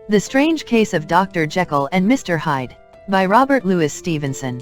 The Strange Case of Dr. Jekyll and Mr. Hyde, by Robert Louis Stevenson.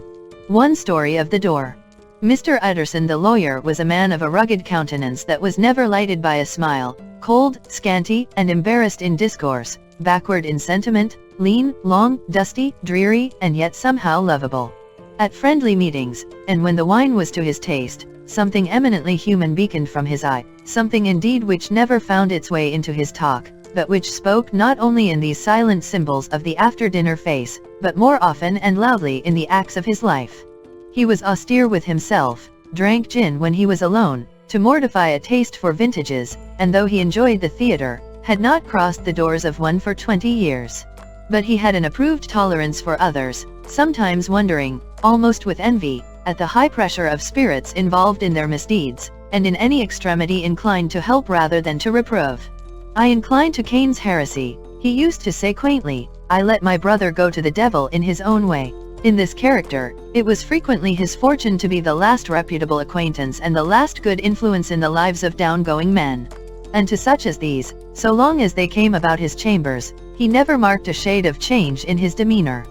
One story of the door. Mr. Utterson the lawyer was a man of a rugged countenance that was never lighted by a smile, cold, scanty, and embarrassed in discourse, backward in sentiment, lean, long, dusty, dreary, and yet somehow lovable. At friendly meetings, and when the wine was to his taste, something eminently human beaconed from his eye, something indeed which never found its way into his talk, but which spoke not only in these silent symbols of the after-dinner face, but more often and loudly in the acts of his life. He was austere with himself, drank gin when he was alone, to mortify a taste for vintages, and though he enjoyed the theatre, had not crossed the doors of one for 20 years. But he had an approved tolerance for others, sometimes wondering, almost with envy, at the high pressure of spirits involved in their misdeeds, and in any extremity inclined to help rather than to reprove. "I incline to Cain's heresy," he used to say quaintly. "I let my brother go to the devil in his own way." In this character, it was frequently his fortune to be the last reputable acquaintance and the last good influence in the lives of down-going men. And to such as these, so long as they came about his chambers, he never marked a shade of change in his demeanor.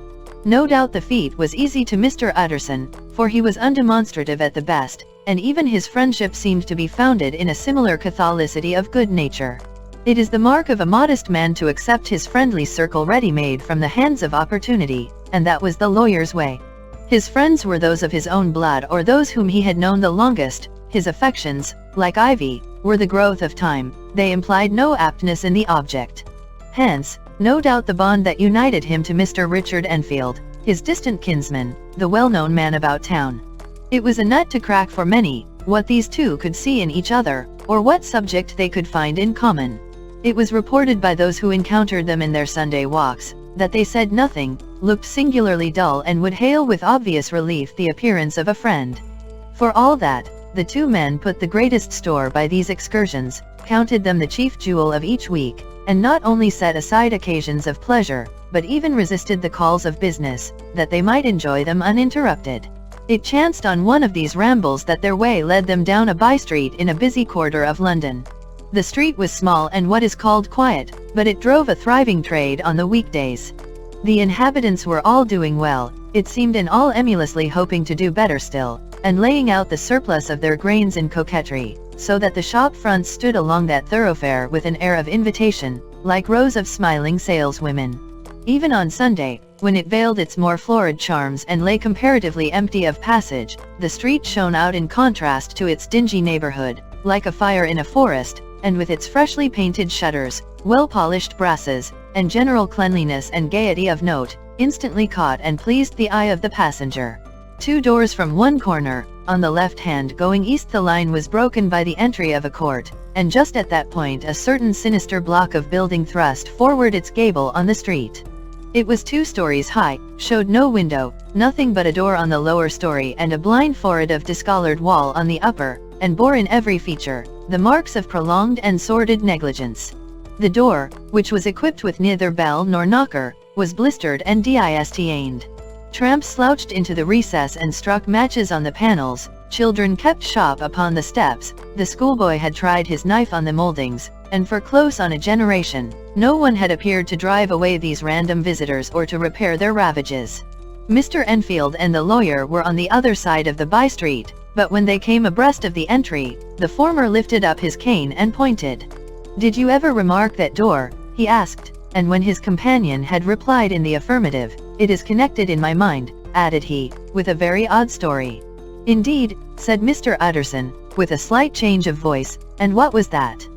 No doubt the feat was easy to Mr. Utterson, for he was undemonstrative at the best, and even his friendship seemed to be founded in a similar catholicity of good nature. It is the mark of a modest man to accept his friendly circle ready-made from the hands of opportunity, and that was the lawyer's way. His friends were those of his own blood or those whom he had known the longest. His affections, like ivy, were the growth of time, they implied no aptness in the object. Hence, no doubt the bond that united him to Mr. Richard Enfield, his distant kinsman, the well-known man about town. It was a nut to crack for many, what these two could see in each other, or what subject they could find in common. It was reported by those who encountered them in their Sunday walks, that they said nothing, looked singularly dull and would hail with obvious relief the appearance of a friend. For all that, the two men put the greatest store by these excursions, counted them the chief jewel of each week, and not only set aside occasions of pleasure, but even resisted the calls of business, that they might enjoy them uninterrupted. It chanced on one of these rambles that their way led them down a by-street in a busy quarter of London. The street was small and what is called quiet, but it drove a thriving trade on the weekdays. The inhabitants were all doing well, it seemed, and all emulously hoping to do better still, and laying out the surplus of their grains in coquetry, so that the shop fronts stood along that thoroughfare with an air of invitation, like rows of smiling saleswomen. Even on Sunday, when it veiled its more florid charms and lay comparatively empty of passage, the street shone out in contrast to its dingy neighborhood, like a fire in a forest, and with its freshly painted shutters, well-polished brasses, and general cleanliness and gaiety of note, instantly caught and pleased the eye of the passenger. 2 doors from one corner, on the left hand going east, the line was broken by the entry of a court, and just at that point a certain sinister block of building thrust forward its gable on the street. It was 2 stories high, showed no window, nothing but a door on the lower story and a blind forehead of discolored wall on the upper, and bore in every feature the marks of prolonged and sordid negligence. The door, which was equipped with neither bell nor knocker, was blistered and distined. Tramps slouched into the recess and struck matches on the panels, children kept shop upon the steps, the schoolboy had tried his knife on the moldings, and for close on a generation, no one had appeared to drive away these random visitors or to repair their ravages. Mr. Enfield and the lawyer were on the other side of the by-street, but when they came abreast of the entry, the former lifted up his cane and pointed. "Did you ever remark that door?" he asked, and when his companion had replied in the affirmative, "It is connected in my mind," added he, with a very odd story. "Indeed," said Mr. Utterson, with a slight change of voice, "and what was that?"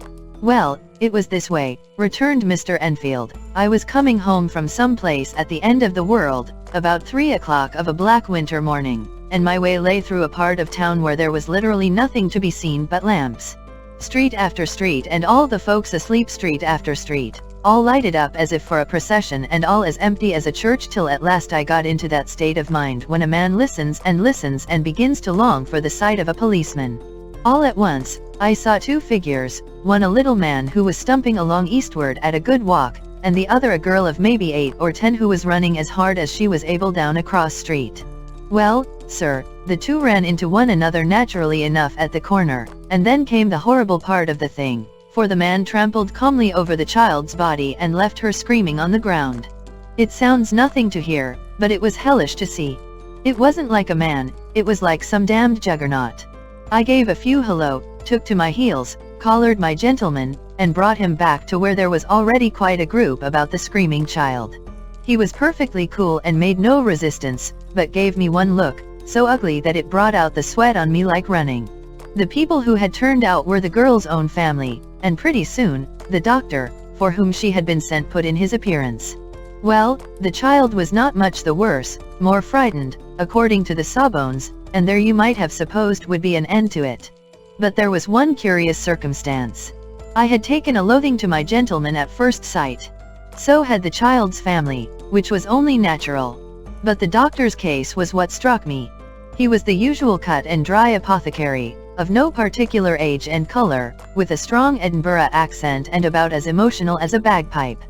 "Well, it was this way," returned Mr. Enfield. "I was coming home from some place at the end of the world, about 3 o'clock of a black winter morning, and my way lay through a part of town where there was literally nothing to be seen but lamps. Street after street, and all the folks asleep, street after street, all lighted up as if for a procession, and all as empty as a church, till at last I got into that state of mind when a man listens and begins to long for the sight of a policeman. All at once, I saw 2 figures, one a little man who was stumping along eastward at a good walk, and the other a girl of maybe 8 or 10 who was running as hard as she was able down a cross street. Well, sir, the 2 ran into one another naturally enough at the corner, and then came the horrible part of the thing, for the man trampled calmly over the child's body and left her screaming on the ground. It sounds nothing to hear, but it was hellish to see. It wasn't like a man, it was like some damned juggernaut. I gave a few hello, took to my heels, collared my gentleman, and brought him back to where there was already quite a group about the screaming child. He was perfectly cool and made no resistance, but gave me one look, so ugly that it brought out the sweat on me like running. The people who had turned out were the girl's own family, and pretty soon, the doctor, for whom she had been sent, put in his appearance. Well, the child was not much the worse, more frightened, according to the Sawbones, and there you might have supposed would be an end to it. But there was one curious circumstance. I had taken a loathing to my gentleman at first sight. So had the child's family, which was only natural. But the doctor's case was what struck me. He was the usual cut and dry apothecary, of no particular age and color, with a strong Edinburgh accent and about as emotional as a bagpipe.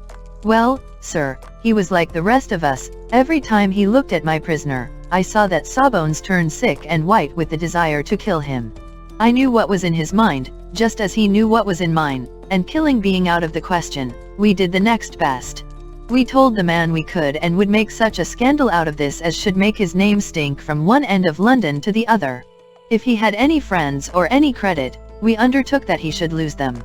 Well, sir, he was like the rest of us. Every time he looked at my prisoner, I saw that Sawbones turned sick and white with the desire to kill him. I knew what was in his mind, just as he knew what was in mine, and killing being out of the question, we did the next best. We told the man we could and would make such a scandal out of this as should make his name stink from one end of London to the other. If he had any friends or any credit, we undertook that he should lose them.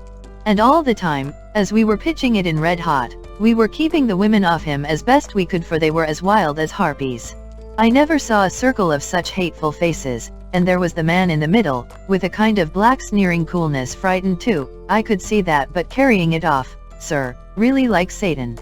And all the time, as we were pitching it in red hot, we were keeping the women off him as best we could, for they were as wild as harpies. I never saw a circle of such hateful faces, and there was the man in the middle, with a kind of black sneering coolness, frightened too, I could see that, but carrying it off, sir, really like Satan.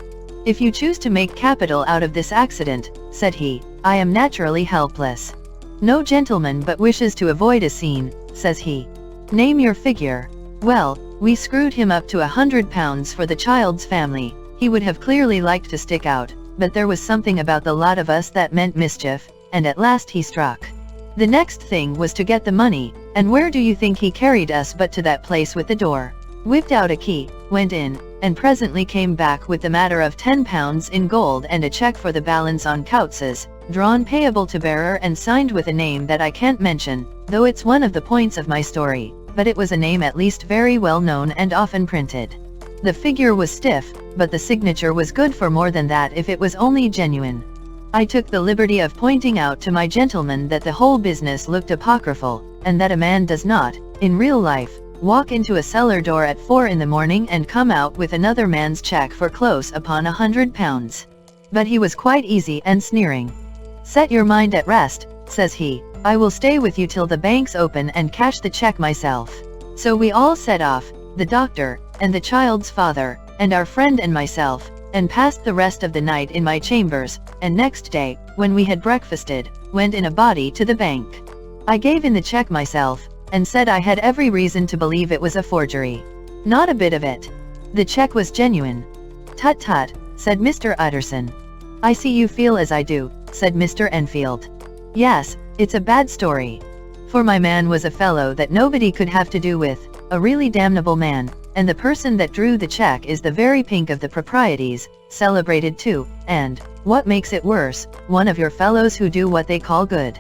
If you choose to make capital out of this accident, said he, I am naturally helpless. No gentleman but wishes to avoid a scene, says he. Name your figure. Well, we screwed him up to £100 for the child's family. He would have clearly liked to stick out, but there was something about the lot of us that meant mischief, and at last he struck. The next thing was to get the money, and where do you think he carried us but to that place with the door? Whipped out a key, went in, and presently came back with the matter of £10 in gold and a cheque for the balance on Coutts's, drawn payable to bearer and signed with a name that I can't mention, though it's one of the points of my story, but it was a name at least very well known and often printed. The figure was stiff, but the signature was good for more than that if it was only genuine. I took the liberty of pointing out to my gentleman that the whole business looked apocryphal, and that a man does not, in real life, walk into a cellar door at 4 in the morning and come out with another man's cheque for close upon £100. But he was quite easy and sneering. Set your mind at rest, says he, I will stay with you till the banks open and cash the cheque myself. So we all set off, the doctor, and the child's father, and our friend and myself, and passed the rest of the night in my chambers, and next day, when we had breakfasted, went in a body to the bank. I gave in the cheque myself, and said I had every reason to believe it was a forgery. Not a bit of it. The cheque was genuine. Tut tut, said Mr. Utterson. I see you feel as I do, said Mr. Enfield. Yes, it's a bad story. For my man was a fellow that nobody could have to do with, a really damnable man, and the person that drew the cheque is the very pink of the proprieties, celebrated too, and, what makes it worse, one of your fellows who do what they call good.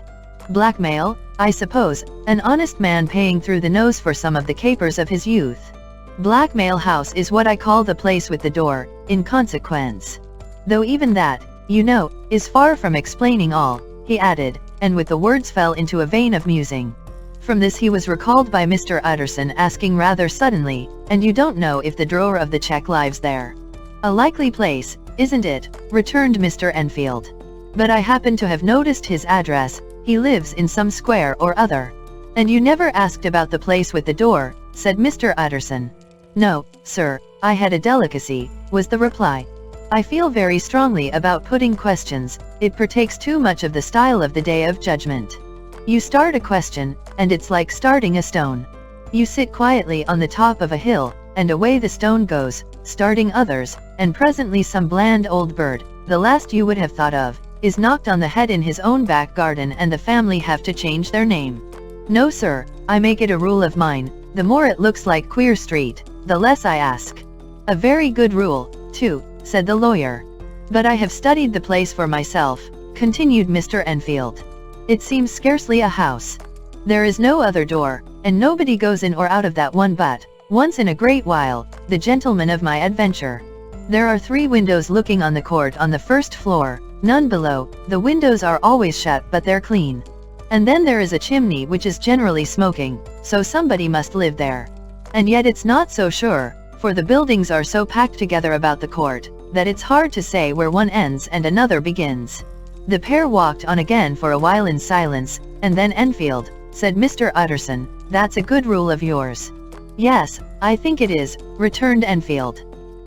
Blackmail, I suppose, an honest man paying through the nose for some of the capers of his youth. Blackmail House is what I call the place with the door, in consequence. Though even that, you know, is far from explaining all, he added, and with the words fell into a vein of musing. From this he was recalled by Mr. Utterson asking rather suddenly, and you don't know if the drawer of the cheque lives there? A likely place, isn't it? Returned Mr. Enfield. But I happen to have noticed his address, he lives in some square or other. And you never asked about the place with the door, said Mr. Utterson. No, sir, I had a delicacy, was the reply. I feel very strongly about putting questions, it partakes too much of the style of the Day of Judgment. You start a question, and it's like starting a stone. You sit quietly on the top of a hill, and away the stone goes, starting others, and presently some bland old bird, the last you would have thought of, is knocked on the head in his own back garden and the family have to change their name. No sir, I make it a rule of mine, the more it looks like Queer Street, the less I ask. A very good rule, too, said the lawyer. But I have studied the place for myself, continued Mr. Enfield. It seems scarcely a house. There is no other door, and nobody goes in or out of that one but, Once in a great while, the gentleman of my adventure. There are 3 windows looking on the court on the first floor, none below. The windows are always shut but they're clean. And then there is a chimney which is generally smoking, so somebody must live there. And yet it's not so sure, for the buildings are so packed together about the court, that it's hard to say where one ends and another begins. The pair walked on again for a while in silence, and then Enfield, said Mr. Utterson, "That's a good rule of yours." "Yes, I think it is," returned Enfield.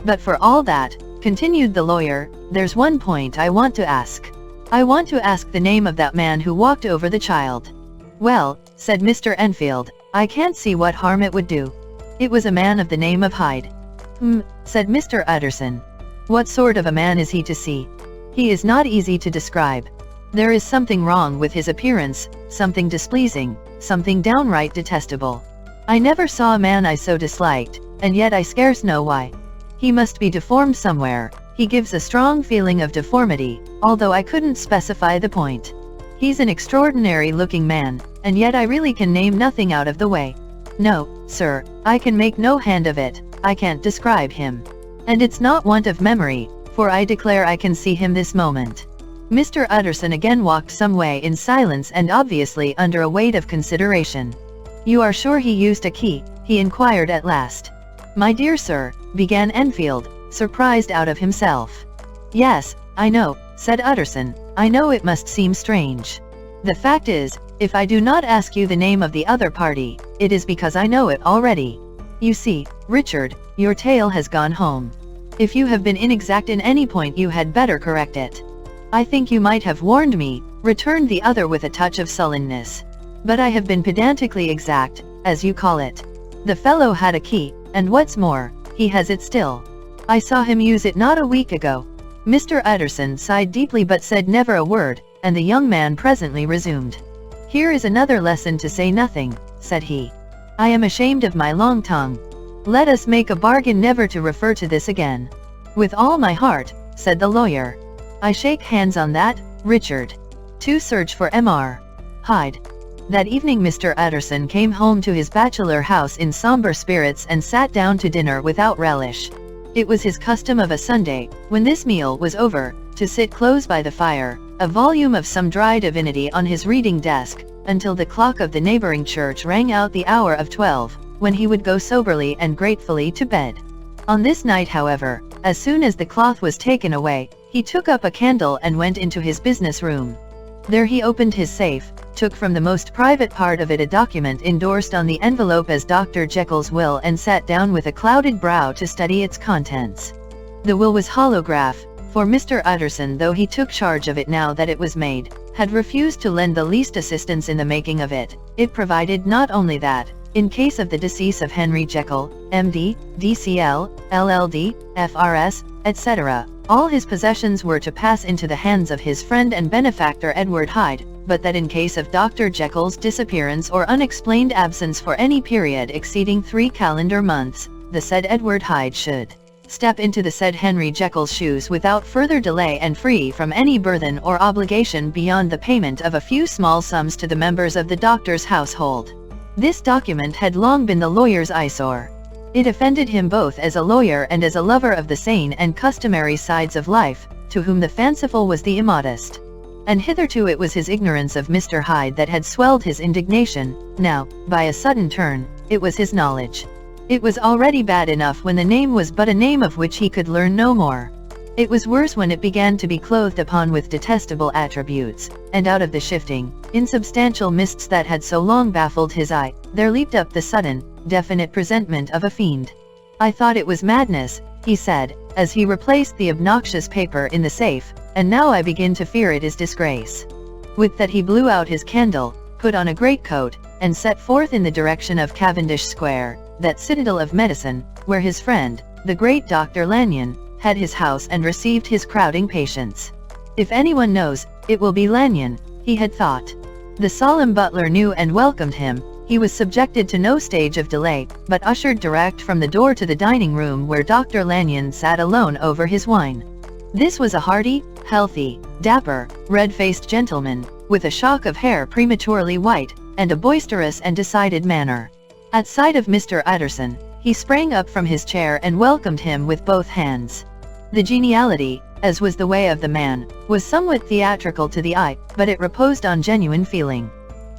"But for all that," continued the lawyer, "there's one point I want to ask. I want to ask the name of that man who walked over the child." "Well," said Mr. Enfield, "I can't see what harm it would do. It was a man of the name of Hyde." Said Mr. Utterson. "What sort of a man is he to see?" "He is not easy to describe. There is something wrong with his appearance, something displeasing, something downright detestable. I never saw a man I so disliked, and yet I scarce know why. He must be deformed somewhere. He gives a strong feeling of deformity, although I couldn't specify the point. He's an extraordinary looking man, and yet I really can name nothing out of the way. No, sir, I can make no hand of it. I can't describe him. And it's not want of memory, for I declare I can see him this moment." Mr. Utterson again walked some way in silence and obviously under a weight of consideration. "You are sure he used a key?" he inquired at last. "My dear sir," began Enfield, surprised out of himself. "Yes, I know," said Utterson, "I know it must seem strange. The fact is, if I do not ask you the name of the other party, it is because I know it already. You see, Richard, your tale has gone home. If you have been inexact in any point you had better correct it." "I think you might have warned me," returned the other with a touch of sullenness. "But I have been pedantically exact, as you call it. The fellow had a key, and what's more, he has it still. I saw him use it not a week ago." Mr. Utterson sighed deeply but said never a word, and the young man presently resumed. "Here is another lesson to say nothing," said he. "I am ashamed of my long tongue. Let us make a bargain never to refer to this again." "With all my heart," said the lawyer. "I shake hands on that, Richard. To search for Mr. Hyde." That evening Mr. Utterson came home to his bachelor house in somber spirits and sat down to dinner without relish. It was his custom of a Sunday, when this meal was over, to sit close by the fire, a volume of some dry divinity on his reading desk, until the clock of the neighboring church rang out the hour of 12, when he would go soberly and gratefully to bed. On this night, however, as soon as the cloth was taken away, he took up a candle and went into his business room. There he opened his safe, took from the most private part of it a document endorsed on the envelope as Dr. JEKYLL'S will, and sat down with a clouded brow to study its contents. The will was holograph, for Mr. Utterson, though he took charge of it now that it was made, had refused to lend the least assistance in the making of it. It provided not only that, in case of the decease of Henry Jekyll, M.D., D.C.L., LL.D., F.R.S., etc., all his possessions were to pass into the hands of his friend and benefactor Edward Hyde, but that in case of Dr. Jekyll's disappearance or unexplained absence for any period exceeding 3 calendar months, the said Edward Hyde should step into the said Henry Jekyll's shoes without further delay and free from any burthen or obligation beyond the payment of a few small sums to the members of the doctor's household. This document had long been the lawyer's eyesore. It offended him both as a lawyer and as a lover of the sane and customary sides of life, to whom the fanciful was the immodest. And hitherto it was his ignorance of Mr. Hyde that had swelled his indignation. Now, by a sudden turn, it was his knowledge. It was already bad enough when the name was but a name of which he could learn no more. It was worse when it began to be clothed upon with detestable attributes, and out of the shifting, insubstantial mists that had so long baffled his eye, there leaped up the sudden, definite presentment of a fiend. "I thought it was madness," he said, as he replaced the obnoxious paper in the safe, "and now I begin to fear it is disgrace." With that he blew out his candle, put on a greatcoat, and set forth in the direction of Cavendish Square, that citadel of medicine, where his friend, the great Dr. Lanyon, had his house and received his crowding patients. If anyone knows, it will be Lanyon, he had thought. The solemn butler knew and welcomed him. He was subjected to no stage of delay, but ushered direct from the door to the dining room where Dr. Lanyon sat alone over his wine. This was a hearty, healthy, dapper, red-faced gentleman, with a shock of hair prematurely white, and a boisterous and decided manner. At sight of Mr. Utterson, He sprang up from his chair and welcomed him with both hands. The geniality, as was the way of the man, was somewhat theatrical to the eye, but it reposed on genuine feeling.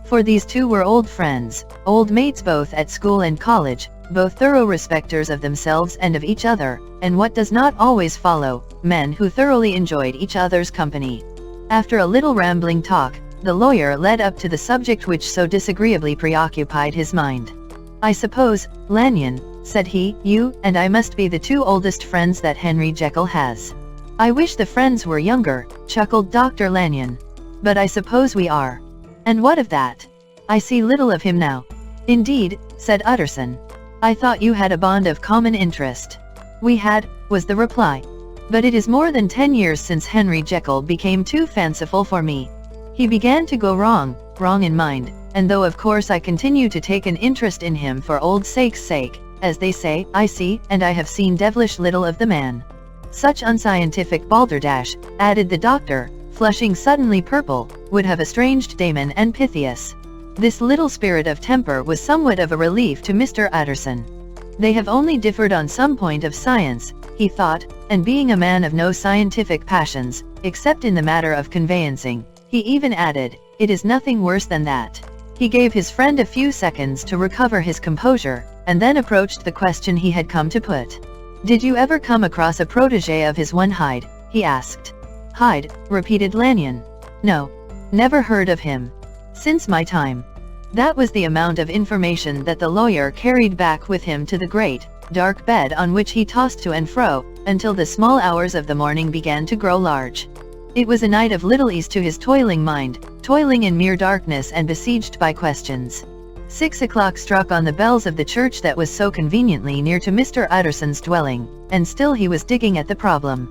For these two were old friends, old mates both at school and college, both thorough respecters of themselves and of each other, and what does not always follow, men who thoroughly enjoyed each other's company. After a little rambling talk, the lawyer led up to the subject which so disagreeably preoccupied his mind. "I suppose, Lanyon," said he, "you and I must be the two oldest friends that Henry Jekyll has." "I wish the friends were younger," chuckled Dr. Lanyon. "But I suppose we are. And what of that? I see little of him now." "Indeed," said Utterson. "I thought you had a bond of common interest." "We had," was the reply. "But it is more than 10 years since Henry Jekyll became too fanciful for me. He began to go wrong in mind, and though of course I continue to take an interest in him for old sake's sake, as they say, I see, and I have seen devilish little of the man." "Such unscientific balderdash," added the doctor, flushing suddenly purple, "would have estranged Damon and Pythias." This little spirit of temper was somewhat of a relief to Mr. Utterson. They have only differed on some point of science, he thought, and being a man of no scientific passions, except in the matter of conveyancing, he even added, it is nothing worse than that. He gave his friend a few seconds to recover his composure, and then approached the question he had come to put. "Did you ever come across a protégé of his one Hyde?" he asked. "Hyde," repeated Lanyon. "No. Never heard of him. Since my time." That was the amount of information that the lawyer carried back with him to the great, dark bed on which he tossed to and fro, until the small hours of the morning began to grow large. It was a night of little ease to his toiling mind, toiling in mere darkness and besieged by questions. 6 o'clock struck on the bells of the church that was so conveniently near to Mr. Utterson's dwelling, and still he was digging at the problem.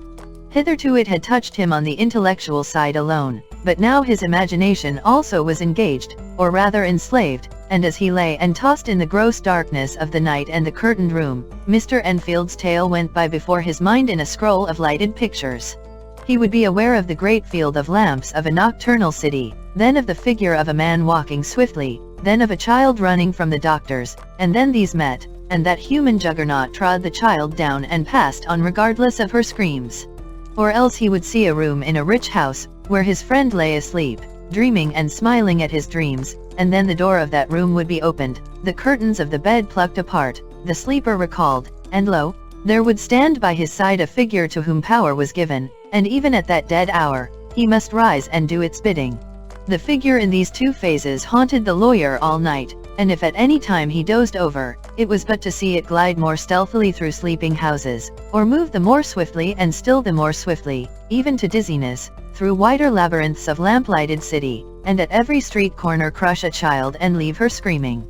Hitherto it had touched him on the intellectual side alone, but now his imagination also was engaged, or rather enslaved, and as he lay and tossed in the gross darkness of the night and the curtained room, Mr. Enfield's tale went by before his mind in a scroll of lighted pictures. He would be aware of the great field of lamps of a nocturnal city, then of the figure of a man walking swiftly, then of a child running from the doctor's, and then these met, and that human juggernaut trod the child down and passed on regardless of her screams. Or else he would see a room in a rich house, where his friend lay asleep, dreaming and smiling at his dreams, and then the door of that room would be opened, the curtains of the bed plucked apart, the sleeper recalled, and lo, there would stand by his side a figure to whom power was given, and even at that dead hour, he must rise and do its bidding. The figure in these two phases haunted the lawyer all night, and if at any time he dozed over, it was but to see it glide more stealthily through sleeping houses, or move the more swiftly and still the more swiftly, even to dizziness, through wider labyrinths of lamplighted city, and at every street corner crush a child and leave her screaming.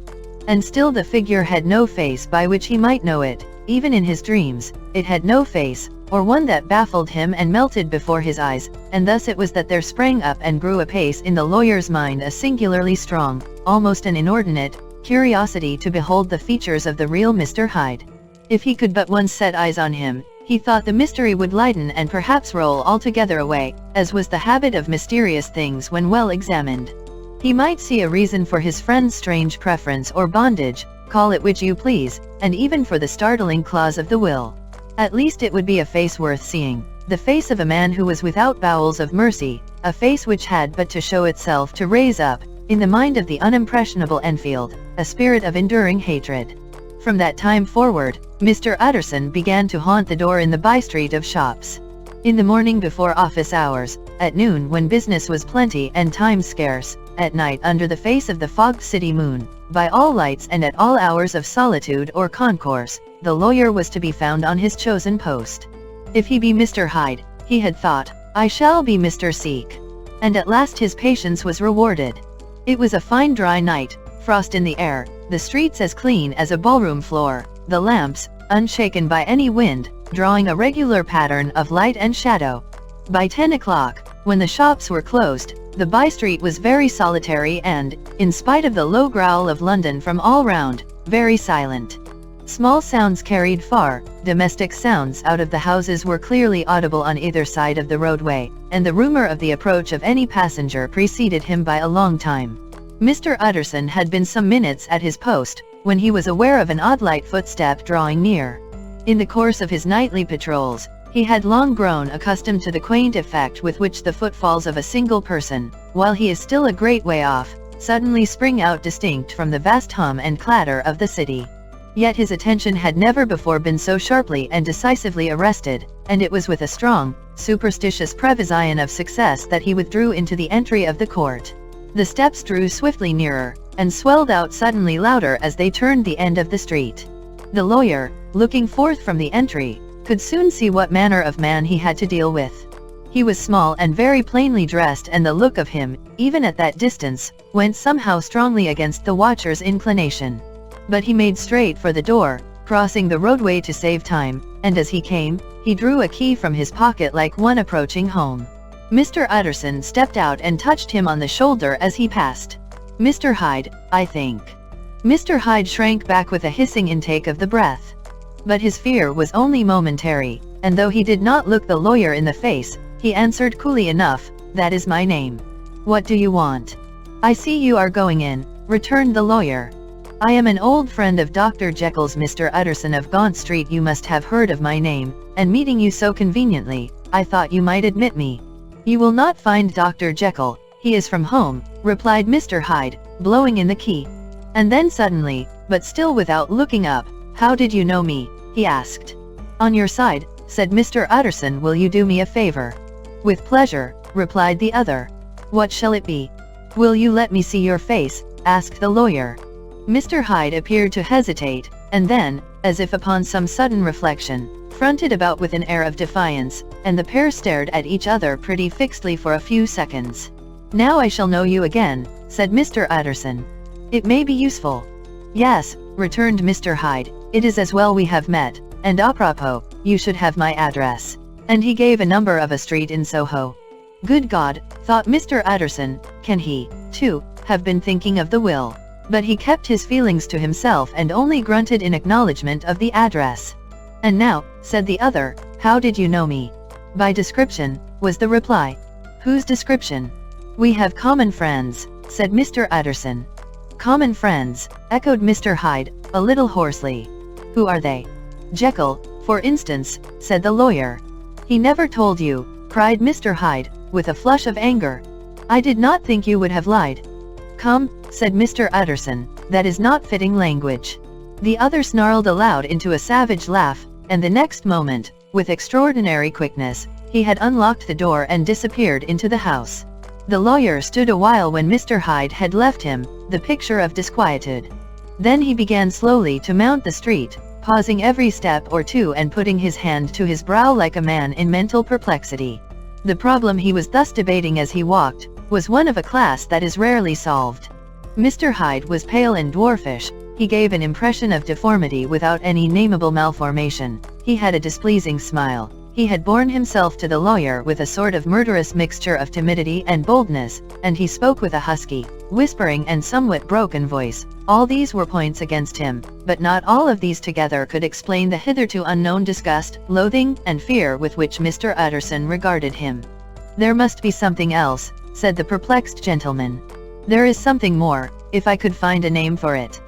And still the figure had no face by which he might know it, even in his dreams, it had no face, or one that baffled him and melted before his eyes, and thus it was that there sprang up and grew apace in the lawyer's mind a singularly strong, almost an inordinate, curiosity to behold the features of the real Mr. Hyde. If he could but once set eyes on him, he thought the mystery would lighten and perhaps roll altogether away, as was the habit of mysterious things when well examined. He might see a reason for his friend's strange preference or bondage, call it which you please, and even for the startling clause of the will. At least it would be a face worth seeing, the face of a man who was without bowels of mercy, a face which had but to show itself to raise up, in the mind of the unimpressionable Enfield, a spirit of enduring hatred. From that time forward, Mr. Utterson began to haunt the door in the by-street of shops. In the morning before office hours, at noon when business was plenty and time scarce, at night under the face of the fogged city moon, by all lights and at all hours of solitude or concourse, the lawyer was to be found on his chosen post. If he be Mr. Hyde, he had thought, I shall be Mr. Seek. And at last his patience was rewarded. It was a fine dry night, frost in the air, the streets as clean as a ballroom floor, the lamps, unshaken by any wind, drawing a regular pattern of light and shadow. By 10 o'clock, when the shops were closed, the by-street was very solitary and, in spite of the low growl of London from all round, very silent. Small sounds carried far, domestic sounds out of the houses were clearly audible on either side of the roadway, and the rumor of the approach of any passenger preceded him by a long time. Mr. Utterson had been some minutes at his post, when he was aware of an odd light footstep drawing near. In the course of his nightly patrols, he had long grown accustomed to the quaint effect with which the footfalls of a single person, while he is still a great way off, suddenly spring out distinct from the vast hum and clatter of the city. Yet his attention had never before been so sharply and decisively arrested, and it was with a strong, superstitious prevision of success that he withdrew into the entry of the court. The steps drew swiftly nearer, and swelled out suddenly louder as they turned the end of the street. The lawyer, looking forth from the entry, could soon see what manner of man he had to deal with. He was small and very plainly dressed, and the look of him, even at that distance, went somehow strongly against the watcher's inclination. But he made straight for the door, crossing the roadway to save time, and as he came, he drew a key from his pocket like one approaching home. Mr. Utterson stepped out and touched him on the shoulder as he passed. "Mr. Hyde, I think." Mr. Hyde shrank back with a hissing intake of the breath. But his fear was only momentary, and though he did not look the lawyer in the face, he answered coolly enough, "That is my name. What do you want?" "I see you are going in," returned the lawyer. "I am an old friend of Dr. Jekyll's, Mr. Utterson of Gaunt Street. You must have heard of my name, and meeting you so conveniently, I thought you might admit me." "You will not find Dr. Jekyll, he is from home," replied Mr. Hyde, blowing in the key. And then suddenly, but still without looking up, "How did you know me?" he asked. "On your side," said Mr. Utterson. "Will you do me a favor?" "With pleasure," replied the other. "What shall it be?" "Will you let me see your face?" asked the lawyer. Mr. Hyde appeared to hesitate, and then, as if upon some sudden reflection, fronted about with an air of defiance, and the pair stared at each other pretty fixedly for a few seconds. "Now I shall know you again," said Mr. Utterson. "It may be useful." "Yes," returned Mr. Hyde, "it is as well we have met, and à propos, you should have my address." And he gave a number of a street in Soho. Good God, thought Mr. Utterson, can he, too, have been thinking of the will? But he kept his feelings to himself and only grunted in acknowledgement of the address. "And now," said the other, "how did you know me?" "By description," was the reply. "Whose description?" "We have common friends," said Mr. Utterson. "Common friends," echoed Mr. Hyde, a little hoarsely. "Who are they?" "Jekyll, for instance," said the lawyer. "He never told you," cried Mr. Hyde, with a flush of anger. "I did not think you would have lied." "Come," said Mr. Utterson, "that is not fitting language." The other snarled aloud into a savage laugh, and the next moment, with extraordinary quickness, he had unlocked the door and disappeared into the house. The lawyer stood a while when Mr. Hyde had left him, the picture of disquietude. Then he began slowly to mount the street, pausing every step or two and putting his hand to his brow like a man in mental perplexity. The problem he was thus debating as he walked, was one of a class that is rarely solved. Mr. Hyde was pale and dwarfish, he gave an impression of deformity without any nameable malformation, he had a displeasing smile, he had borne himself to the lawyer with a sort of murderous mixture of timidity and boldness, and he spoke with a husky, whispering and somewhat broken voice. All these were points against him, but not all of these together could explain the hitherto unknown disgust, loathing, and fear with which Mr. Utterson regarded him. "There must be something else," said the perplexed gentleman. "There is something more, if I could find a name for it.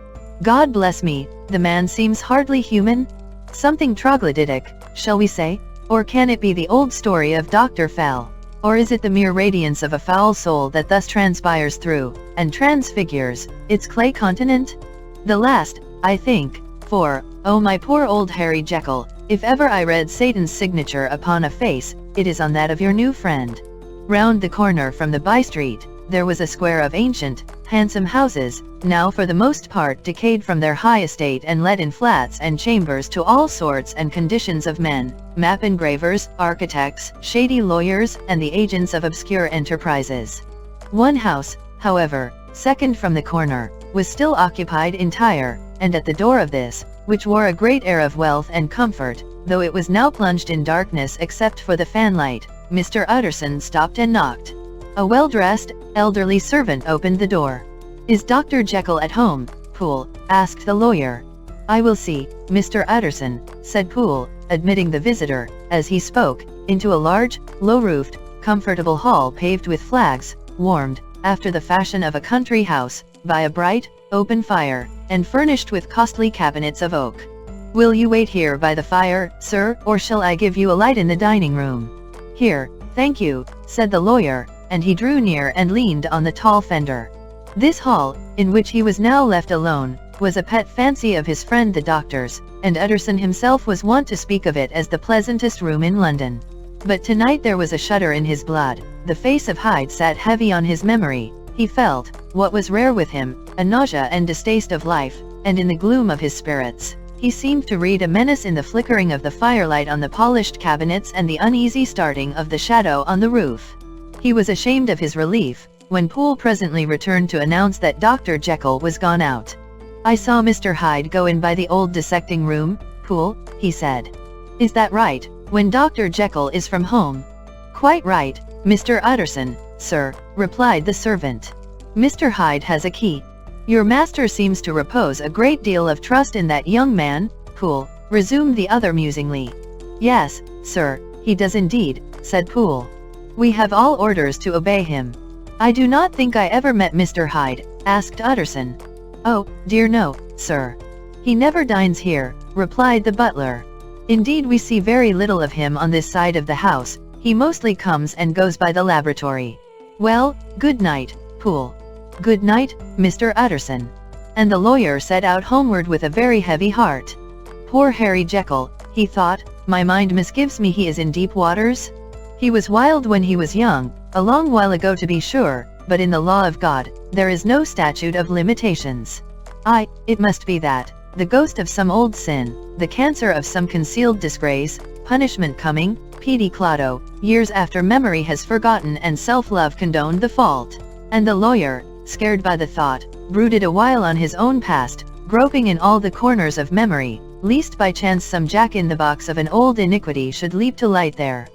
God bless me, the man seems hardly human? Something troglodytic, shall we say? Or can it be the old story of Dr. Fell? Or is it the mere radiance of a foul soul that thus transpires through, and transfigures, its clay continent? The last, I think, for, oh my poor old Harry Jekyll, if ever I read Satan's signature upon a face, it is on that of your new friend." Round the corner from the by-street, there was a square of ancient, handsome houses, now for the most part decayed from their high estate and let in flats and chambers to all sorts and conditions of men, map engravers, architects, shady lawyers, and the agents of obscure enterprises. One house, however, second from the corner, was still occupied entire, and at the door of this, which wore a great air of wealth and comfort, though it was now plunged in darkness except for the fanlight, Mr. Utterson stopped and knocked. A well-dressed, elderly servant opened the door. "Is Dr. Jekyll at home, Poole?" asked the lawyer. "I will see, Mr. Utterson," said Poole, admitting the visitor, as he spoke, into a large, low-roofed, comfortable hall paved with flags, warmed, after the fashion of a country house, by a bright, open fire, and furnished with costly cabinets of oak. "Will you wait here by the fire, sir, or shall I give you a light in the dining room?" "Here, thank you," said the lawyer, and he drew near and leaned on the tall fender. This hall, in which he was now left alone, was a pet fancy of his friend the doctor's, and Utterson himself was wont to speak of it as the pleasantest room in London. But tonight there was a shudder in his blood, the face of Hyde sat heavy on his memory, he felt, what was rare with him, a nausea and distaste of life, and in the gloom of his spirits, he seemed to read a menace in the flickering of the firelight on the polished cabinets and the uneasy starting of the shadow on the roof. He was ashamed of his relief, when Poole presently returned to announce that Dr. Jekyll was gone out. "I saw Mr. Hyde go in by the old dissecting room, Poole," he said. "Is that right, when Dr. Jekyll is from home?" "Quite right, Mr. Utterson, sir," replied the servant. "Mr. Hyde has a key." "Your master seems to repose a great deal of trust in that young man, Poole," resumed the other musingly. "Yes, sir, he does indeed," said Poole. "We have all orders to obey him." "I do not think I ever met Mr. Hyde," asked Utterson. "Oh, dear no, sir. He never dines here," replied the butler. "Indeed we see very little of him on this side of the house, he mostly comes and goes by the laboratory." "Well, good night, Poole." "Good night, Mr. Utterson." And the lawyer set out homeward with a very heavy heart. "Poor Harry Jekyll," he thought, "my mind misgives me he is in deep waters. He was wild when he was young, a long while ago to be sure, but in the law of God, there is no statute of limitations. It must be that, the ghost of some old sin, the cancer of some concealed disgrace, punishment coming, pedi claudo, years after memory has forgotten and self-love condoned the fault." And the lawyer, scared by the thought, brooded a while on his own past, groping in all the corners of memory, lest by chance some jack-in-the-box of an old iniquity should leap to light there.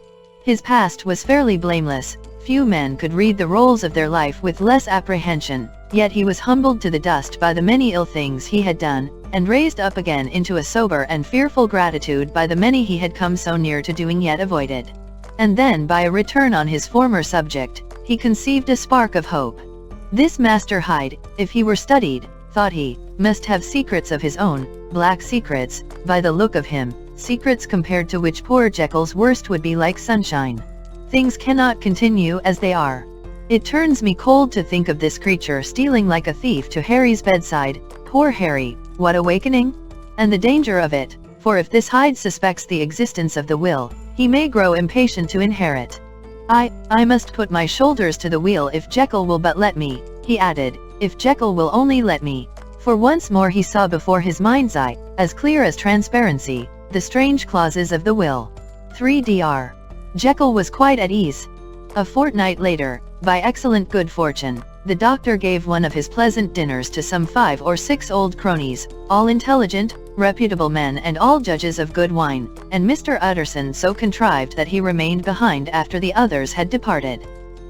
His past was fairly blameless, few men could read the rolls of their life with less apprehension, yet he was humbled to the dust by the many ill things he had done, and raised up again into a sober and fearful gratitude by the many he had come so near to doing yet avoided. And then by a return on his former subject, he conceived a spark of hope. This Master Hyde, if he were studied, thought he, must have secrets of his own, black secrets, by the look of him, secrets compared to which poor Jekyll's worst would be like sunshine. Things cannot continue as they are. It turns me cold to think of this creature stealing like a thief to Harry's bedside. Poor Harry, what awakening? And the danger of it, for if this Hyde suspects the existence of the will, he may grow impatient to inherit. I must put my shoulders to the wheel if Jekyll will but let me," he added, "if Jekyll will only let me." For once more he saw before his mind's eye, as clear as transparency, the strange clauses of the will. 3dr. Jekyll was quite at ease. A fortnight later, by excellent good fortune, the doctor gave one of his pleasant dinners to some 5 or 6 old cronies, all intelligent, reputable men and all judges of good wine, and Mr. Utterson so contrived that he remained behind after the others had departed.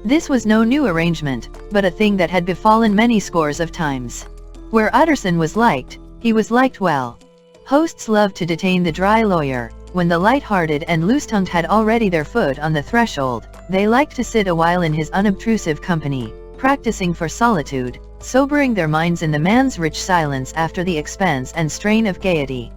This was no new arrangement, but a thing that had befallen many scores of times. Where Utterson was liked, he was liked well. Hosts loved to detain the dry lawyer. When the light-hearted and loose-tongued had already their foot on the threshold, they liked to sit a while in his unobtrusive company, practicing for solitude, sobering their minds in the man's rich silence after the expanse and strain of gaiety.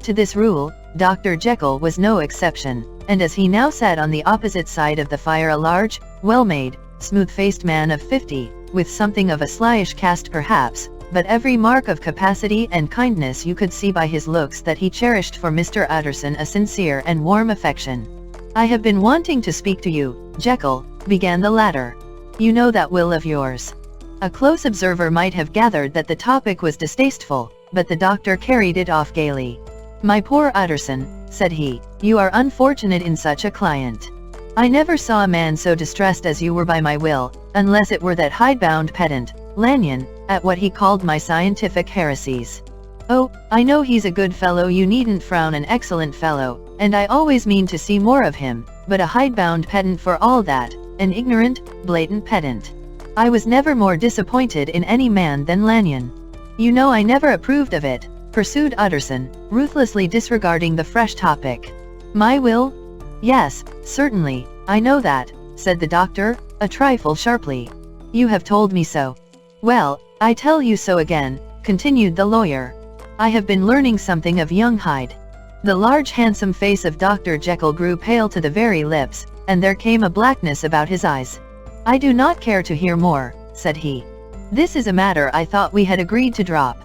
To this rule, Dr. Jekyll was no exception, and as he now sat on the opposite side of the fire, a large, well-made, smooth-faced man of 50, with something of a slyish cast perhaps, but every mark of capacity and kindness you could see by his looks that he cherished for Mr. Utterson a sincere and warm affection. "I have been wanting to speak to you, Jekyll," began the latter. "You know that will of yours." A close observer might have gathered that the topic was distasteful, but the doctor carried it off gaily. "My poor Utterson," said he, "you are unfortunate in such a client. I never saw a man so distressed as you were by my will, unless it were that hidebound pedant, Lanyon, at what he called my scientific heresies. Oh, I know he's a good fellow, you needn't frown, an excellent fellow, and I always mean to see more of him, but a hidebound pedant for all that, an ignorant, blatant pedant. I was never more disappointed in any man than Lanyon. You know I never approved of it," pursued Utterson, ruthlessly disregarding the fresh topic. "My will? Yes, certainly, I know that," said the doctor, a trifle sharply. "You have told me so. Well, I tell you so again, continued the lawyer. I have been learning something of young Hyde. The large handsome face of Dr. Jekyll grew pale to the very lips, and there came a blackness about his eyes. I do not care to hear more, said he. This is a matter I thought we had agreed to drop.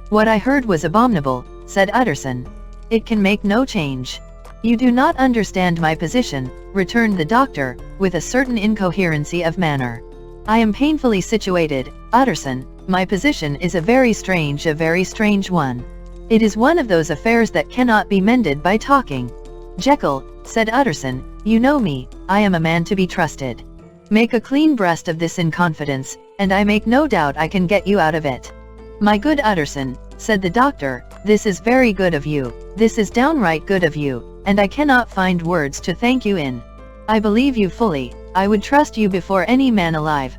What I heard was abominable, said Utterson. It can make no change. You do not understand my position, returned the doctor, with a certain incoherency of manner. I am painfully situated, Utterson. My position is a very strange one. It is one of those affairs that cannot be mended by talking. Jekyll, said Utterson, you know me, I am a man to be trusted. Make a clean breast of this in confidence, and I make no doubt I can get you out of it. My good Utterson, said the doctor, this is very good of you, this is downright good of you, and I cannot find words to thank you in. I believe you fully, I would trust you before any man alive,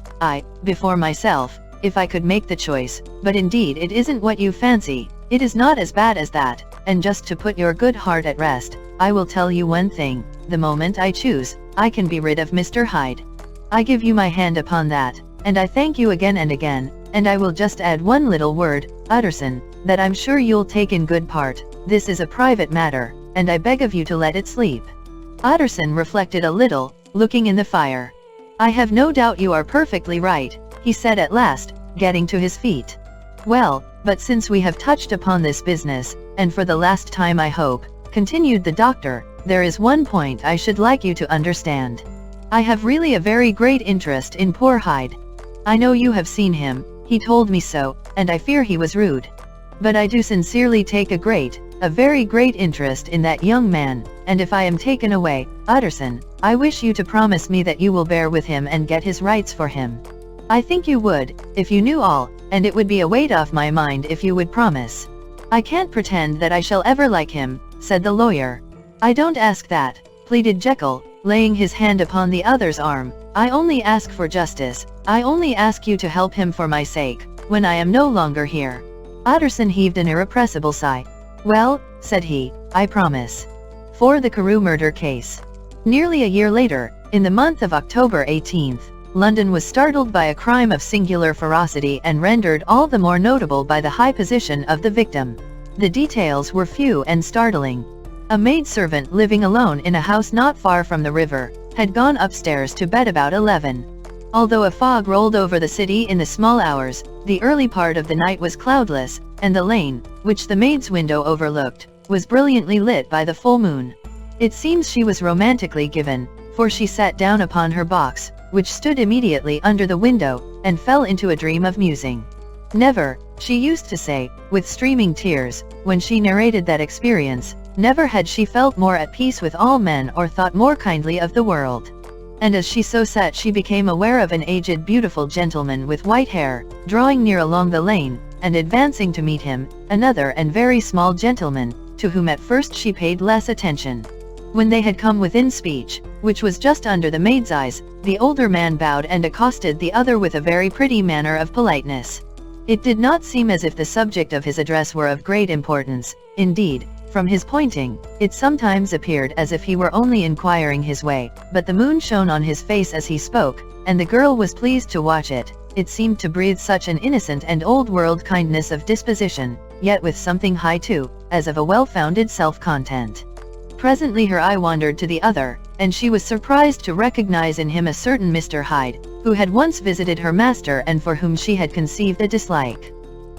before myself, if I could make the choice, but indeed it isn't what you fancy, it is not as bad as that, and just to put your good heart at rest, I will tell you one thing, the moment I choose, I can be rid of Mr. Hyde. I give you my hand upon that, and I thank you again and again, and I will just add one little word, Utterson, that I'm sure you'll take in good part, this is a private matter, and I beg of you to let it sleep. Utterson reflected a little, looking in the fire. I have no doubt you are perfectly right, he said at last, getting to his feet. Well, but since we have touched upon this business, and for the last time I hope, continued the doctor, there is one point I should like you to understand. I have really a very great interest in poor Hyde. I know you have seen him, he told me so, and I fear he was rude. But I do sincerely take a very great interest in that young man, and if I am taken away, Utterson, I wish you to promise me that you will bear with him and get his rights for him. I think you would, if you knew all, and it would be a weight off my mind if you would promise. I can't pretend that I shall ever like him, said the lawyer. I don't ask that, pleaded Jekyll, laying his hand upon the other's arm. I only ask for justice, I only ask you to help him for my sake, when I am no longer here. Utterson heaved an irrepressible sigh. Well, said he, I promise. For the CAREW murder case. Nearly a year later, in the month of October 18th, London was startled by a crime of singular ferocity and rendered all the more notable by the high position of the victim. The details were few and startling. A maidservant living alone in a house not far from the river, had gone upstairs to bed about 11. Although a fog rolled over the city in the small hours, the early part of the night was cloudless, and the lane, which the maid's window overlooked, was brilliantly lit by the full moon. It seems she was romantically given, for she sat down upon her box, which stood immediately under the window, and fell into a dream of musing. Never, she used to say, with streaming tears, when she narrated that experience, never had she felt more at peace with all men or thought more kindly of the world. And as she so sat she became aware of an aged beautiful gentleman with white hair, drawing near along the lane, and advancing to meet him, another and very small gentleman, to whom at first she paid less attention. When they had come within speech, which was just under the maid's eyes, the older man bowed and accosted the other with a very pretty manner of politeness. It did not seem as if the subject of his address were of great importance, indeed, from his pointing, it sometimes appeared as if he were only inquiring his way, but the moon shone on his face as he spoke, and the girl was pleased to watch it. It seemed to breathe such an innocent and old-world kindness of disposition, yet with something high too, as of a well-founded self-content. Presently her eye wandered to the other, and she was surprised to recognize in him a certain Mr. Hyde, who had once visited her master and for whom she had conceived a dislike.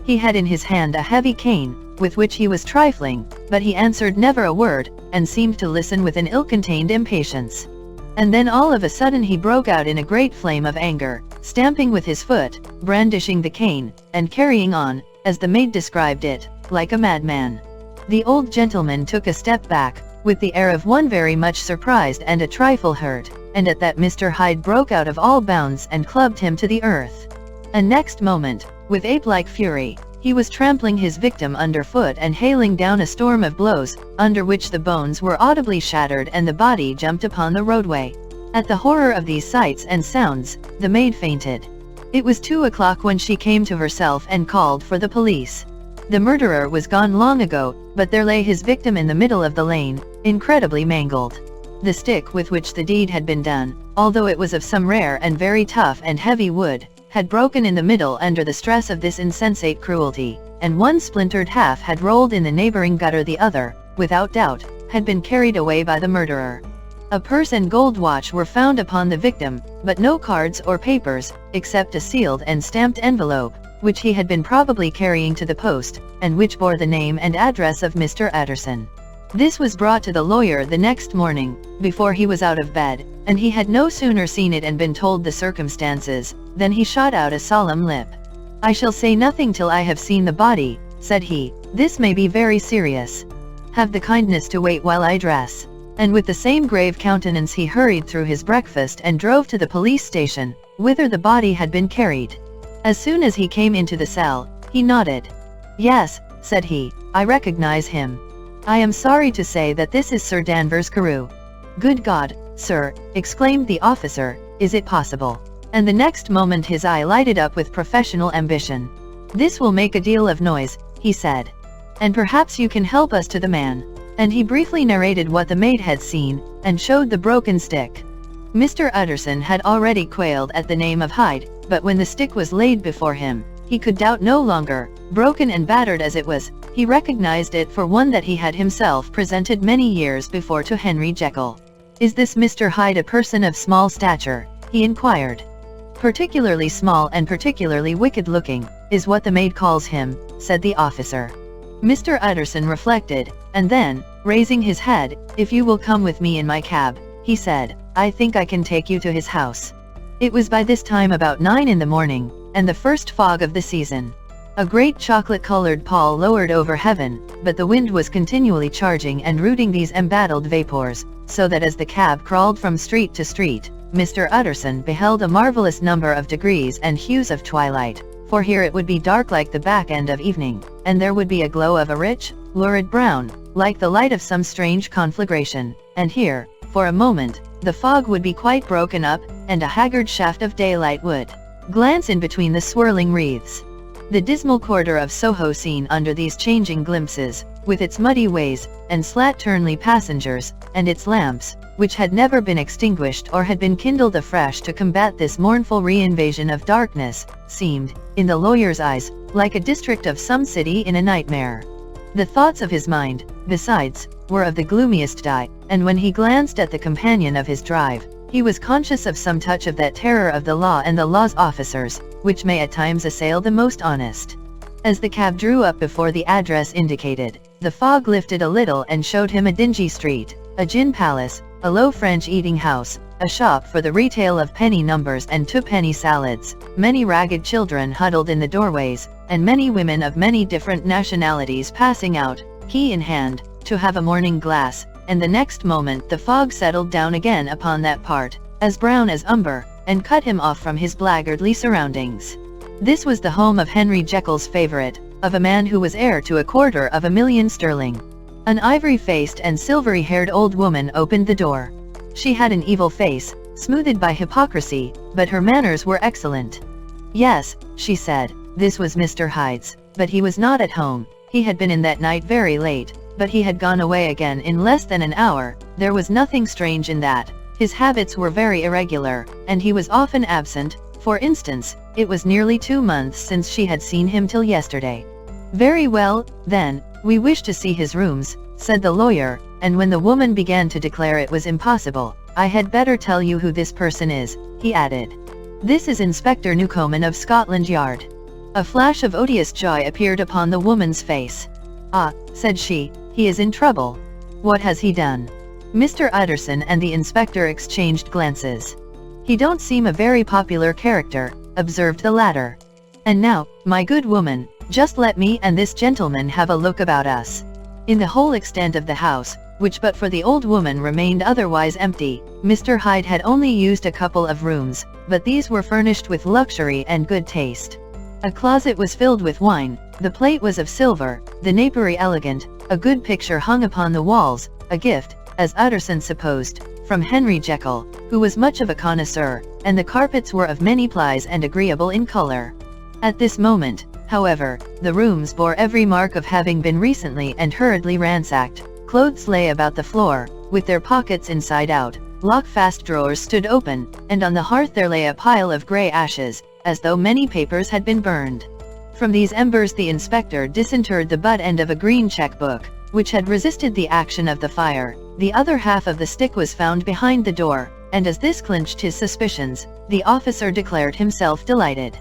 He had in his hand a heavy cane, with which he was trifling, but he answered never a word, and seemed to listen with an ill-contained impatience. And then all of a sudden he broke out in a great flame of anger, stamping with his foot, brandishing the cane, and carrying on, as the maid described it, like a madman. The old gentleman took a step back, with the air of one very much surprised and a trifle hurt, and at that Mr. Hyde broke out of all bounds and clubbed him to the earth. And next moment, with ape-like fury, he was trampling his victim underfoot and hailing down a storm of blows, under which the bones were audibly shattered and the body jumped upon the roadway. At the horror of these sights and sounds, the maid fainted. It was 2 o'clock when she came to herself and called for the police. The murderer was gone long ago, but there lay his victim in the middle of the lane, incredibly mangled. The stick with which the deed had been done, although it was of some rare and very tough and heavy wood, had broken in the middle under the stress of this insensate cruelty, and one splintered half had rolled in the neighboring gutter. The other, without doubt, had been carried away by the murderer. A purse and gold watch were found upon the victim, but no cards or papers, except a sealed and stamped envelope, which he had been probably carrying to the post, and which bore the name and address of Mr. Utterson. This was brought to the lawyer the next morning, before he was out of bed, and he had no sooner seen it and been told the circumstances, than he shot out a solemn lip. "I shall say nothing till I have seen the body," said he. "This may be very serious. Have the kindness to wait while I dress." And with the same grave countenance he hurried through his breakfast and drove to the police station, whither the body had been carried. As soon as he came into the cell, he nodded. "Yes," said he, "I recognize him. I am sorry to say that this is Sir Danvers Carew." "Good God, sir," exclaimed the officer, "is it possible?" And the next moment his eye lighted up with professional ambition. "This will make a deal of noise," he said. "And perhaps you can help us to the man." And he briefly narrated what the maid had seen, and showed the broken stick. Mr. Utterson had already quailed at the name of Hyde, but when the stick was laid before him, he could doubt no longer. Broken and battered as it was, he recognized it for one that he had himself presented many years before to Henry Jekyll. "Is this Mr. Hyde a person of small stature?" he inquired. "Particularly small and particularly wicked-looking, is what the maid calls him," said the officer. Mr. Utterson reflected, and then, raising his head, "If you will come with me in my cab," he said, "I think I can take you to his house." It was by this time about 9 in the morning, and the first fog of the season. A great chocolate-colored pall lowered over heaven, but the wind was continually charging and rooting these embattled vapors, so that as the cab crawled from street to street, Mr. Utterson beheld a marvelous number of degrees and hues of twilight, for here it would be dark like the back end of evening, and there would be a glow of a rich, lurid brown, like the light of some strange conflagration, and here, for a moment, the fog would be quite broken up, and a haggard shaft of daylight would glance in between the swirling wreaths. The dismal quarter of Soho seen under these changing glimpses, with its muddy ways, and slatternly passengers, and its lamps, which had never been extinguished or had been kindled afresh to combat this mournful re-invasion of darkness, seemed, in the lawyer's eyes, like a district of some city in a nightmare. The thoughts of his mind, besides, were of the gloomiest dye, and when he glanced at the companion of his drive, he was conscious of some touch of that terror of the law and the law's officers, which may at times assail the most honest. As the cab drew up before the address indicated, the fog lifted a little and showed him a dingy street, a gin palace, a low French eating house, a shop for the retail of penny numbers and two-penny salads, many ragged children huddled in the doorways, and many women of many different nationalities passing out, key in hand, to have a morning glass, and the next moment the fog settled down again upon that part, as brown as umber, and cut him off from his blackguardly surroundings. This was the home of Henry Jekyll's favorite, of a man who was heir to £250,000 sterling. An ivory-faced and silvery-haired old woman opened the door. She had an evil face, smoothed by hypocrisy, but her manners were excellent. "Yes," she said, "this was Mr. Hyde's, but he was not at home. He had been in that night very late, but he had gone away again in less than an hour. There was nothing strange in that. His habits were very irregular, and he was often absent. For instance, it was nearly 2 months since she had seen him till yesterday." "Very well, then, we wish to see his rooms," said the lawyer, and when the woman began to declare it was impossible, "I had better tell you who this person is," he added. "This is Inspector Newcomen of Scotland Yard." A flash of odious joy appeared upon the woman's face. "Ah," said she, "he is in trouble. What has he done?" Mr. Utterson and the inspector exchanged glances. "He don't seem a very popular character," observed the latter. "And now, my good woman, just let me and this gentleman have a look about us." In the whole extent of the house, which but for the old woman remained otherwise empty, Mr. Hyde had only used a couple of rooms, but these were furnished with luxury and good taste. A closet was filled with wine, the plate was of silver, the napery elegant, a good picture hung upon the walls, a gift, as Utterson supposed, from Henry Jekyll, who was much of a connoisseur, and the carpets were of many plies and agreeable in color. At this moment, however, the rooms bore every mark of having been recently and hurriedly ransacked. Clothes lay about the floor, with their pockets inside out, lock-fast drawers stood open, and on the hearth there lay a pile of grey ashes, as though many papers had been burned. From these embers the inspector disinterred the butt end of a green checkbook, which had resisted the action of the fire. The other half of the stick was found behind the door, and as this clinched his suspicions, the officer declared himself delighted.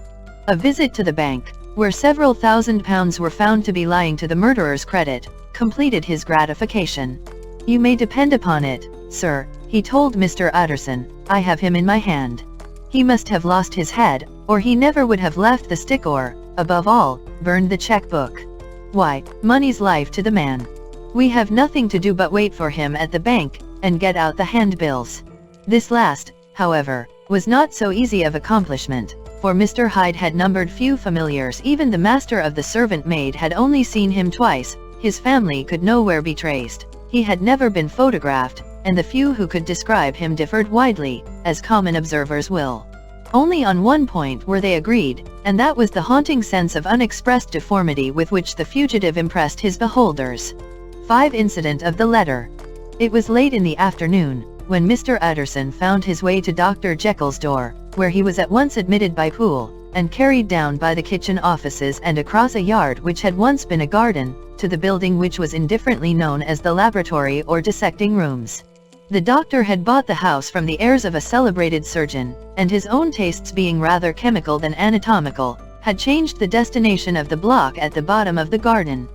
A visit to the bank, where several £1,000s were found to be lying to the murderer's credit, completed his gratification. "You may depend upon it, sir," he told Mr. Utterson, "I have him in my hand. He must have lost his head, or he never would have left the stick or, above all, burned the checkbook. Why, money's life to the man. We have nothing to do but wait for him at the bank, and get out the handbills." This last, however, was not so easy of accomplishment, for Mr. Hyde had numbered few familiars. Even the master of the servant maid had only seen him twice. His family could nowhere be traced. He had never been photographed, and the few who could describe him differed widely, as common observers will. Only on one point were they agreed, and that was the haunting sense of unexpressed deformity with which the fugitive impressed his beholders. 5. Incident of the letter. It was late in the afternoon, when Mr. Utterson found his way to Dr. Jekyll's door, where he was at once admitted by Poole, and carried down by the kitchen offices and across a yard which had once been a garden, to the building which was indifferently known as the laboratory or dissecting rooms. The doctor had bought the house from the heirs of a celebrated surgeon, and his own tastes being rather chemical than anatomical, had changed the destination of the block at the bottom of the garden.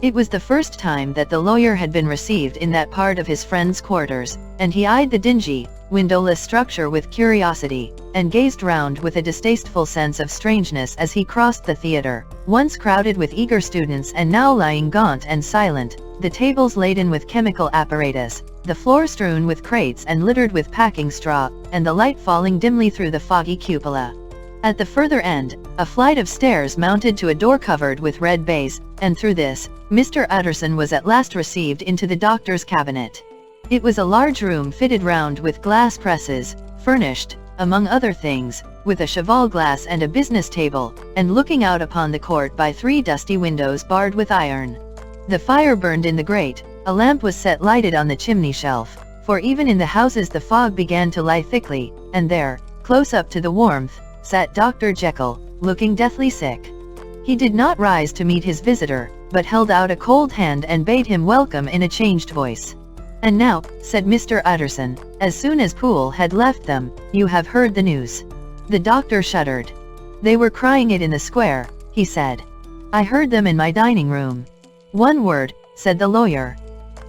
It was the first time that the lawyer had been received in that part of his friend's quarters, and he eyed the dingy, windowless structure with curiosity, and gazed round with a distasteful sense of strangeness as he crossed the theatre, once crowded with eager students and now lying gaunt and silent, the tables laden with chemical apparatus, the floor strewn with crates and littered with packing straw, and the light falling dimly through the foggy cupola. At the further end, a flight of stairs mounted to a door covered with red baize, and through this, Mr. Utterson was at last received into the doctor's cabinet. It was a large room fitted round with glass presses, furnished, among other things, with a cheval glass and a business table, and looking out upon the court by 3 dusty windows barred with iron. The fire burned in the grate, a lamp was set lighted on the chimney shelf, for even in the houses the fog began to lie thickly, and there, close up to the warmth, sat Dr. Jekyll, looking deathly sick. He did not rise to meet his visitor, but held out a cold hand and bade him welcome in a changed voice. "And now," said Mr. Utterson, as soon as Poole had left them, "you have heard the news." The doctor shuddered. "They were crying it in the square," he said. "I heard them in my dining room." "One word," said the lawyer.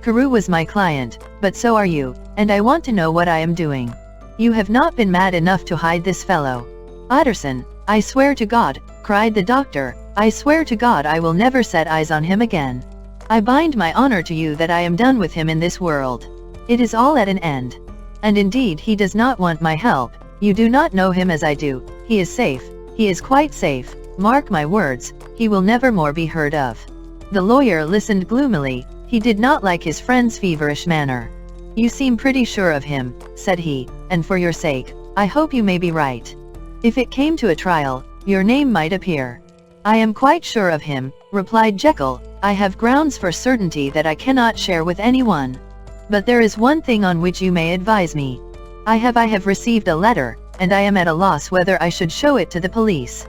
"CAREW was my client, but so are you, and I want to know what I am doing. You have not been mad enough to hide this fellow." "Utterson, I swear to God," cried the doctor, "I swear to God I will never set eyes on him again. I bind my honor to you that I am done with him in this world. It is all at an end. And indeed he does not want my help. You do not know him as I do. He is safe. He is quite safe. Mark my words, he will never more be heard of." The lawyer listened gloomily. He did not like his friend's feverish manner. "You seem pretty sure of him," said he, "and for your sake, I hope you may be right. If it came to a trial, your name might appear." "I am quite sure of him," replied Jekyll. "I have grounds for certainty that I cannot share with anyone. But there is one thing on which you may advise me. I have received a letter, and I am at a loss whether I should show it to the police.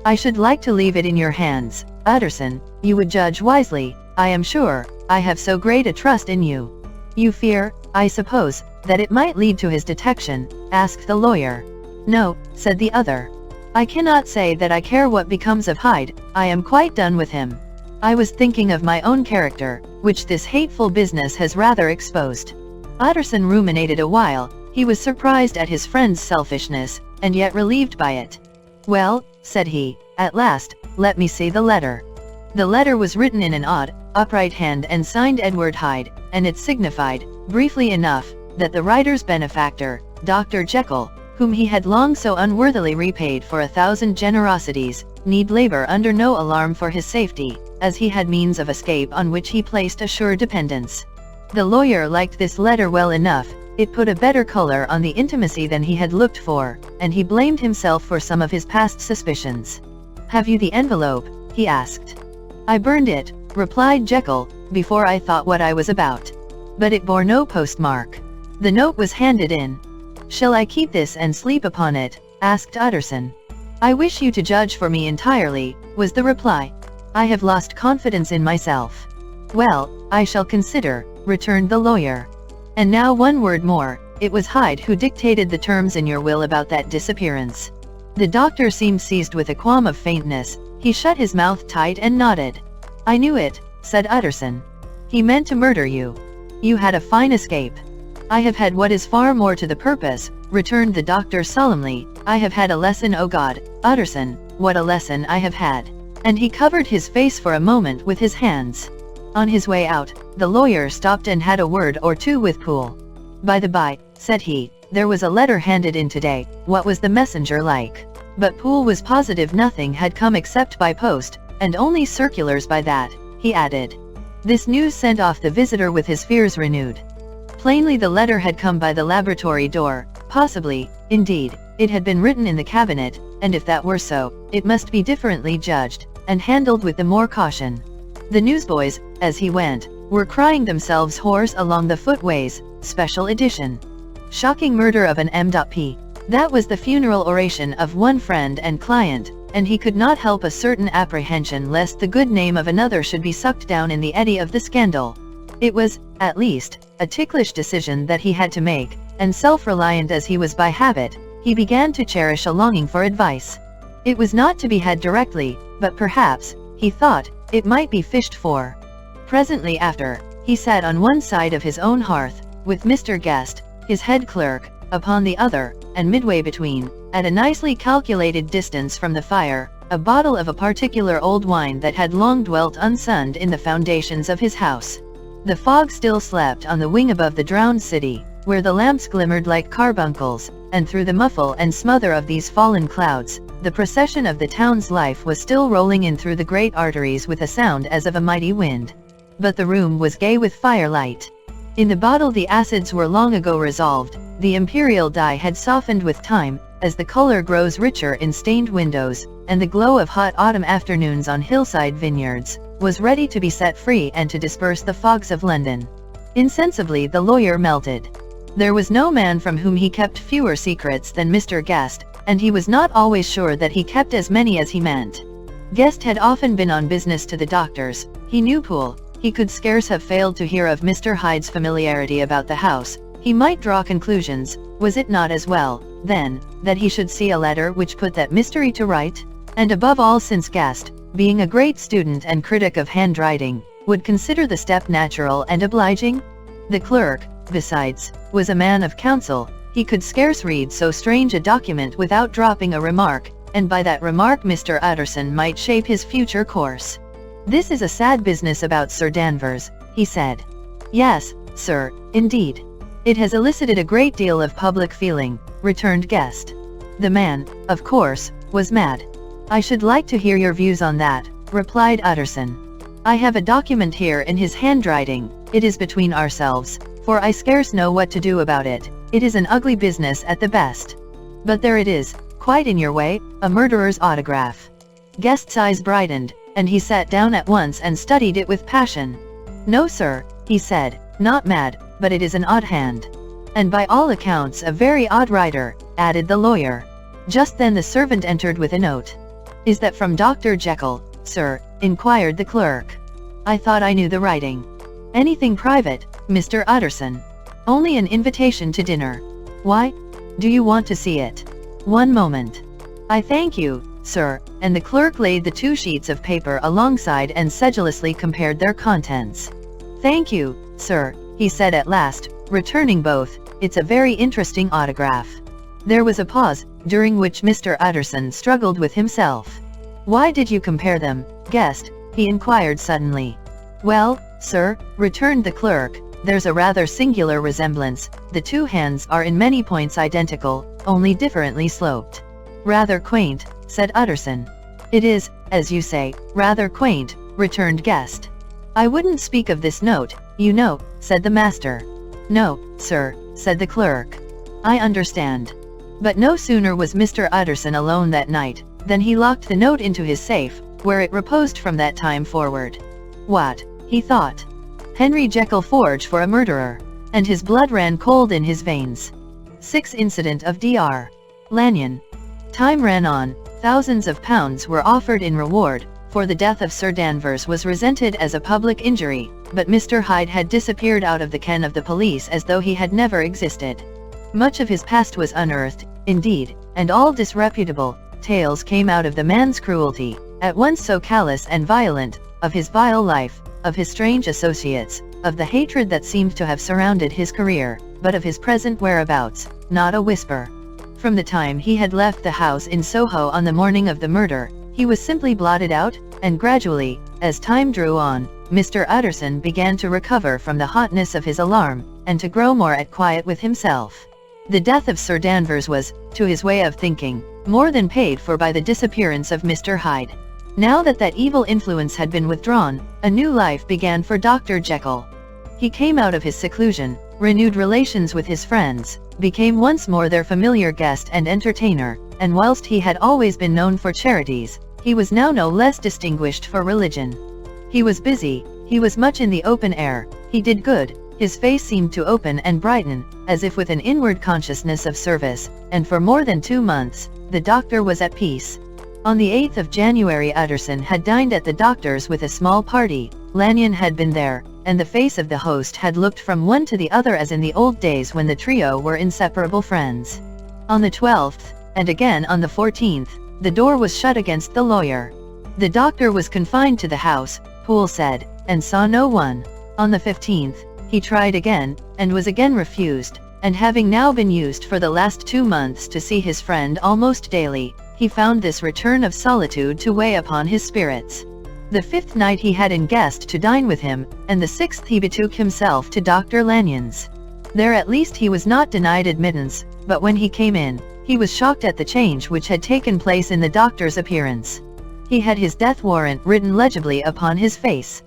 I should like to leave it in your hands, Utterson. You would judge wisely, I am sure. I have so great a trust in you." "You fear, I suppose, that it might lead to his detection?" asked the lawyer. "No," said the other. "I cannot say that I care what becomes of Hyde. I am quite done with him. I was thinking of my own character, which this hateful business has rather exposed." Utterson ruminated a while. He was surprised at his friend's selfishness, and yet relieved by it. "Well," said he, at last, "let me see the letter." The letter was written in an odd, upright hand and signed Edward Hyde, and it signified, briefly enough, that the writer's benefactor, Dr. Jekyll, whom he had long so unworthily repaid for 1,000 generosities, need labor under no alarm for his safety, as he had means of escape on which he placed a sure dependence. The lawyer liked this letter well enough. It put a better color on the intimacy than he had looked for, and he blamed himself for some of his past suspicions. "Have you the envelope?" he asked. "I burned it," replied Jekyll, "before I thought what I was about. But it bore no postmark. The note was handed in." "Shall I keep this and sleep upon it?" asked Utterson. "I wish you to judge for me entirely," was the reply. "I have lost confidence in myself." "Well, I shall consider," returned the lawyer. "And now one word more, it was Hyde who dictated the terms in your will about that disappearance." The doctor seemed seized with a qualm of faintness. He shut his mouth tight and nodded. "I knew it," said Utterson. "He meant to murder you. You had a fine escape." "I have had what is far more to the purpose," returned the doctor solemnly. "I have had a lesson, oh God, Utterson, what a lesson I have had." And he covered his face for a moment with his hands. On his way out, the lawyer stopped and had a word or two with Poole. "By the by," said he, "there was a letter handed in today. What was the messenger like?" But Poole was positive nothing had come except by post, and only circulars by that, he added. This news sent off the visitor with his fears renewed. Plainly the letter had come by the laboratory door. Possibly, indeed, it had been written in the cabinet, and if that were so, it must be differently judged, and handled with the more caution. The newsboys, as he went, were crying themselves hoarse along the footways. Special edition. Shocking murder of an M.P. That was the funeral oration of one friend and client, and he could not help a certain apprehension lest the good name of another should be sucked down in the eddy of the scandal. It was, at least, a ticklish decision that he had to make, and self-reliant as he was by habit, he began to cherish a longing for advice. It was not to be had directly, but perhaps, he thought, it might be fished for. Presently after, he sat on one side of his own hearth, with Mr. Guest, his head clerk, upon the other, and midway between, at a nicely calculated distance from the fire, a bottle of a particular old wine that had long dwelt unsunned in the foundations of his house. The fog still slept on the wing above the drowned city, where the lamps glimmered like carbuncles, and through the muffle and smother of these fallen clouds, the procession of the town's life was still rolling in through the great arteries with a sound as of a mighty wind. But the room was gay with firelight. In the bottle the acids were long ago resolved, the imperial dye had softened with time, as the color grows richer in stained windows, and the glow of hot autumn afternoons on hillside vineyards was ready to be set free and to disperse the fogs of London. Insensibly the lawyer melted. There was no man from whom he kept fewer secrets than Mr. Guest, and he was not always sure that he kept as many as he meant. Guest had often been on business to the doctors. He knew Poole. He could scarce have failed to hear of Mr. Hyde's familiarity about the house. He might draw conclusions. Was it not as well, then, that he should see a letter which put that mystery to right? And above all, since Guest, being a great student and critic of handwriting, would consider the step natural and obliging? The clerk, besides, was a man of counsel. He could scarce read so strange a document without dropping a remark, and by that remark Mr. Utterson might shape his future course. "This is a sad business about Sir Danvers," he said. "Yes, sir, indeed. It has elicited a great deal of public feeling," returned Guest. "The man, of course, was mad." "I should like to hear your views on that," replied Utterson. "I have a document here in his handwriting. It is between ourselves, for I scarce know what to do about it. It is an ugly business at the best. But there it is, quite in your way, a murderer's autograph." Guest's eyes brightened, and he sat down at once and studied it with passion. "No, sir," he said, "not mad, but it is an odd hand. And by all accounts a very odd writer," added the lawyer. Just then the servant entered with a note. "Is that from Dr. Jekyll, sir?" inquired the clerk. "I thought I knew the writing." "Anything private, Mr. Utterson?" "Only an invitation to dinner." "Why? Do you want to see it?" "One moment." "I thank you, sir," and the clerk laid the 2 sheets of paper alongside and sedulously compared their contents. "Thank you, sir," he said at last, returning both. "It's a very interesting autograph." There was a pause, during which Mr. Utterson struggled with himself. "Why did you compare them, Guest?" he inquired suddenly. "Well, sir," returned the clerk, "there's a rather singular resemblance. The 2 hands are in many points identical, only differently sloped." "Rather quaint," said Utterson. "It is, as you say, rather quaint," returned Guest. "I wouldn't speak of this note, you know," said the master. "No, sir," said the clerk. "I understand." But no sooner was Mr. Utterson alone that night, than he locked the note into his safe, where it reposed from that time forward. What, he thought. Henry Jekyll forged for a murderer, and his blood ran cold in his veins. 6th incident of Dr. Lanyon. Time ran on, Thousands of pounds were offered in reward, for the death of Sir Danvers was resented as a public injury, but Mr. Hyde had disappeared out of the ken of the police as though he had never existed. Much of his past was unearthed, indeed, and all disreputable tales came out of the man's cruelty, at once so callous and violent, of his vile life, of his strange associates, of the hatred that seemed to have surrounded his career, but of his present whereabouts, not a whisper. From the time he had left the house in Soho on the morning of the murder, he was simply blotted out, and gradually, as time drew on, Mr. Utterson began to recover from the hotness of his alarm, and to grow more at quiet with himself. The death of Sir Danvers was, to his way of thinking, more than paid for by the disappearance of Mr. Hyde. Now that that evil influence had been withdrawn, a new life began for Dr. Jekyll. He came out of his seclusion, renewed relations with his friends, became once more their familiar guest and entertainer, and whilst he had always been known for charities, he was now no less distinguished for religion. He was busy, he was much in the open air, he did good, his face seemed to open and brighten, as if with an inward consciousness of service, and for more than 2 months, the doctor was at peace. On the 8th of January Utterson had dined at the doctor's with a small party. Lanyon had been there, and the face of the host had looked from one to the other as in the old days when the trio were inseparable friends. On the 12th, and again on the 14th, the door was shut against the lawyer. The doctor was confined to the house, Poole said, and saw no one. On the 15th, he tried again, and was again refused, and having now been used for the last 2 months to see his friend almost daily, he found this return of solitude to weigh upon his spirits. The 5th night he had in guest to dine with him, and the 6th he betook himself to Dr. LANYON'S. There at least he was not denied admittance, but when he came in, he was shocked at the change which had taken place in the doctor's appearance. He had his death warrant written legibly upon his face.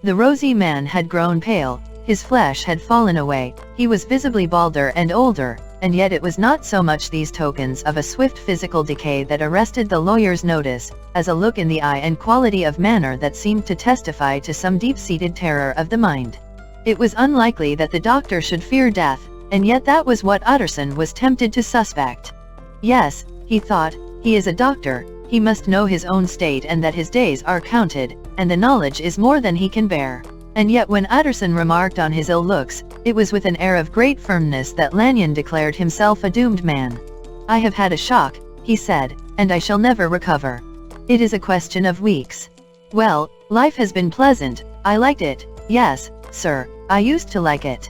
The rosy man had grown pale, his flesh had fallen away, he was visibly balder and older, and yet it was not so much these tokens of a swift physical decay that arrested the lawyer's notice, as a look in the eye and quality of manner that seemed to testify to some deep-seated terror of the mind. It was unlikely that the doctor should fear death, and yet that was what Utterson was tempted to suspect. Yes, he thought, he is a doctor, he must know his own state and that his days are counted, and the knowledge is more than he can bear. And yet when Utterson remarked on his ill looks, it was with an air of great firmness that Lanyon declared himself a doomed man. "I have had a shock," he said, "and I shall never recover. It is a question of weeks. Well, life has been pleasant, I liked it, yes, sir, I used to like it.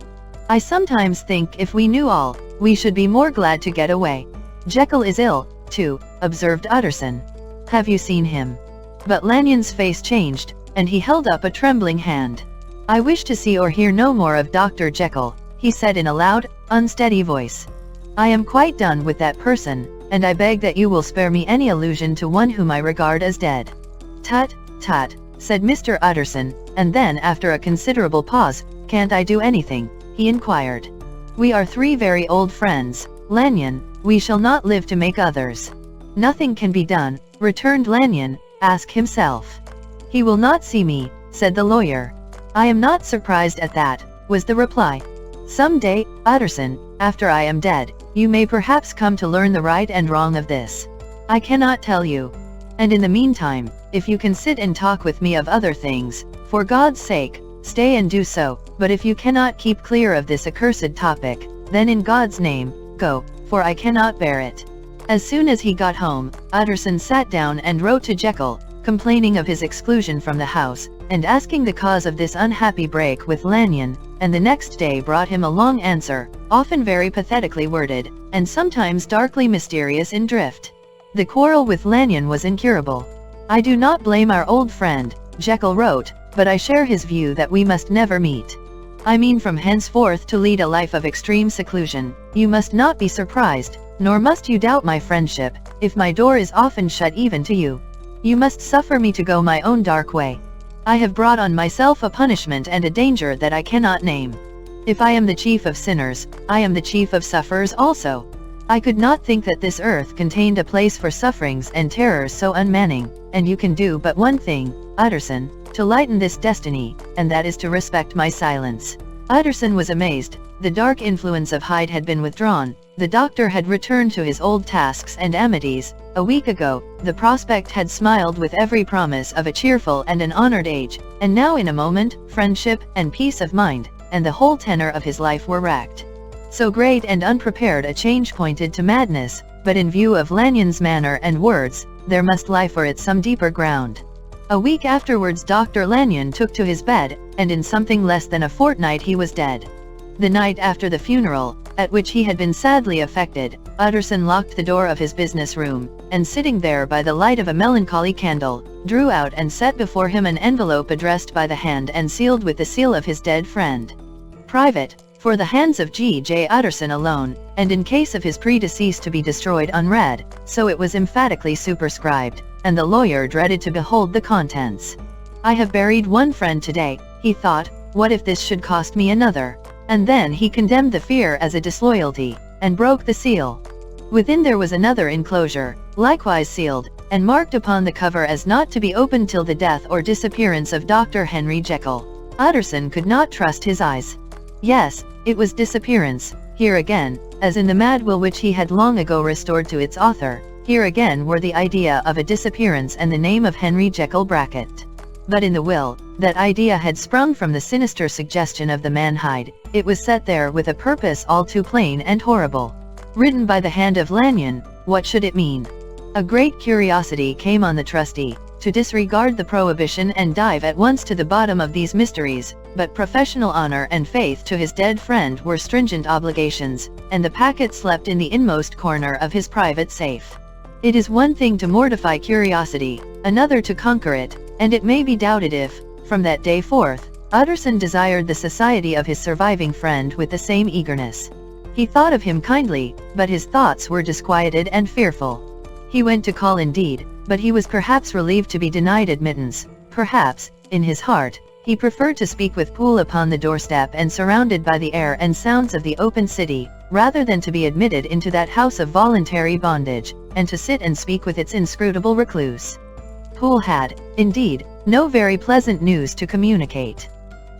I sometimes think if we knew all, we should be more glad to get away." "Jekyll is ill, too," observed Utterson. "Have you seen him?" But Lanyon's face changed, and he held up a trembling hand. "I wish to see or hear no more of Dr. Jekyll," he said in a loud, unsteady voice. "I am quite done with that person, and I beg that you will spare me any allusion to one whom I regard as dead." "Tut, tut," said Mr. Utterson, and then after a considerable pause, "Can't I do anything?" he inquired. "We are 3 very old friends, Lanyon, we shall not live to make others." "Nothing can be done," returned Lanyon, "ask himself." "He will not see me," said the lawyer. "I am not surprised at that," was the reply. "Some day, Utterson, after I am dead, you may perhaps come to learn the right and wrong of this. I cannot tell you. And in the meantime, if you can sit and talk with me of other things, for God's sake, stay and do so, but if you cannot keep clear of this accursed topic, then in God's name, go, for I cannot bear it." As soon as he got home, Utterson sat down and wrote to Jekyll, complaining of his exclusion from the house, and asking the cause of this unhappy break with Lanyon, and the next day brought him a long answer, often very pathetically worded, and sometimes darkly mysterious in drift. The quarrel with Lanyon was incurable. "I do not blame our old friend," Jekyll wrote, "but I share his view that we must never meet. I mean from henceforth to lead a life of extreme seclusion. You must not be surprised, nor must you doubt my friendship, if my door is often shut even to you. You must suffer me to go my own dark way. I have brought on myself a punishment and a danger that I cannot name. If I am the chief of sinners, I am the chief of sufferers also. I could not think that this earth contained a place for sufferings and terrors so unmanning, and you can do but one thing, Utterson, to lighten this destiny, and that is to respect my silence." Utterson was amazed. The dark influence of Hyde had been withdrawn, The doctor had returned to his old tasks and amities. A week ago, the prospect had smiled with every promise of a cheerful and an honored age, and now in a moment, friendship and peace of mind, and the whole tenor of his life were wrecked. So great and unprepared a change pointed to madness, but in view of Lanyon's manner and words, there must lie for it some deeper ground. A week afterwards Dr. Lanyon took to his bed, and in something less than a fortnight he was dead. The night after the funeral, at which he had been sadly affected, Utterson locked the door of his business room, and sitting there by the light of a melancholy candle, drew out and set before him an envelope addressed by the hand and sealed with the seal of his dead friend. Private, for the hands of G.J. Utterson alone, and in case of his predeceased to be destroyed unread, so it was emphatically superscribed, and the lawyer dreaded to behold the contents. I have buried one friend today, he thought, what if this should cost me another? And then he condemned the fear as a disloyalty, and broke the seal. Within there was another enclosure, likewise sealed, and marked upon the cover as not to be opened till the death or disappearance of Dr. Henry Jekyll. Utterson could not trust his eyes. Yes, it was disappearance. Here again, as in the mad will which he had long ago restored to its author, here again were the idea of a disappearance and the name of Henry Jekyll bracket. But in the will, that idea had sprung from the sinister suggestion of the man Hyde. It was set there with a purpose all too plain and horrible. Written by the hand of Lanyon, what should it mean? A great curiosity came on the trustee, to disregard the prohibition and dive at once to the bottom of these mysteries, but professional honor and faith to his dead friend were stringent obligations, and the packet slept in the inmost corner of his private safe. It is one thing to mortify curiosity, another to conquer it, and it may be doubted if, from that day forth, Utterson desired the society of his surviving friend with the same eagerness. He thought of him kindly, but his thoughts were disquieted and fearful. He went to call indeed, but he was perhaps relieved to be denied admittance. Perhaps, in his heart, he preferred to speak with Poole upon the doorstep and surrounded by the air and sounds of the open city, rather than to be admitted into that house of voluntary bondage, and to sit and speak with its inscrutable recluse. Poole had, indeed, no very pleasant news to communicate.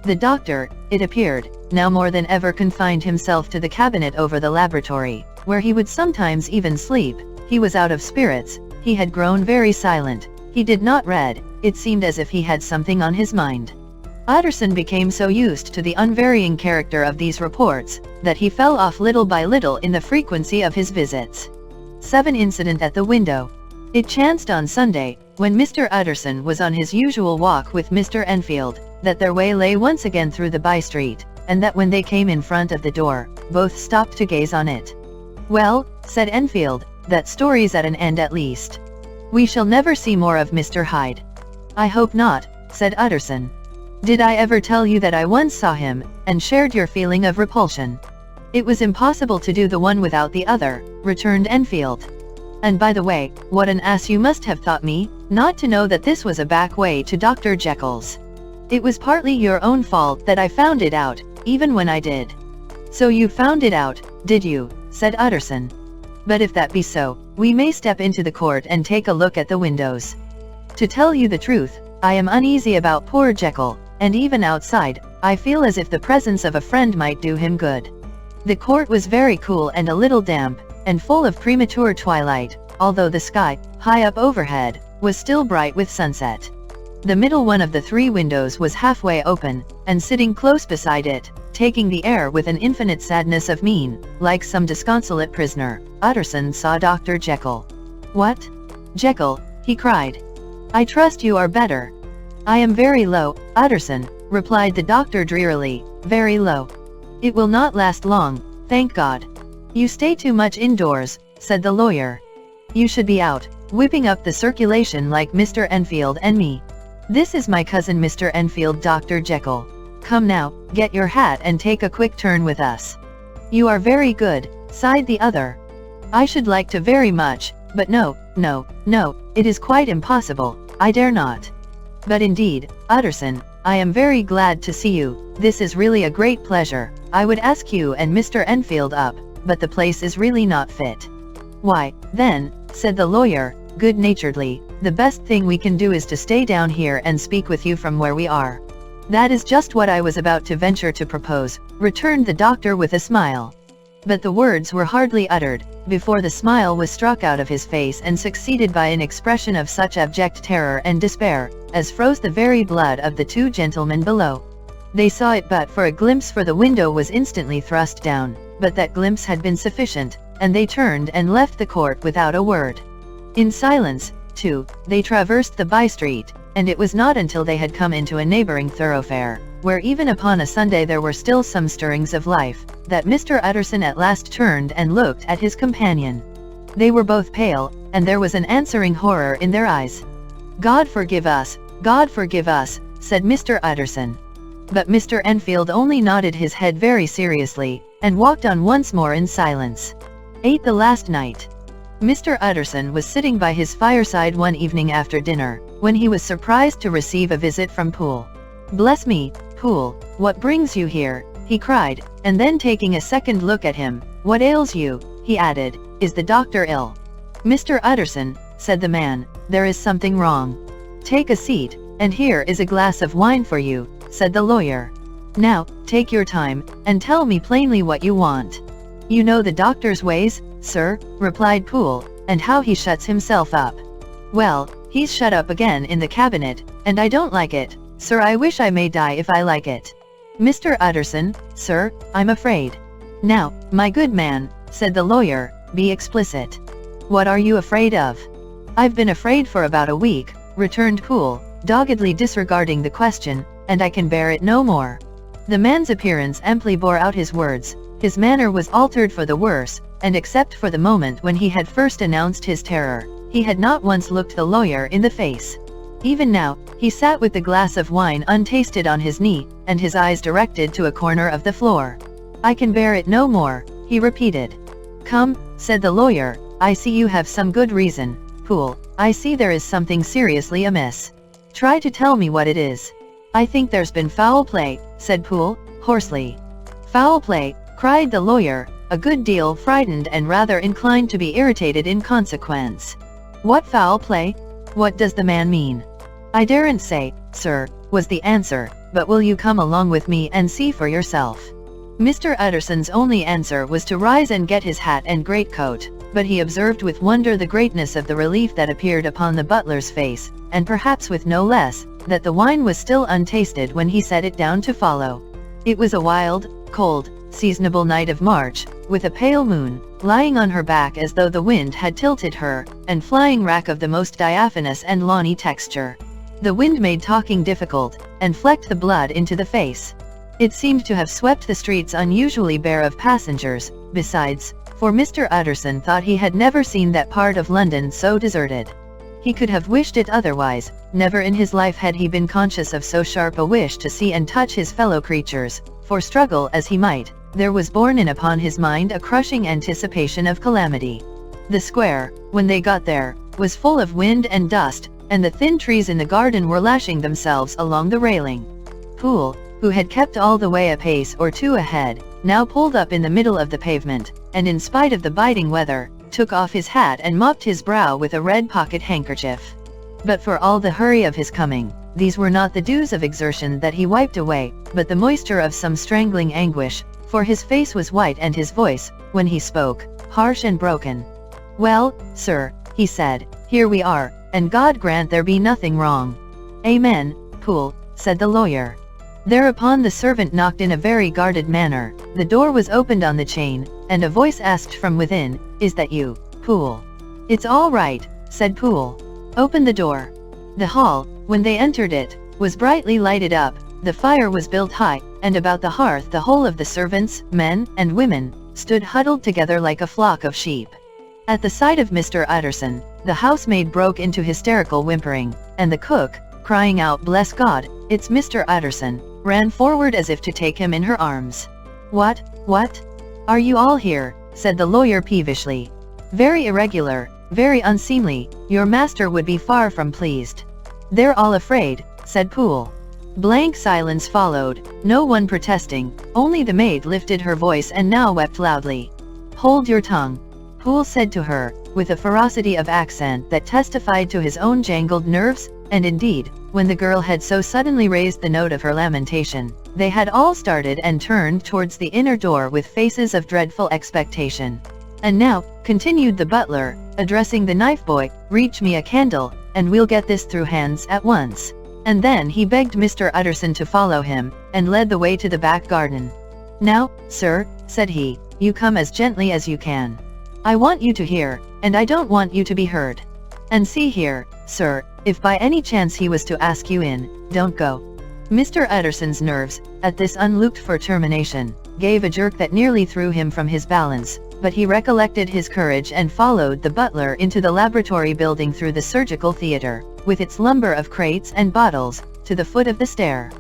The doctor, it appeared, now more than ever confined himself to the cabinet over the laboratory, where he would sometimes even sleep. He was out of spirits, he had grown very silent, he did not read, it seemed as if he had something on his mind. Utterson became so used to the unvarying character of these reports, that he fell off little by little in the frequency of his visits. 7. Incident at the window. It chanced on Sunday, when Mr. Utterson was on his usual walk with Mr. Enfield, that their way lay once again through the by-street, and that when they came in front of the door, both stopped to gaze on it. "Well," said Enfield, "that story's at an end at least. We shall never see more of Mr. Hyde." "I hope not," said Utterson. "Did I ever tell you that I once saw him, and shared your feeling of repulsion?" "It was impossible to do the one without the other," returned Enfield. "And by the way, what an ass you must have thought me, not to know that this was a back way to Dr. Jekyll's. It was partly your own fault that I found it out, even when I did." "So you found it out, did you?" said Utterson. "But if that be so, we may step into the court and take a look at the windows. To tell you the truth, I am uneasy about poor Jekyll, and even outside, I feel as if the presence of a friend might do him good." The court was very cool and a little damp, and full of premature twilight, although the sky, high up overhead, was still bright with sunset. The middle one of the 3 windows was halfway open, and sitting close beside it, taking the air with an infinite sadness of mien, like some disconsolate prisoner, Utterson saw Dr. Jekyll. "What? Jekyll," he cried. "I trust you are better." "I am very low, Utterson," replied the doctor drearily, "very low. It will not last long, thank God." "You stay too much indoors," said the lawyer. "You should be out, whipping up the circulation like Mr. Enfield and me. This is my cousin Mr. Enfield, Dr. Jekyll. Come now, get your hat and take a quick turn with us." "You are very good," sighed the other. "I should like to very much, but no, it is quite impossible, I dare not. But indeed, Utterson, I am very glad to see you, this is really a great pleasure. I would ask you and Mr. Enfield up, but the place is really not fit." "Why, then," said the lawyer, good-naturedly, "the best thing we can do is to stay down here and speak with you from where we are." "That is just what I was about to venture to propose," returned the doctor with a smile. But the words were hardly uttered, before the smile was struck out of his face and succeeded by an expression of such abject terror and despair, as froze the very blood of the two gentlemen below. They saw it but for a glimpse, for the window was instantly thrust down, but that glimpse had been sufficient, and they turned and left the court without a word. In silence, too, they traversed the by-street, and it was not until they had come into a neighboring thoroughfare, where even upon a Sunday there were still some stirrings of life, that Mr. Utterson at last turned and looked at his companion. They were both pale, and there was an answering horror in their eyes. "God forgive us, God forgive us," said Mr. Utterson. But Mr. Enfield only nodded his head very seriously, and walked on once more in silence. 8. The last night. Mr. Utterson was sitting by his fireside one evening after dinner, when he was surprised to receive a visit from Poole. "Bless me, Poole, what brings you here?" he cried, and then taking a second look at him, "What ails you?" he added, "is the doctor ill?" "Mr. Utterson," said the man, "there is something wrong." "Take a seat, and here is a glass of wine for you," said the lawyer. "Now, take your time, and tell me plainly what you want." "You know the doctor's ways, sir," replied Poole, "and how he shuts himself up." "Well, he's shut up again in the cabinet, and I don't like it, sir. I wish I may die if I like it." "Mr. Utterson, sir, I'm afraid." "Now, my good man," said the lawyer, "be explicit. What are you afraid of?" "I've been afraid for about a week," returned Poole, doggedly disregarding the question, "and I can bear it no more." The man's appearance amply bore out his words. His manner was altered for the worse, and except for the moment when he had first announced his terror, he had not once looked the lawyer in the face. Even now, he sat with the glass of wine untasted on his knee, and his eyes directed to a corner of the floor. "I can bear it no more," he repeated. "Come," said the lawyer, "I see you have some good reason, Poole. I see there is something seriously amiss. Try to tell me what it is." "I think there's been foul play," said Poole, hoarsely. "Foul play," cried the lawyer, a good deal frightened and rather inclined to be irritated in consequence. "What foul play? What does the man mean?" "I daren't say, sir," was the answer, "but will you come along with me and see for yourself?" Mr. Utterson's only answer was to rise and get his hat and greatcoat, but he observed with wonder the greatness of the relief that appeared upon the butler's face, and perhaps with no less, that the wine was still untasted when he set it down to follow. It was a wild, cold, seasonable night of March, with a pale moon, lying on her back as though the wind had tilted her, and flying rack of the most diaphanous and lawny texture. The wind made talking difficult, and flecked the blood into the face. It seemed to have swept the streets unusually bare of passengers, besides, for Mr. Utterson thought he had never seen that part of London so deserted. He could have wished it otherwise. Never in his life had he been conscious of so sharp a wish to see and touch his fellow creatures, for struggle as he might, there was borne in upon his mind a crushing anticipation of calamity. The square, when they got there, was full of wind and dust, and the thin trees in the garden were lashing themselves along the railing. Poole, who had kept all the way a pace or two ahead, now pulled up in the middle of the pavement, and in spite of the biting weather, took off his hat and mopped his brow with a red pocket handkerchief. But for all the hurry of his coming, these were not the dews of exertion that he wiped away, but the moisture of some strangling anguish, for his face was white and his voice, when he spoke, harsh and broken. "Well, sir," he said, "here we are, and God grant there be nothing wrong." "Amen, Poole," said the lawyer. Thereupon the servant knocked in a very guarded manner, the door was opened on the chain, and a voice asked from within, "Is that you, Poole?" "It's all right," said Poole. "Open the door." The hall, when they entered it, was brightly lighted up, the fire was built high, and about the hearth the whole of the servants, men and women, stood huddled together like a flock of sheep. At the sight of Mr. Utterson, the housemaid broke into hysterical whimpering, and the cook, crying out, "Bless God, it's Mr. Utterson," ran forward as if to take him in her arms. What? Are you all here?" said the lawyer peevishly. "Very irregular, very unseemly, your master would be far from pleased." "They're all afraid," said Poole. Blank silence followed, no one protesting, only the maid lifted her voice and now wept loudly. "Hold your tongue," Poole said to her, with a ferocity of accent that testified to his own jangled nerves, and indeed, when the girl had so suddenly raised the note of her lamentation, They had all started and turned towards the inner door with faces of dreadful expectation. "And now," continued the butler, addressing the knife boy, "reach me a candle, and we'll get this through hands at once." And then he begged Mr. Utterson to follow him, and led the way to the back garden. "Now, sir," said he, "you come as gently as you can. I want you to hear, and I don't want you to be heard. And see here, sir, if by any chance he was to ask you in, don't go." Mr. Utterson's nerves, at this unlooked-for termination, gave a jerk that nearly threw him from his balance, but he recollected his courage and followed the butler into the laboratory building through the surgical theater, with its lumber of crates and bottles, to the foot of the stair.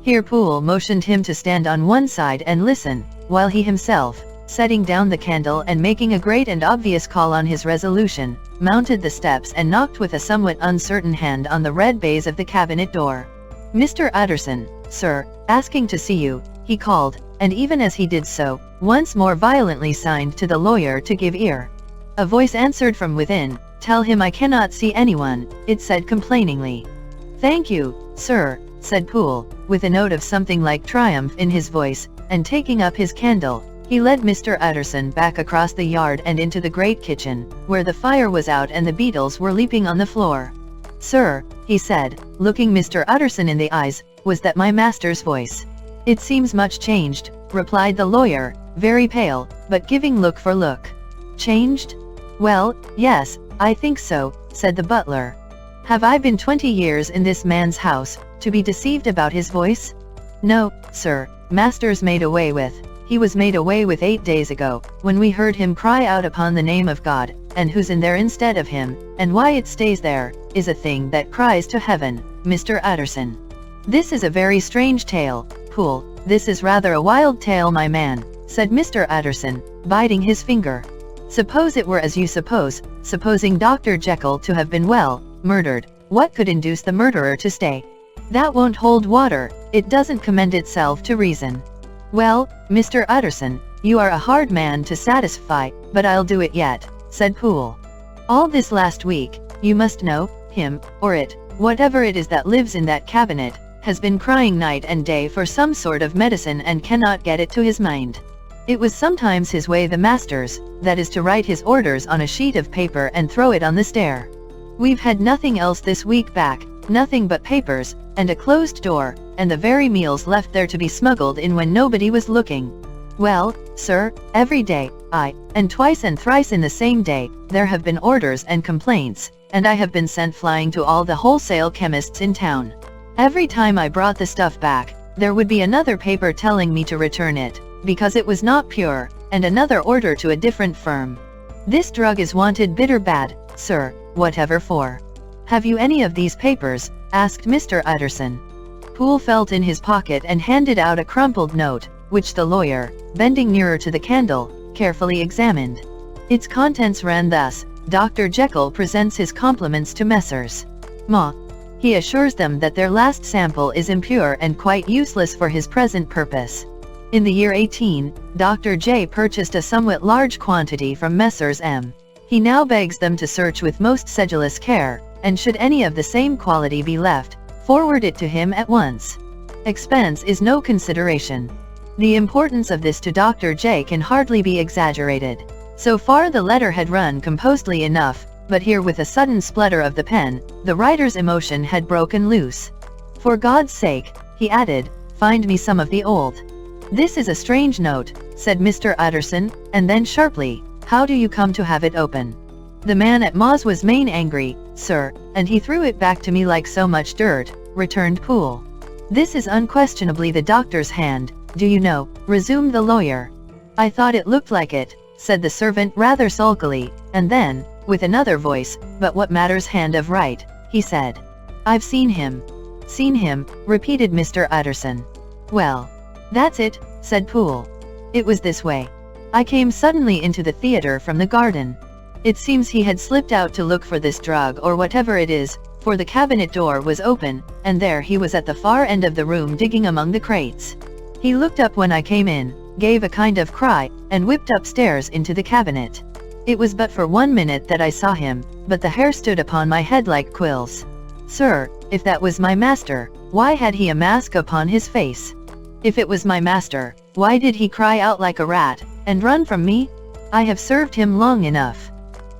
Here Poole motioned him to stand on one side and listen, while he himself, setting down the candle and making a great and obvious call on his resolution, mounted the steps and knocked with a somewhat uncertain hand on the red baize of the cabinet door. "Mr. Utterson, sir, asking to see you," he called, and even as he did so, once more violently signed to the lawyer to give ear. A voice answered from within. "Tell him I cannot see anyone," it said complainingly. "Thank you, sir," said Poole, with a note of something like triumph in his voice, and taking up his candle, he led Mr. Utterson back across the yard and into the great kitchen, where the fire was out and the beetles were leaping on the floor. "Sir," he said, looking Mr. Utterson in the eyes, "was that my master's voice?" "It seems much changed," replied the lawyer, very pale, but giving look for look. "Changed? Well, yes, I think so," said the butler. "Have I been 20 years in this man's house, to be deceived about his voice? No, sir, master's made away with. He was made away with 8 days ago, when we heard him cry out upon the name of God, and who's in there instead of him, and why it stays there, is a thing that cries to heaven, Mr. Utterson. This is a very strange tale, Poole, this is rather a wild tale, my man," said Mr. Utterson, biting his finger. "Suppose it were as you suppose, supposing Dr. Jekyll to have been murdered, what could induce the murderer to stay? That won't hold water, it doesn't commend itself to reason." "Well, Mr. Utterson, you are a hard man to satisfy, but I'll do it yet," said Poole. "All this last week, you must know, him, or it, whatever it is that lives in that cabinet, has been crying night and day for some sort of medicine and cannot get it to his mind. It was sometimes his way, the master's, that is to write his orders on a sheet of paper and throw it on the stair. We've had nothing else this week back, nothing but papers, and a closed door, and the very meals left there to be smuggled in when nobody was looking. Well, sir, every day, and twice and thrice in the same day, there have been orders and complaints, and I have been sent flying to all the wholesale chemists in town. Every time I brought the stuff back, there would be another paper telling me to return it, because it was not pure, and another order to a different firm. This drug is wanted bitter bad, sir, whatever for." "Have you any of these papers?" asked Mr. Utterson. Poole felt in his pocket and handed out a crumpled note, which the lawyer, bending nearer to the candle, carefully examined. Its contents ran thus: "Dr. Jekyll presents his compliments to Messrs. Ma. He assures them that their last sample is impure and quite useless for his present purpose. In the year 18, Dr. J purchased a somewhat large quantity from Messrs. M. He now begs them to search with most sedulous care, and should any of the same quality be left, forward it to him at once. Expense is no consideration." The importance of this to Dr. J can hardly be exaggerated. So far the letter had run composedly enough, but here with a sudden splutter of the pen, the writer's emotion had broken loose. "For God's sake," he added, "find me some of the old." "This is a strange note," said Mr. Utterson, and then sharply, "How do you come to have it open?" "The man at Ma's was main angry, sir, and he threw it back to me like so much dirt," returned Poole. "This is unquestionably the doctor's hand, do you know," resumed the lawyer. "I thought it looked like it," said the servant rather sulkily, and then, with another voice, "But what matters hand of right," he said. "I've seen him." "Seen him," repeated Mr. Utterson. "Well, that's it," said Poole. "It was this way. I came suddenly into the theater from the garden. It seems he had slipped out to look for this drug or whatever it is, for the cabinet door was open, and there he was at the far end of the room digging among the crates. He looked up when I came in, gave a kind of cry, and whipped upstairs into the cabinet. It was but for 1 minute that I saw him, but the hair stood upon my head like quills. Sir, if that was my master, why had he a mask upon his face? If it was my master, why did he cry out like a rat, and run from me? I have served him long enough.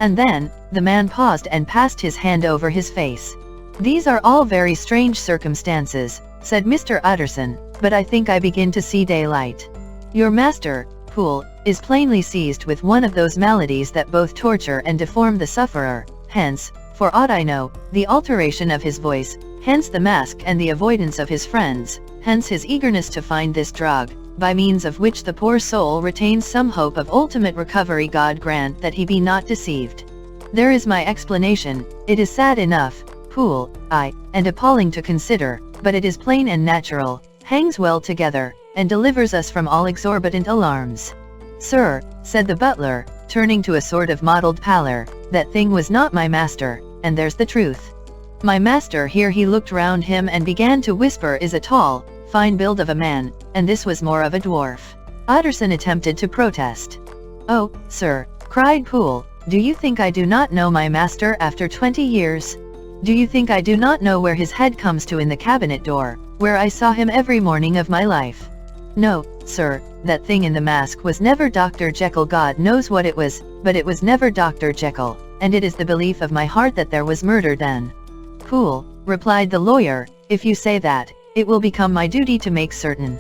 And then, the man paused and passed his hand over his face. These are all very strange circumstances, said Mr. Utterson, but I think I begin to see daylight. Your master, Poole, is plainly seized with one of those maladies that both torture and deform the sufferer, hence, for aught I know, the alteration of his voice, hence the mask and the avoidance of his friends, hence his eagerness to find this drug, by means of which the poor soul retains some hope of ultimate recovery. God grant that he be not deceived. There is my explanation. It is sad enough, Poole, and appalling to consider, but it is plain and natural, hangs well together, and delivers us from all exorbitant alarms. Sir, said the butler, turning to a sort of mottled pallor, that thing was not my master, and there's the truth. My master here, he looked round him and began to whisper, is a tall, fine build of a man, and this was more of a dwarf. Utterson attempted to protest. Oh, sir, cried Poole, do you think I do not know my master after 20 years? Do you think I do not know where his head comes to in the cabinet door, where I saw him every morning of my life? No, sir, that thing in the mask was never Dr. Jekyll. God knows what it was, but it was never Dr. Jekyll, and it is the belief of my heart that there was murder then. Poole, replied the lawyer, if you say that, it will become my duty to make certain.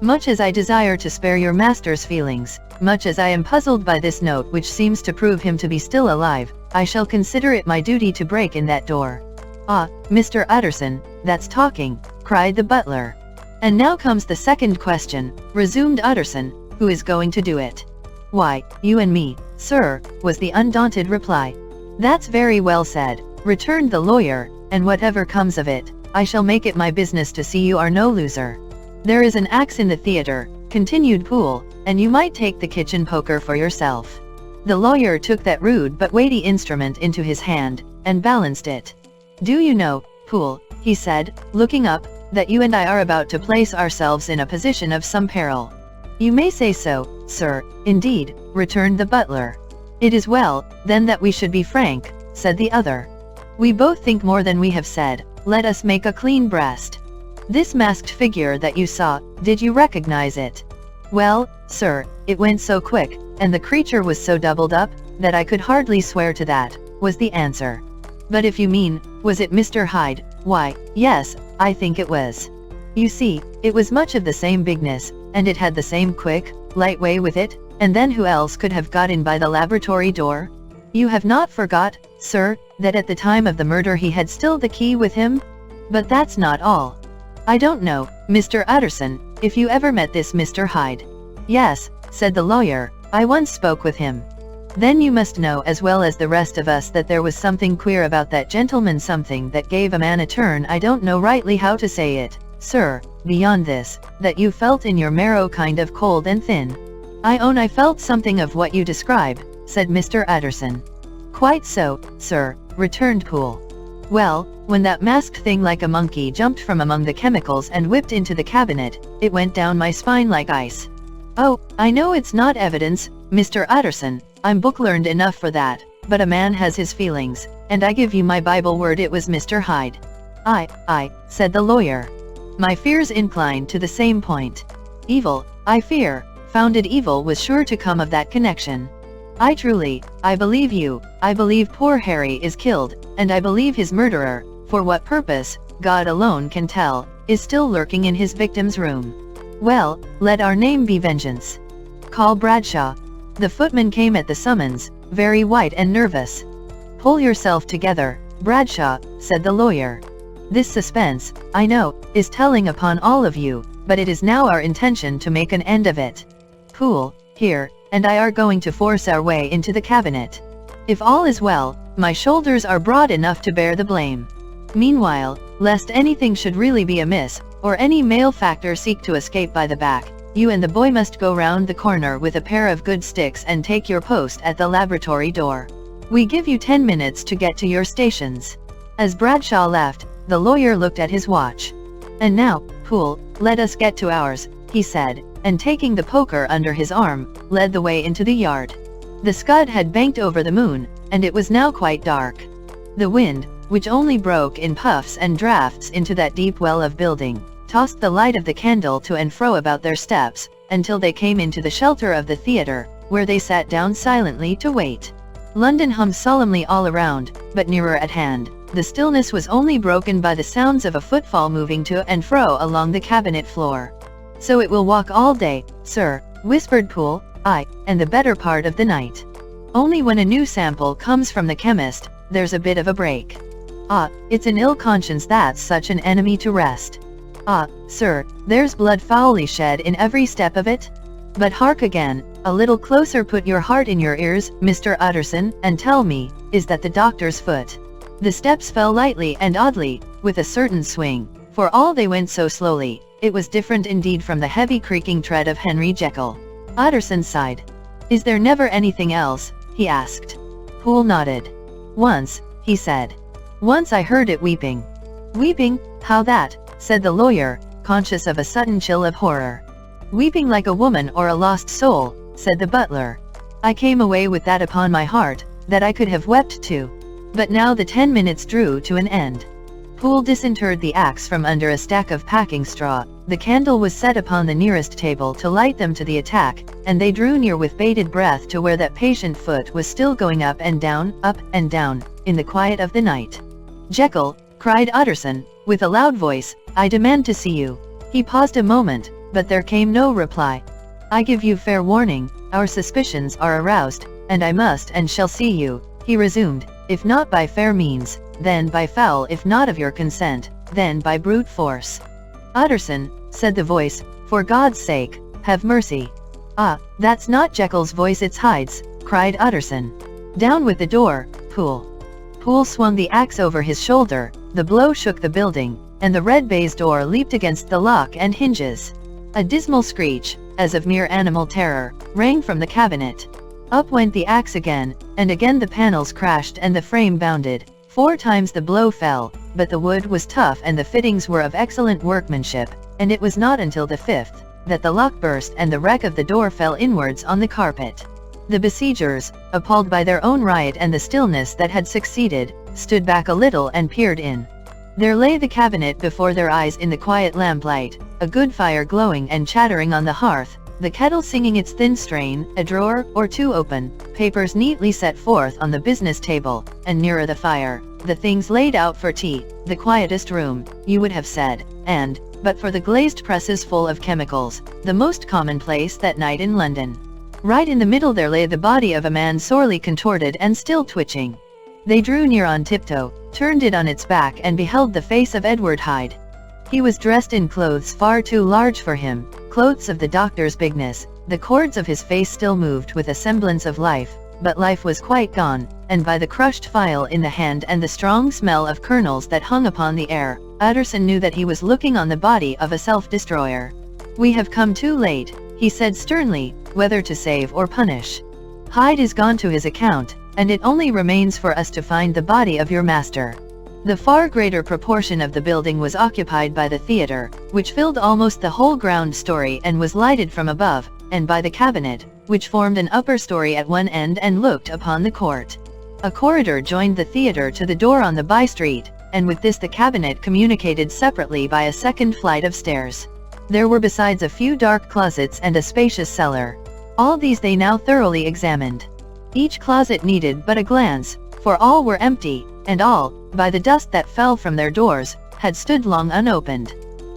Much as I desire to spare your master's feelings, much as I am puzzled by this note which seems to prove him to be still alive, I shall consider it my duty to break in that door. Ah, Mr. Utterson, that's talking, cried the butler. And now comes the second question, resumed Utterson, who is going to do it? Why, you and me, sir, was the undaunted reply. That's very well said, returned the lawyer, and whatever comes of it, I shall make it my business to see you are no loser. There is an axe in the theater, continued Poole, and you might take the kitchen poker for yourself. The lawyer took that rude but weighty instrument into his hand, and balanced it. Do you know, Poole, he said, looking up, that you and I are about to place ourselves in a position of some peril? You may say so, sir, indeed, returned the butler. It is well, then, that we should be frank, said the other. We both think more than we have said, let us make a clean breast. This masked figure that you saw, did you recognize it? Well, sir, it went so quick, and the creature was so doubled up, that I could hardly swear to that, was the answer. But if you mean, was it Mr. Hyde, why, yes, I think it was. You see, it was much of the same bigness, and it had the same quick, light way with it, and then who else could have got in by the laboratory door? You have not forgot, sir, that at the time of the murder he had still the key with him? But that's not all. I don't know, Mr. Utterson, if you ever met this Mr. Hyde. Yes, said the lawyer, I once spoke with him. Then you must know as well as the rest of us that there was something queer about that gentleman, something that gave a man a turn. I don't know rightly how to say it, sir, beyond this, that you felt in your marrow kind of cold and thin. I own I felt something of what you describe, said Mr. Utterson. Quite so, sir, returned Poole. Well, when that masked thing like a monkey jumped from among the chemicals and whipped into the cabinet, it went down my spine like ice. Oh, I know it's not evidence, Mr. Utterson, I'm book-learned enough for that, but a man has his feelings, and I give you my Bible word it was Mr. Hyde. I, said the lawyer. My fears incline to the same point. Evil, I fear, founded evil was sure to come of that connection. I believe you, I believe poor Harry is killed, and I believe his murderer, for what purpose, God alone can tell, is still lurking in his victim's room. Well, let our name be Vengeance. Call Bradshaw. The footman came at the summons, very white and nervous. Pull yourself together, Bradshaw, said the lawyer. This suspense, I know, is telling upon all of you, but it is now our intention to make an end of it. Poole, here, and I are going to force our way into the cabinet. If all is well, my shoulders are broad enough to bear the blame. Meanwhile, lest anything should really be amiss, or any malefactor seek to escape by the back, you and the boy must go round the corner with a pair of good sticks and take your post at the laboratory door. We give you 10 minutes to get to your stations. As Bradshaw left, the lawyer looked at his watch. And now, Poole, let us get to ours, he said, and taking the poker under his arm, led the way into the yard. The scud had banked over the moon, and it was now quite dark. The wind, which only broke in puffs and drafts into that deep well of building, tossed the light of the candle to and fro about their steps, until they came into the shelter of the theater, where they sat down silently to wait. London hummed solemnly all around, but nearer at hand, the stillness was only broken by the sounds of a footfall moving to and fro along the cabinet floor. "So it will walk all day, sir," whispered Poole. "Aye, and the better part of the night. Only when a new sample comes from the chemist, there's a bit of a break. Ah, it's an ill conscience that's such an enemy to rest. Ah, sir, there's blood foully shed in every step of it. But hark again, a little closer, put your heart in your ears, Mr. Utterson, and tell me, is that the doctor's foot?" The steps fell lightly and oddly, with a certain swing. For all they went so slowly, it was different indeed from the heavy creaking tread of Henry Jekyll. Utterson sighed. "Is there never anything else?" he asked. Poole nodded. "Once," he said. "Once I heard it weeping." "Weeping? How that?" said the lawyer, conscious of a sudden chill of horror. "Weeping like a woman or a lost soul," said the butler. "I came away with that upon my heart, that I could have wept too. But now the 10 minutes drew to an end." Poole disinterred the axe from under a stack of packing straw. The candle was set upon the nearest table to light them to the attack, and they drew near with bated breath to where that patient foot was still going up and down, in the quiet of the night. "Jekyll," cried Utterson, with a loud voice, "I demand to see you." He paused a moment, but there came no reply. "I give you fair warning, our suspicions are aroused, and I must and shall see you," he resumed, "if not by fair means, then by foul, if not of your consent, then by brute force." "Utterson," said the voice, "for God's sake, have mercy." "Ah, that's not Jekyll's voice, it's Hyde's," cried Utterson. "Down with the door, Poole." Poole swung the axe over his shoulder, the blow shook the building, and the red baize door leaped against the lock and hinges. A dismal screech, as of mere animal terror, rang from the cabinet. Up went the axe again, and again the panels crashed and the frame bounded. 4 times the blow fell, but the wood was tough and the fittings were of excellent workmanship, and it was not until the 5th, that the lock burst and the wreck of the door fell inwards on the carpet. The besiegers, appalled by their own riot and the stillness that had succeeded, stood back a little and peered in. There lay the cabinet before their eyes in the quiet lamplight, a good fire glowing and chattering on the hearth, the kettle singing its thin strain, a drawer or two open, papers neatly set forth on the business table, and nearer the fire, the things laid out for tea, the quietest room, you would have said, and, but for the glazed presses full of chemicals, the most commonplace that night in London. Right in the middle there lay the body of a man sorely contorted and still twitching. They drew near on tiptoe, turned it on its back and beheld the face of Edward Hyde. He was dressed in clothes far too large for him, clothes of the doctor's bigness. The cords of his face still moved with a semblance of life, but life was quite gone, and by the crushed phial in the hand and the strong smell of kernels that hung upon the air, Utterson knew that he was looking on the body of a self-destroyer. "We have come too late," he said sternly, "whether to save or punish. Hyde is gone to his account, and it only remains for us to find the body of your master." The far greater proportion of the building was occupied by the theater, which filled almost the whole ground story and was lighted from above, and by the cabinet, which formed an upper story at one end and looked upon the court. A corridor joined the theater to the door on the by-street, and with this the cabinet communicated separately by a second flight of stairs. There were besides a few dark closets and a spacious cellar. All these they now thoroughly examined. Each closet needed but a glance, for all were empty, and all, by the dust that fell from their doors, had stood long unopened.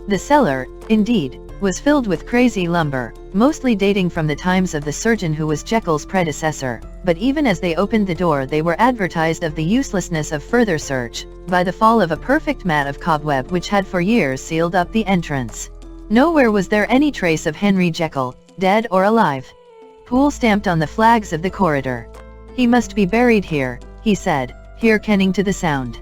The cellar, indeed, was filled with crazy lumber, mostly dating from the times of the surgeon who was Jekyll's predecessor, but even as they opened the door they were advertised of the uselessness of further search, by the fall of a perfect mat of cobweb which had for years sealed up the entrance. Nowhere was there any trace of Henry Jekyll, dead or alive. Poole stamped on the flags of the corridor. "He must be buried here," he said, hearkening to the sound.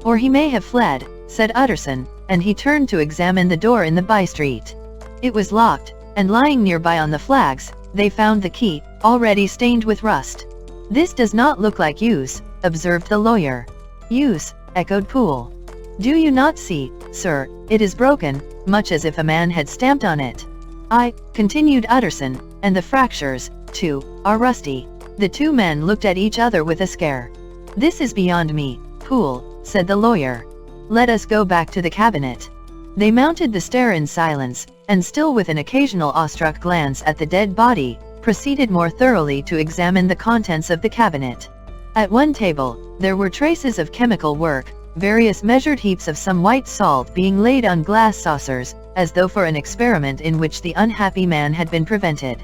"Or he may have fled," said Utterson, and he turned to examine the door in the by-street. It was locked, and lying nearby on the flags, they found the key, already stained with rust. "This does not look like use," observed the lawyer. "Use," echoed Poole. "Do you not see, sir, it is broken, much as if a man had stamped on it." "Aye," continued Utterson, "and the fractures, too, are rusty." The two men looked at each other with a scare. "This is beyond me, Poole," said the lawyer. "Let us go back to the cabinet." They mounted the stair in silence, and still with an occasional awestruck glance at the dead body, proceeded more thoroughly to examine the contents of the cabinet. At one table, there were traces of chemical work, various measured heaps of some white salt being laid on glass saucers, as though for an experiment in which the unhappy man had been prevented.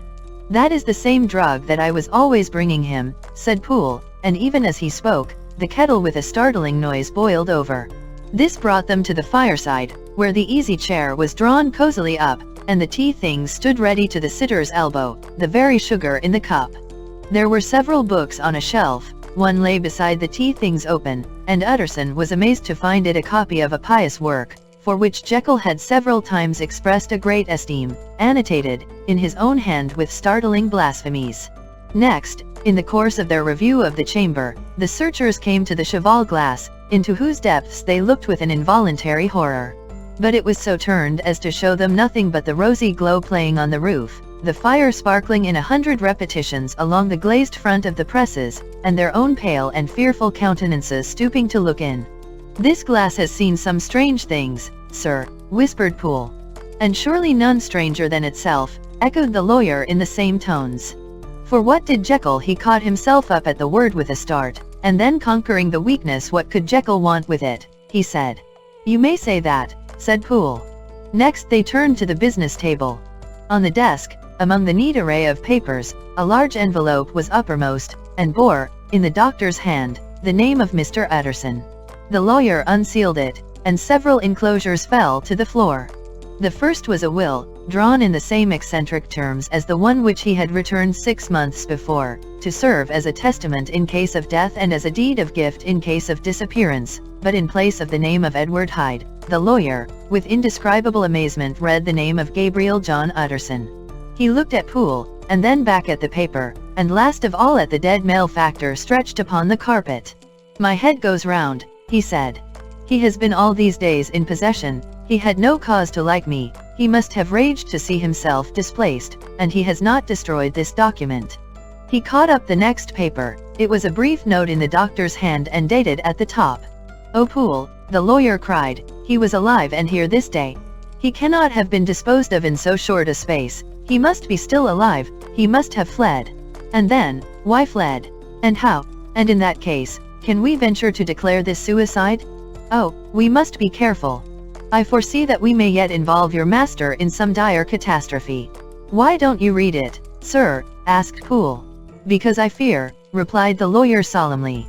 "That is the same drug that I was always bringing him," said Poole, and even as he spoke, the kettle with a startling noise boiled over. This brought them to the fireside, where the easy chair was drawn cozily up, and the tea things stood ready to the sitter's elbow, the very sugar in the cup. There were several books on a shelf, one lay beside the tea things open, and Utterson was amazed to find it a copy of a pious work, for which Jekyll had several times expressed a great esteem, annotated, in his own hand with startling blasphemies. Next, in the course of their review of the chamber, the searchers came to the cheval glass, into whose depths they looked with an involuntary horror. But it was so turned as to show them nothing but the rosy glow playing on the roof, the fire sparkling in 100 repetitions along the glazed front of the presses, and their own pale and fearful countenances stooping to look in. "This glass has seen some strange things, sir," whispered Poole. "And surely none stranger than itself," echoed the lawyer in the same tones. For what did Jekyll? He caught himself up at the word with a start, and then conquering the weakness, what could Jekyll want with it, he said. "You may say that," said Poole. Next they turned to the business table. On the desk, among the neat array of papers, a large envelope was uppermost, and bore, in the doctor's hand, the name of Mr. Utterson. The lawyer unsealed it, and several enclosures fell to the floor. The first was a will, drawn in the same eccentric terms as the one which he had returned 6 months before, to serve as a testament in case of death and as a deed of gift in case of disappearance, but in place of the name of Edward Hyde, the lawyer, with indescribable amazement read the name of Gabriel John Utterson. He looked at Poole, and then back at the paper, and last of all at the dead malefactor stretched upon the carpet. "My head goes round," he said. "He has been all these days in possession. He had no cause to like me. He must have raged to see himself displaced, and he has not destroyed this document." He caught up the next paper. It was a brief note in the doctor's hand and dated at the top. "Oh, Poole," the lawyer cried, "he was alive and here this day. He cannot have been disposed of in so short a space. He must be still alive. He must have fled. And then, why fled? And how? And in that case, can we venture to declare this suicide? Oh, we must be careful. I foresee that we may yet involve your master in some dire catastrophe." "Why don't you read it, sir?" asked Poole. "Because I fear," replied the lawyer solemnly.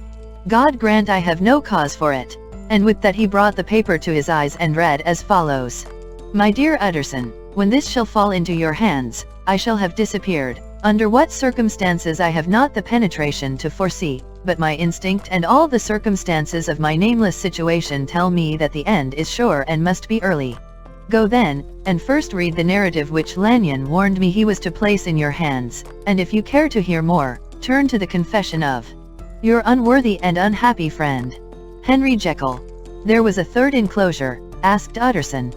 "God grant I have no cause for it." And with that he brought the paper to his eyes and read as follows. "My dear Utterson, when this shall fall into your hands, I shall have disappeared. Under what circumstances I have not the penetration to foresee, but my instinct and all the circumstances of my nameless situation tell me that the end is sure and must be early. Go then, and first read the narrative which Lanyon warned me he was to place in your hands, and if you care to hear more, turn to the confession of your unworthy and unhappy friend, Henry Jekyll." "There was a third enclosure?" asked Utterson.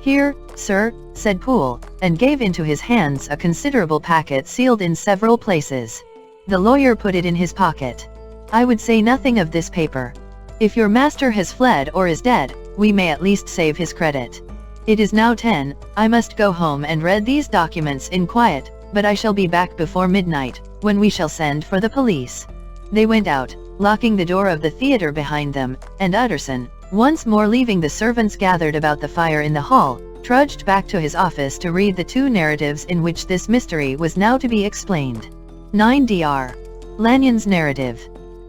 "Here, sir," said Poole, and gave into his hands a considerable packet sealed in several places. The lawyer put it in his pocket. "I would say nothing of this paper. If your master has fled or is dead, we may at least save his credit. It is now 10, I must go home and read these documents in quiet, but I shall be back before midnight, when we shall send for the police." They went out, locking the door of the theater behind them, and Utterson, once more leaving the servants gathered about the fire in the hall, trudged back to his office to read the 2 narratives in which this mystery was now to be explained. 9 Dr. Lanyon's narrative.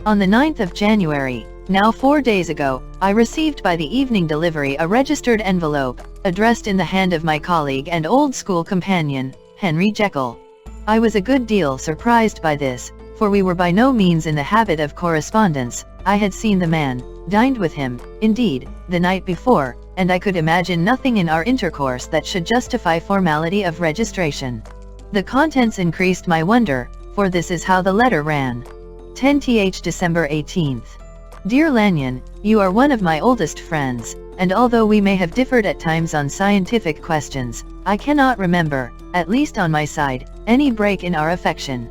On the 9th of January, now 4 days ago, I received by the evening delivery a registered envelope, addressed in the hand of my colleague and old school companion, Henry Jekyll. I was a good deal surprised by this, for we were by no means in the habit of correspondence. I had seen the man, dined with him, indeed, the night before, and I could imagine nothing in our intercourse that should justify formality of registration. The contents increased my wonder, for this is how the letter ran. 10th December 18th. Dear Lanyon, you are one of my oldest friends, and although we may have differed at times on scientific questions, I cannot remember, at least on my side, any break in our affection.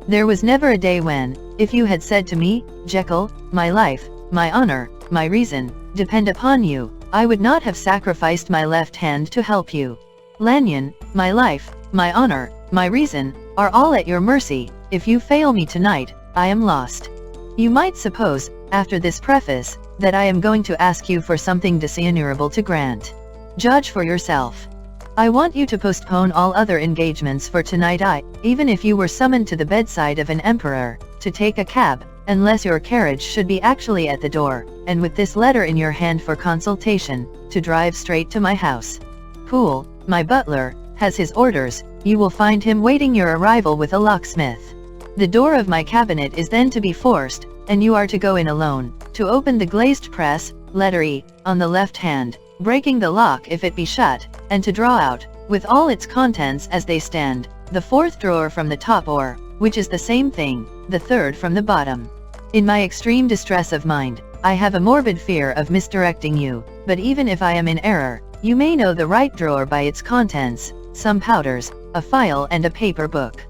There was never a day when, if you had said to me, Jekyll, my life, my honor, my reason, depend upon you, I would not have sacrificed my left hand to help you. Lanyon, my life, my honor, my reason, are all at your mercy. If you fail me tonight, I am lost. You might suppose, after this preface, that I am going to ask you for something dishonorable to grant. Judge for yourself. I want you to postpone all other engagements for tonight. Even if you were summoned to the bedside of an emperor, to take a cab, unless your carriage should be actually at the door, and with this letter in your hand for consultation, to drive straight to my house. Poole, my butler, has his orders. You will find him waiting your arrival with a locksmith. The door of my cabinet is then to be forced, and you are to go in alone, to open the glazed press, letter E, on the left hand, breaking the lock if it be shut, and to draw out, with all its contents as they stand, the fourth drawer from the top or, which is the same thing, the third from the bottom. In my extreme distress of mind, I have a morbid fear of misdirecting you, but even if I am in error, you may know the right drawer by its contents, some powders, a file and a paper book.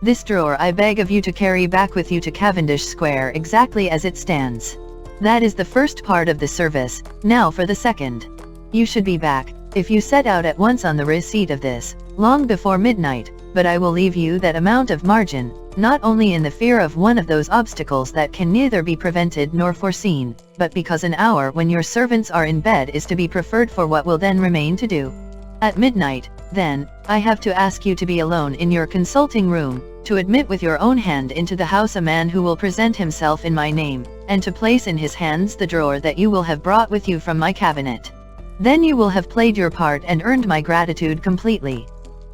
This drawer I beg of you to carry back with you to Cavendish Square exactly as it stands. That is the first part of the service. Now for the second. You should be back, if you set out at once on the receipt of this, long before midnight, but I will leave you that amount of margin, not only in the fear of one of those obstacles that can neither be prevented nor foreseen, but because an hour when your servants are in bed is to be preferred for what will then remain to do. At midnight, then, I have to ask you to be alone in your consulting room, to admit with your own hand into the house a man who will present himself in my name, and to place in his hands the drawer that you will have brought with you from my cabinet. Then you will have played your part and earned my gratitude completely.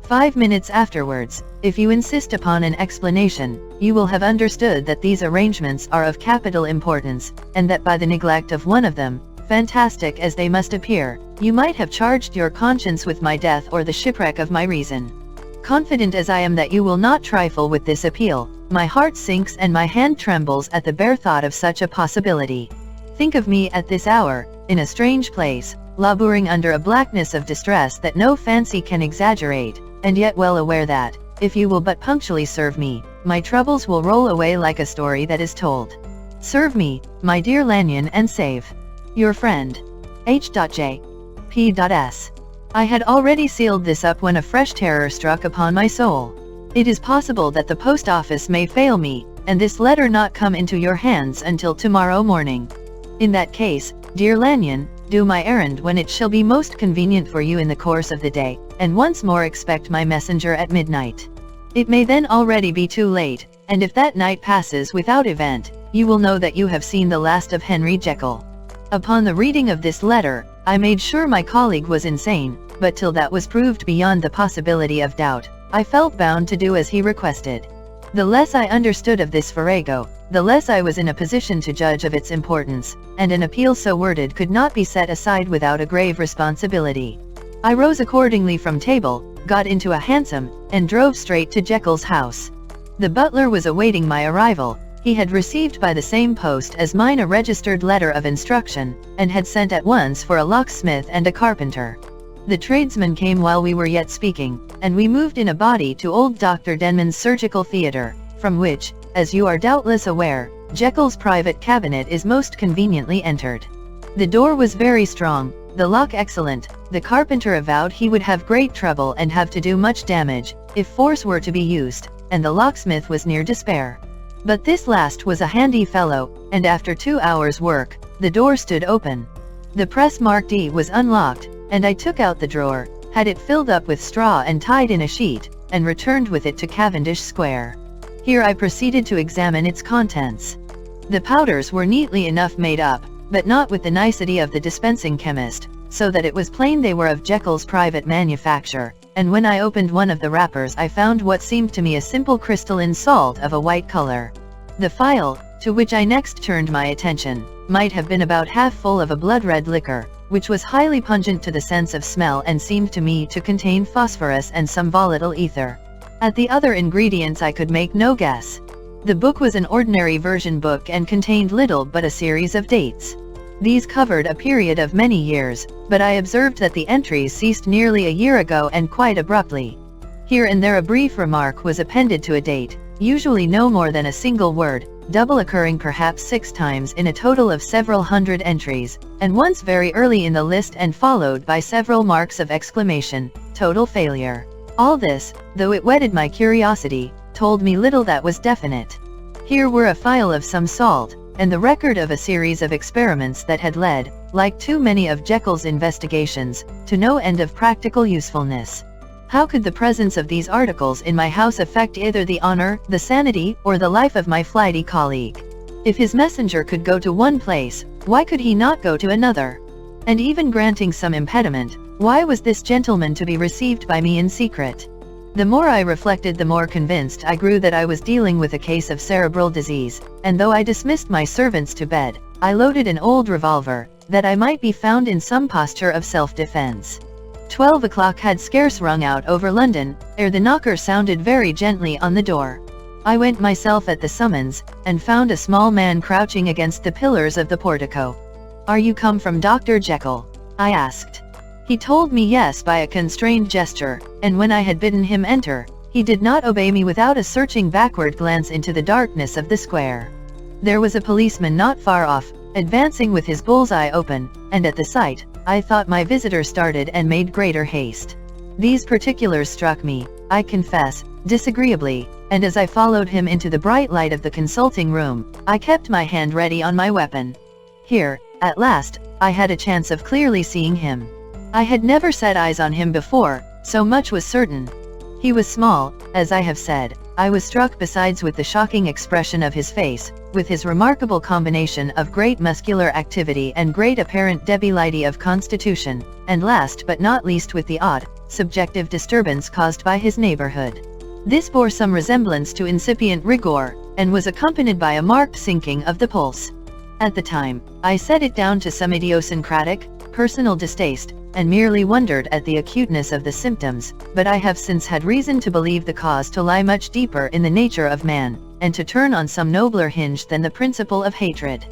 5 minutes afterwards, if you insist upon an explanation, you will have understood that these arrangements are of capital importance, and that by the neglect of one of them, fantastic as they must appear, you might have charged your conscience with my death or the shipwreck of my reason. Confident as I am that you will not trifle with this appeal, my heart sinks and my hand trembles at the bare thought of such a possibility. Think of me at this hour, in a strange place, laboring under a blackness of distress that no fancy can exaggerate, and yet well aware that, if you will but punctually serve me, my troubles will roll away like a story that is told. Serve me, my dear Lanyon, and save your friend, H.J. P.S. I had already sealed this up when a fresh terror struck upon my soul. It is possible that the post office may fail me, and this letter not come into your hands until tomorrow morning. In that case, dear Lanyon, do my errand when it shall be most convenient for you in the course of the day, and once more expect my messenger at midnight. It may then already be too late, and if that night passes without event, you will know that you have seen the last of Henry Jekyll. Upon the reading of this letter, I made sure my colleague was insane, but till that was proved beyond the possibility of doubt, I felt bound to do as he requested. The less I understood of this farrago, the less I was in a position to judge of its importance, and an appeal so worded could not be set aside without a grave responsibility. I rose accordingly from table, got into a hansom, and drove straight to Jekyll's house. The butler was awaiting my arrival. He had received by the same post as mine a registered letter of instruction, and had sent at once for a locksmith and a carpenter. The tradesmen came while we were yet speaking, and we moved in a body to old Dr. Denman's surgical theatre, from which, as you are doubtless aware, Jekyll's private cabinet is most conveniently entered. The door was very strong, the lock excellent. The carpenter avowed he would have great trouble and have to do much damage, if force were to be used, and the locksmith was near despair. But this last was a handy fellow, and after 2 hours' work, the door stood open. The press marked E was unlocked, and I took out the drawer, had it filled up with straw and tied in a sheet, and returned with it to Cavendish Square. Here I proceeded to examine its contents. The powders were neatly enough made up, but not with the nicety of the dispensing chemist, so that it was plain they were of Jekyll's private manufacture, and when I opened one of the wrappers I found what seemed to me a simple crystalline salt of a white color. The phial, to which I next turned my attention, might have been about half full of a blood-red liquor, which was highly pungent to the sense of smell and seemed to me to contain phosphorus and some volatile ether. At the other ingredients I could make no guess. The book was an ordinary version book and contained little but a series of dates. These covered a period of many years, but I observed that the entries ceased nearly a year ago and quite abruptly. Here and there a brief remark was appended to a date, usually no more than a single word, double occurring perhaps 6 times in a total of several hundred entries, and once very early in the list and followed by several marks of exclamation, total failure. All this, though it whetted my curiosity, told me little that was definite. Here were a phial of some salt, and the record of a series of experiments that had led, like too many of Jekyll's investigations, to no end of practical usefulness. How could the presence of these articles in my house affect either the honor, the sanity, or the life of my flighty colleague? If his messenger could go to one place, why could he not go to another? And even granting some impediment, why was this gentleman to be received by me in secret? The more I reflected, the more convinced I grew that I was dealing with a case of cerebral disease, and though I dismissed my servants to bed, I loaded an old revolver, that I might be found in some posture of self-defense. 12 o'clock had scarce rung out over London, ere the knocker sounded very gently on the door. I went myself at the summons, and found a small man crouching against the pillars of the portico. "Are you come from Dr. Jekyll?" I asked. He told me yes by a constrained gesture, and when I had bidden him enter, he did not obey me without a searching backward glance into the darkness of the square. There was a policeman not far off, advancing with his bull's-eye open, and at the sight, I thought my visitor started and made greater haste. These particulars struck me, I confess, disagreeably, and as I followed him into the bright light of the consulting room, I kept my hand ready on my weapon. Here, at last, I had a chance of clearly seeing him. I had never set eyes on him before, so much was certain. He was small, as I have said. I was struck besides with the shocking expression of his face, with his remarkable combination of great muscular activity and great apparent debility of constitution, and last but not least with the odd, subjective disturbance caused by his neighborhood. This bore some resemblance to incipient rigor, and was accompanied by a marked sinking of the pulse. At the time, I set it down to some idiosyncratic, personal distaste, and merely wondered at the acuteness of the symptoms, but I have since had reason to believe the cause to lie much deeper in the nature of man, and to turn on some nobler hinge than the principle of hatred.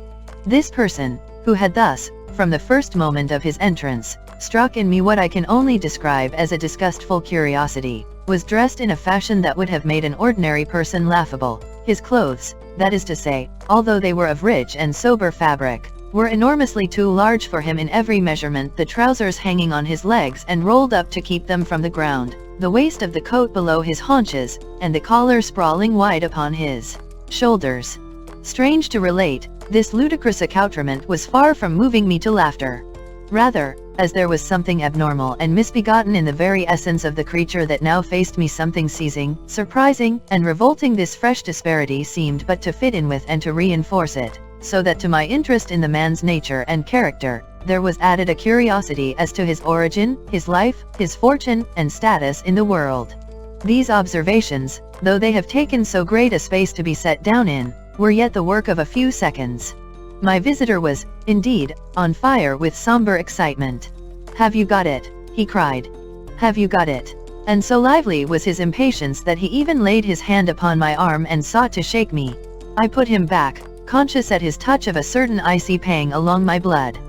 This person, who had thus, from the first moment of his entrance, struck in me what I can only describe as a disgustful curiosity, was dressed in a fashion that would have made an ordinary person laughable. His clothes, that is to say, although they were of rich and sober fabric, were enormously too large for him in every measurement, the trousers hanging on his legs and rolled up to keep them from the ground, the waist of the coat below his haunches, and the collar sprawling wide upon his shoulders. Strange to relate, this ludicrous accoutrement was far from moving me to laughter. Rather, as there was something abnormal and misbegotten in the very essence of the creature that now faced me, something seizing, surprising, and revolting, this fresh disparity seemed but to fit in with and to reinforce it, so that to my interest in the man's nature and character, there was added a curiosity as to his origin, his life, his fortune, and status in the world. These observations, though they have taken so great a space to be set down in, were yet the work of a few seconds. My visitor was, indeed, on fire with somber excitement. "Have you got it?" he cried. "Have you got it?" And so lively was his impatience that he even laid his hand upon my arm and sought to shake me. I put him back, conscious at his touch of a certain icy pang along my blood.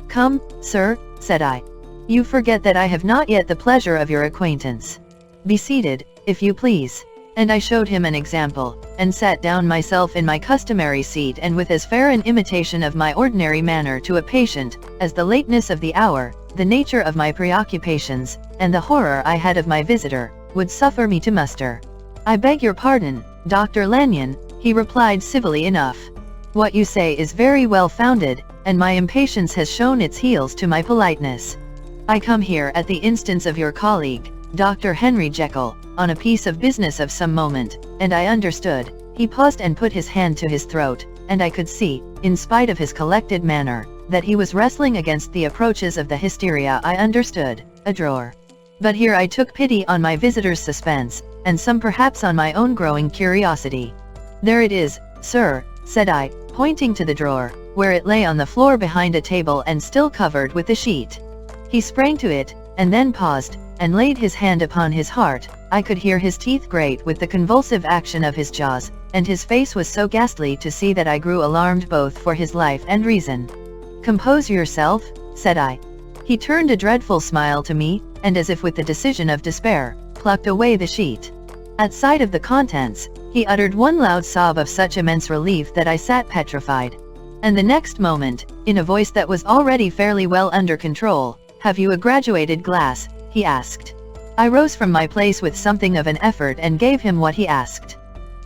"Come, sir," said I. "You forget that I have not yet the pleasure of your acquaintance. Be seated, if you please." And I showed him an example, and sat down myself in my customary seat, and with as fair an imitation of my ordinary manner to a patient, as the lateness of the hour, the nature of my preoccupations, and the horror I had of my visitor, would suffer me to muster. "I beg your pardon, Dr. Lanyon," he replied civilly enough. "What you say is very well founded, and my impatience has shown its heels to my politeness. I come here at the instance of your colleague, Dr. Henry Jekyll, on a piece of business of some moment, and I understood." He paused and put his hand to his throat, and I could see, in spite of his collected manner, that he was wrestling against the approaches of the hysteria. I understood, a drawer. But here I took pity on my visitor's suspense, and some perhaps on my own growing curiosity. "There it is, sir," said I, pointing to the drawer, where it lay on the floor behind a table and still covered with the sheet. He sprang to it, and then paused, and laid his hand upon his heart. I could hear his teeth grate with the convulsive action of his jaws, and his face was so ghastly to see that I grew alarmed both for his life and reason. "Compose yourself," said I. He turned a dreadful smile to me, and as if with the decision of despair, plucked away the sheet. At sight of the contents, he uttered one loud sob of such immense relief that I sat petrified. And the next moment, in a voice that was already fairly well under control, "Have you a graduated glass?" he asked. I rose from my place with something of an effort and gave him what he asked.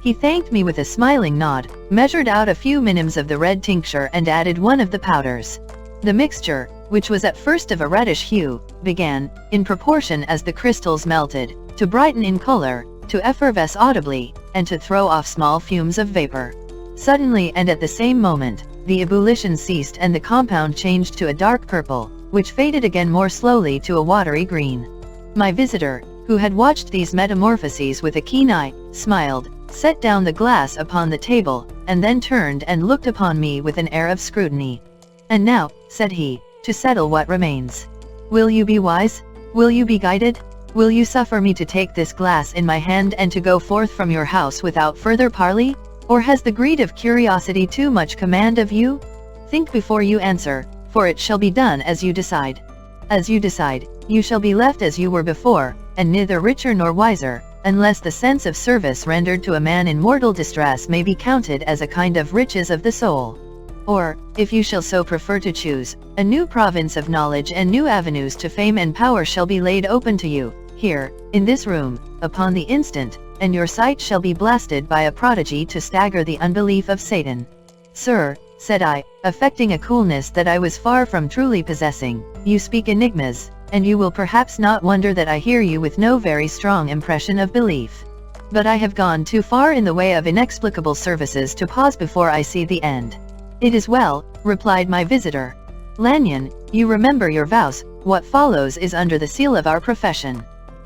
He thanked me with a smiling nod, measured out a few minims of the red tincture and added one of the powders. The mixture, which was at first of a reddish hue, began, in proportion as the crystals melted, to brighten in color, to effervesce audibly, and to throw off small fumes of vapor. Suddenly and at the same moment, the ebullition ceased and the compound changed to a dark purple, which faded again more slowly to a watery green. My visitor, who had watched these metamorphoses with a keen eye, smiled, set down the glass upon the table, and then turned and looked upon me with an air of scrutiny. "And now," said he, "to settle what remains. Will you be wise? Will you be guided? Will you suffer me to take this glass in my hand and to go forth from your house without further parley? Or has the greed of curiosity too much command of you? Think before you answer, for it shall be done as you decide. As you decide, you shall be left as you were before, and neither richer nor wiser, unless the sense of service rendered to a man in mortal distress may be counted as a kind of riches of the soul. Or, if you shall so prefer to choose, a new province of knowledge and new avenues to fame and power shall be laid open to you, here, in this room, upon the instant, and your sight shall be blasted by a prodigy to stagger the unbelief of Satan." "Sir," said I, affecting a coolness that I was far from truly possessing, "you speak enigmas, and you will perhaps not wonder that I hear you with no very strong impression of belief. But I have gone too far in the way of inexplicable services to pause before I see the end." "It is well," replied my visitor. "Lanyon, you remember your vows, what follows is under the seal of our profession.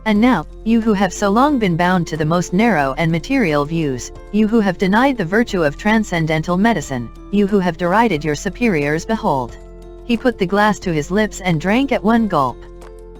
And now, you who have so long been bound to the most narrow and material views, you who have denied the virtue of transcendental medicine, you who have derided your superiors, behold." He put the glass to his lips and drank at one gulp.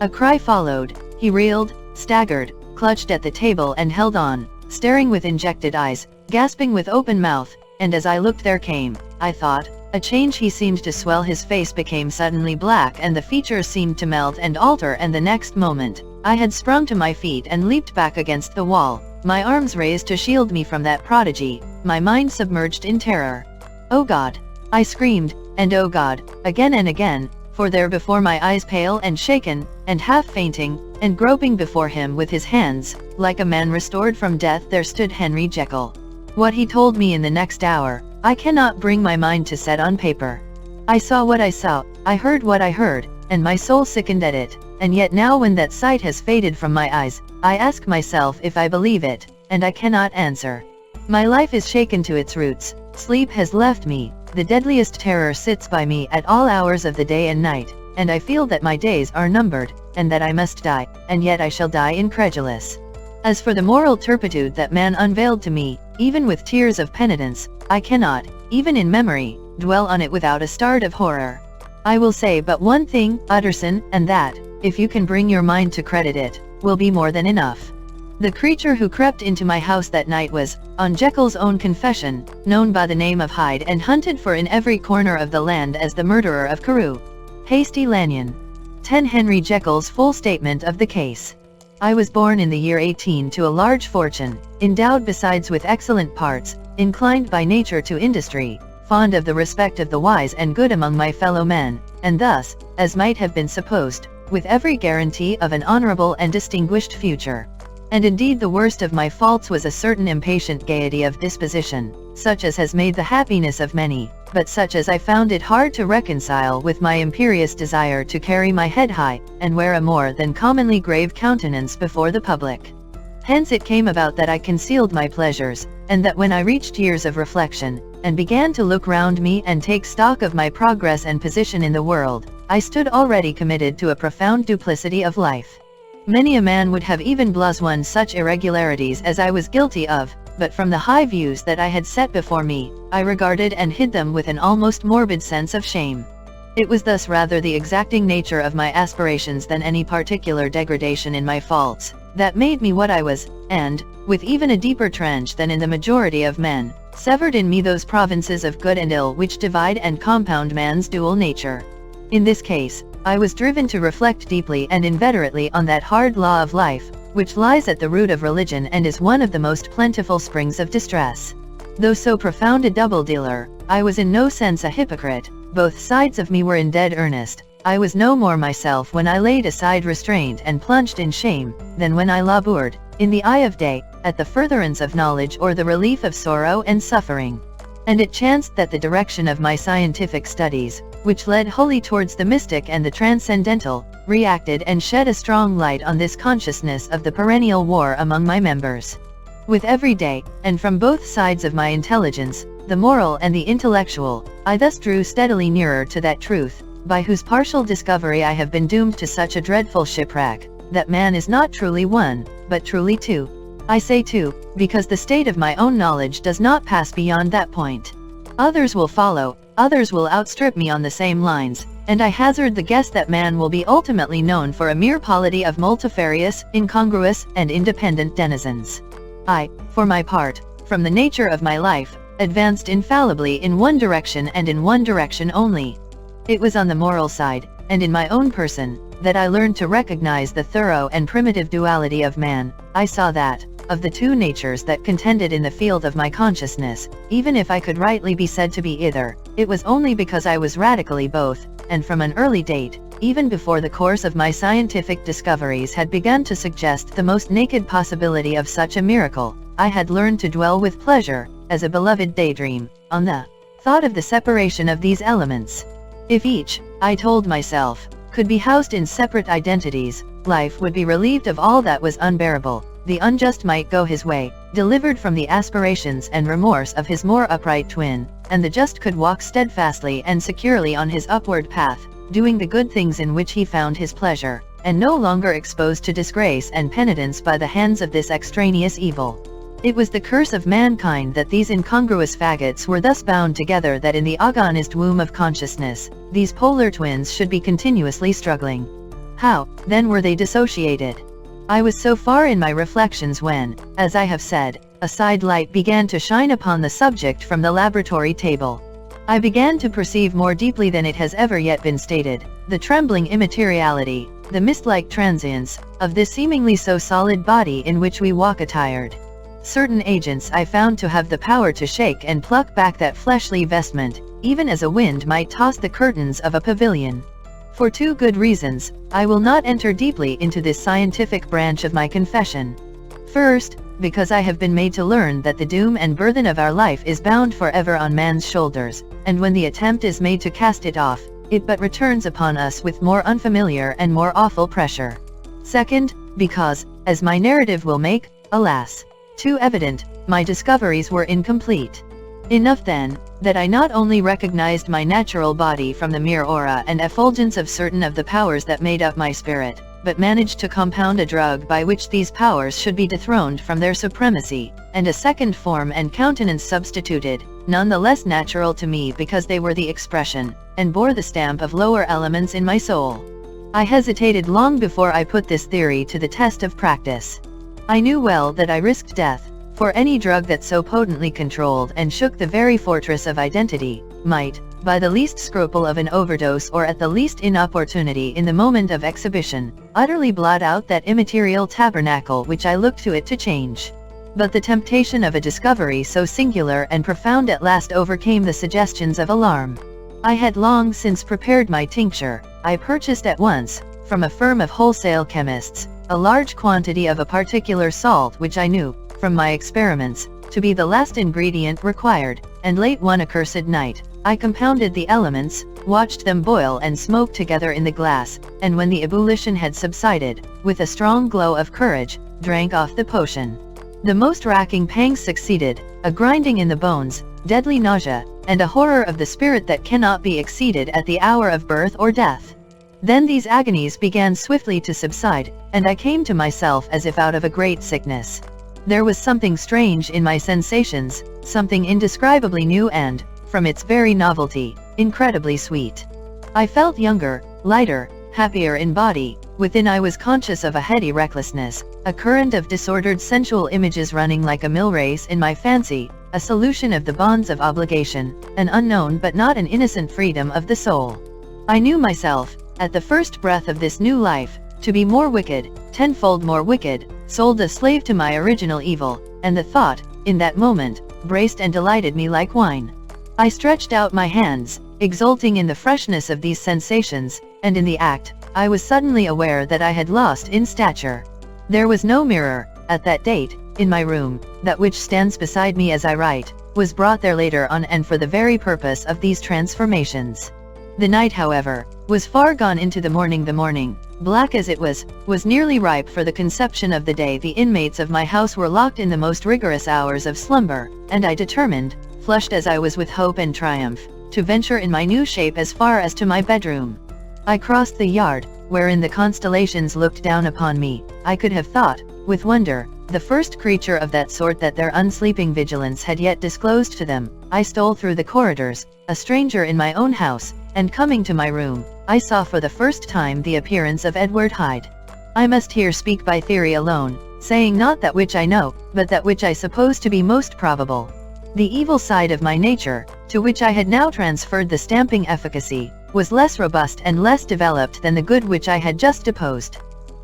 A cry followed. He reeled, staggered, clutched at the table and held on, staring with injected eyes, gasping with open mouth, and as I looked there came, I thought, a change. He seemed to swell, his face became suddenly black and the features seemed to melt and alter, and the next moment, I had sprung to my feet and leaped back against the wall, my arms raised to shield me from that prodigy, my mind submerged in terror. "Oh God!" I screamed, and "Oh God!" again and again, for there before my eyes, pale and shaken, and half fainting, and groping before him with his hands, like a man restored from death, there stood Henry Jekyll. What he told me in the next hour, I cannot bring my mind to set on paper. I saw what I saw, I heard what I heard, and my soul sickened at it, and yet now when that sight has faded from my eyes, I ask myself if I believe it, and I cannot answer. My life is shaken to its roots, sleep has left me, the deadliest terror sits by me at all hours of the day and night, and I feel that my days are numbered, and that I must die, and yet I shall die incredulous. As for the moral turpitude that man unveiled to me, even with tears of penitence, I cannot, even in memory, dwell on it without a start of horror. I will say but one thing, Utterson, and that, if you can bring your mind to credit it, will be more than enough. The creature who crept into my house that night was, on Jekyll's own confession, known by the name of Hyde and hunted for in every corner of the land as the murderer of CAREW. Hasty Lanyon. 10 Henry Jekyll's full statement of the case. I was born in the year 18 to a large fortune, endowed besides with excellent parts, inclined by nature to industry, fond of the respect of the wise and good among my fellow men, and thus, as might have been supposed, with every guarantee of an honorable and distinguished future. And indeed the worst of my faults was a certain impatient gaiety of disposition, such as has made the happiness of many, but such as I found it hard to reconcile with my imperious desire to carry my head high, and wear a more than commonly grave countenance before the public. Hence it came about that I concealed my pleasures, and that when I reached years of reflection, and began to look round me and take stock of my progress and position in the world, I stood already committed to a profound duplicity of life. Many a man would have even blasphemous such irregularities as I was guilty of, but from the high views that I had set before me, I regarded and hid them with an almost morbid sense of shame. It was thus rather the exacting nature of my aspirations than any particular degradation in my faults, that made me what I was, and, with even a deeper trench than in the majority of men, severed in me those provinces of good and ill which divide and compound man's dual nature. In this case, I was driven to reflect deeply and inveterately on that hard law of life, which lies at the root of religion and is one of the most plentiful springs of distress. Though so profound a double-dealer, I was in no sense a hypocrite. Both sides of me were in dead earnest. I was no more myself when I laid aside restraint and plunged in shame, than when I laboured, in the eye of day, at the furtherance of knowledge or the relief of sorrow and suffering. And it chanced that the direction of my scientific studies, which led wholly towards the mystic and the transcendental, reacted and shed a strong light on this consciousness of the perennial war among my members. With every day, and from both sides of my intelligence, the moral and the intellectual, I thus drew steadily nearer to that truth, by whose partial discovery I have been doomed to such a dreadful shipwreck, that man is not truly one, but truly two. I say two, because the state of my own knowledge does not pass beyond that point. Others will follow, others will outstrip me on the same lines, and I hazard the guess that man will be ultimately known for a mere polity of multifarious, incongruous, and independent denizens. I, for my part, from the nature of my life, advanced infallibly in one direction and in one direction only. It was on the moral side, and in my own person, that I learned to recognize the thorough and primitive duality of man. I saw that, of the two natures that contended in the field of my consciousness, even if I could rightly be said to be either, it was only because I was radically both, and from an early date, even before the course of my scientific discoveries had begun to suggest the most naked possibility of such a miracle, I had learned to dwell with pleasure, as a beloved daydream, on the thought of the separation of these elements. If each, I told myself, could be housed in separate identities, life would be relieved of all that was unbearable. The unjust might go his way, delivered from the aspirations and remorse of his more upright twin, and the just could walk steadfastly and securely on his upward path, doing the good things in which he found his pleasure, and no longer exposed to disgrace and penitence by the hands of this extraneous evil. It was the curse of mankind that these incongruous faggots were thus bound together, that in the agonized womb of consciousness, these polar twins should be continuously struggling. How, then, were they dissociated? I was so far in my reflections when, as I have said, a side light began to shine upon the subject from the laboratory table. I began to perceive more deeply than it has ever yet been stated, the trembling immateriality, the mist-like transience, of this seemingly so solid body in which we walk attired. Certain agents I found to have the power to shake and pluck back that fleshly vestment, even as a wind might toss the curtains of a pavilion. For two good reasons, I will not enter deeply into this scientific branch of my confession. First, because I have been made to learn that the doom and burthen of our life is bound forever on man's shoulders, and when the attempt is made to cast it off, it but returns upon us with more unfamiliar and more awful pressure. Second, because, as my narrative will make, alas, too evident, my discoveries were incomplete. Enough then, that I not only recognized my natural body from the mere aura and effulgence of certain of the powers that made up my spirit, but managed to compound a drug by which these powers should be dethroned from their supremacy, and a second form and countenance substituted, none the less natural to me because they were the expression, and bore the stamp of lower elements in my soul. I hesitated long before I put this theory to the test of practice. I knew well that I risked death, for any drug that so potently controlled and shook the very fortress of identity, might, by the least scruple of an overdose or at the least inopportunity in the moment of exhibition, utterly blot out that immaterial tabernacle which I looked to it to change. But the temptation of a discovery so singular and profound at last overcame the suggestions of alarm. I had long since prepared my tincture. I purchased at once, from a firm of wholesale chemists, a large quantity of a particular salt which I knew, from my experiments, to be the last ingredient required, and late one accursed night, I compounded the elements, watched them boil and smoke together in the glass, and when the ebullition had subsided, with a strong glow of courage, drank off the potion. The most racking pangs succeeded, a grinding in the bones, deadly nausea, and a horror of the spirit that cannot be exceeded at the hour of birth or death. Then these agonies began swiftly to subside, and I came to myself as if out of a great sickness. There was something strange in my sensations, something indescribably new and, from its very novelty, incredibly sweet. I felt younger, lighter, happier in body. Within I was conscious of a heady recklessness, a current of disordered sensual images running like a mill race in my fancy, a solution of the bonds of obligation, an unknown but not an innocent freedom of the soul. I knew myself, at the first breath of this new life, to be more wicked, tenfold more wicked, sold a slave to my original evil, and the thought, in that moment, braced and delighted me like wine. I stretched out my hands, exulting in the freshness of these sensations, and in the act, I was suddenly aware that I had lost in stature. There was no mirror, at that date, in my room. That which stands beside me as I write, was brought there later on and for the very purpose of these transformations. The night, however, was far gone into the morning. The morning, black as it was nearly ripe for the conception of the day. The inmates of my house were locked in the most rigorous hours of slumber, and I determined, flushed as I was with hope and triumph, to venture in my new shape as far as to my bedroom. I crossed the yard, wherein the constellations looked down upon me. I could have thought, with wonder, the first creature of that sort that their unsleeping vigilance had yet disclosed to them. I stole through the corridors, a stranger in my own house, and coming to my room, I saw for the first time the appearance of Edward Hyde. I must here speak by theory alone, saying not that which I know, but that which I suppose to be most probable. The evil side of my nature, to which I had now transferred the stamping efficacy, was less robust and less developed than the good which I had just deposed.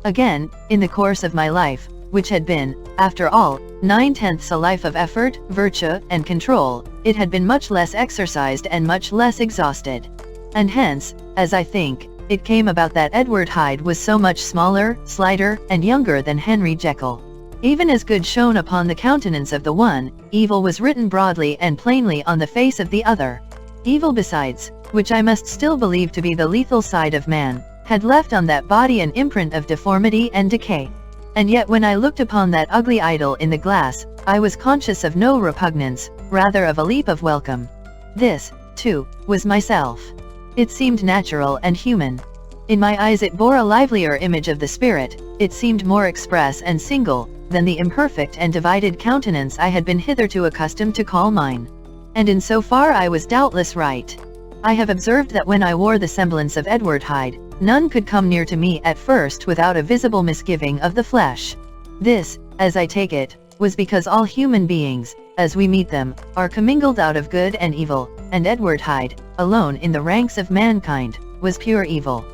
Again, in the course of my life, which had been, after all, 9/10 a life of effort, virtue, and control, it had been much less exercised and much less exhausted. And hence, as I think, it came about that Edward Hyde was so much smaller, slighter, and younger than Henry Jekyll. Even as good shone upon the countenance of the one, evil was written broadly and plainly on the face of the other. Evil besides, which I must still believe to be the lethal side of man, had left on that body an imprint of deformity and decay. And yet when I looked upon that ugly idol in the glass, I was conscious of no repugnance, rather of a leap of welcome. This, too, was myself. It seemed natural and human. In my eyes it bore a livelier image of the spirit, it seemed more express and single, than the imperfect and divided countenance I had been hitherto accustomed to call mine. And in so far I was doubtless right. I have observed that when I wore the semblance of Edward Hyde, none could come near to me at first without a visible misgiving of the flesh. This, as I take it, was because all human beings, as we meet them, are commingled out of good and evil, and Edward Hyde, alone in the ranks of mankind, was pure evil.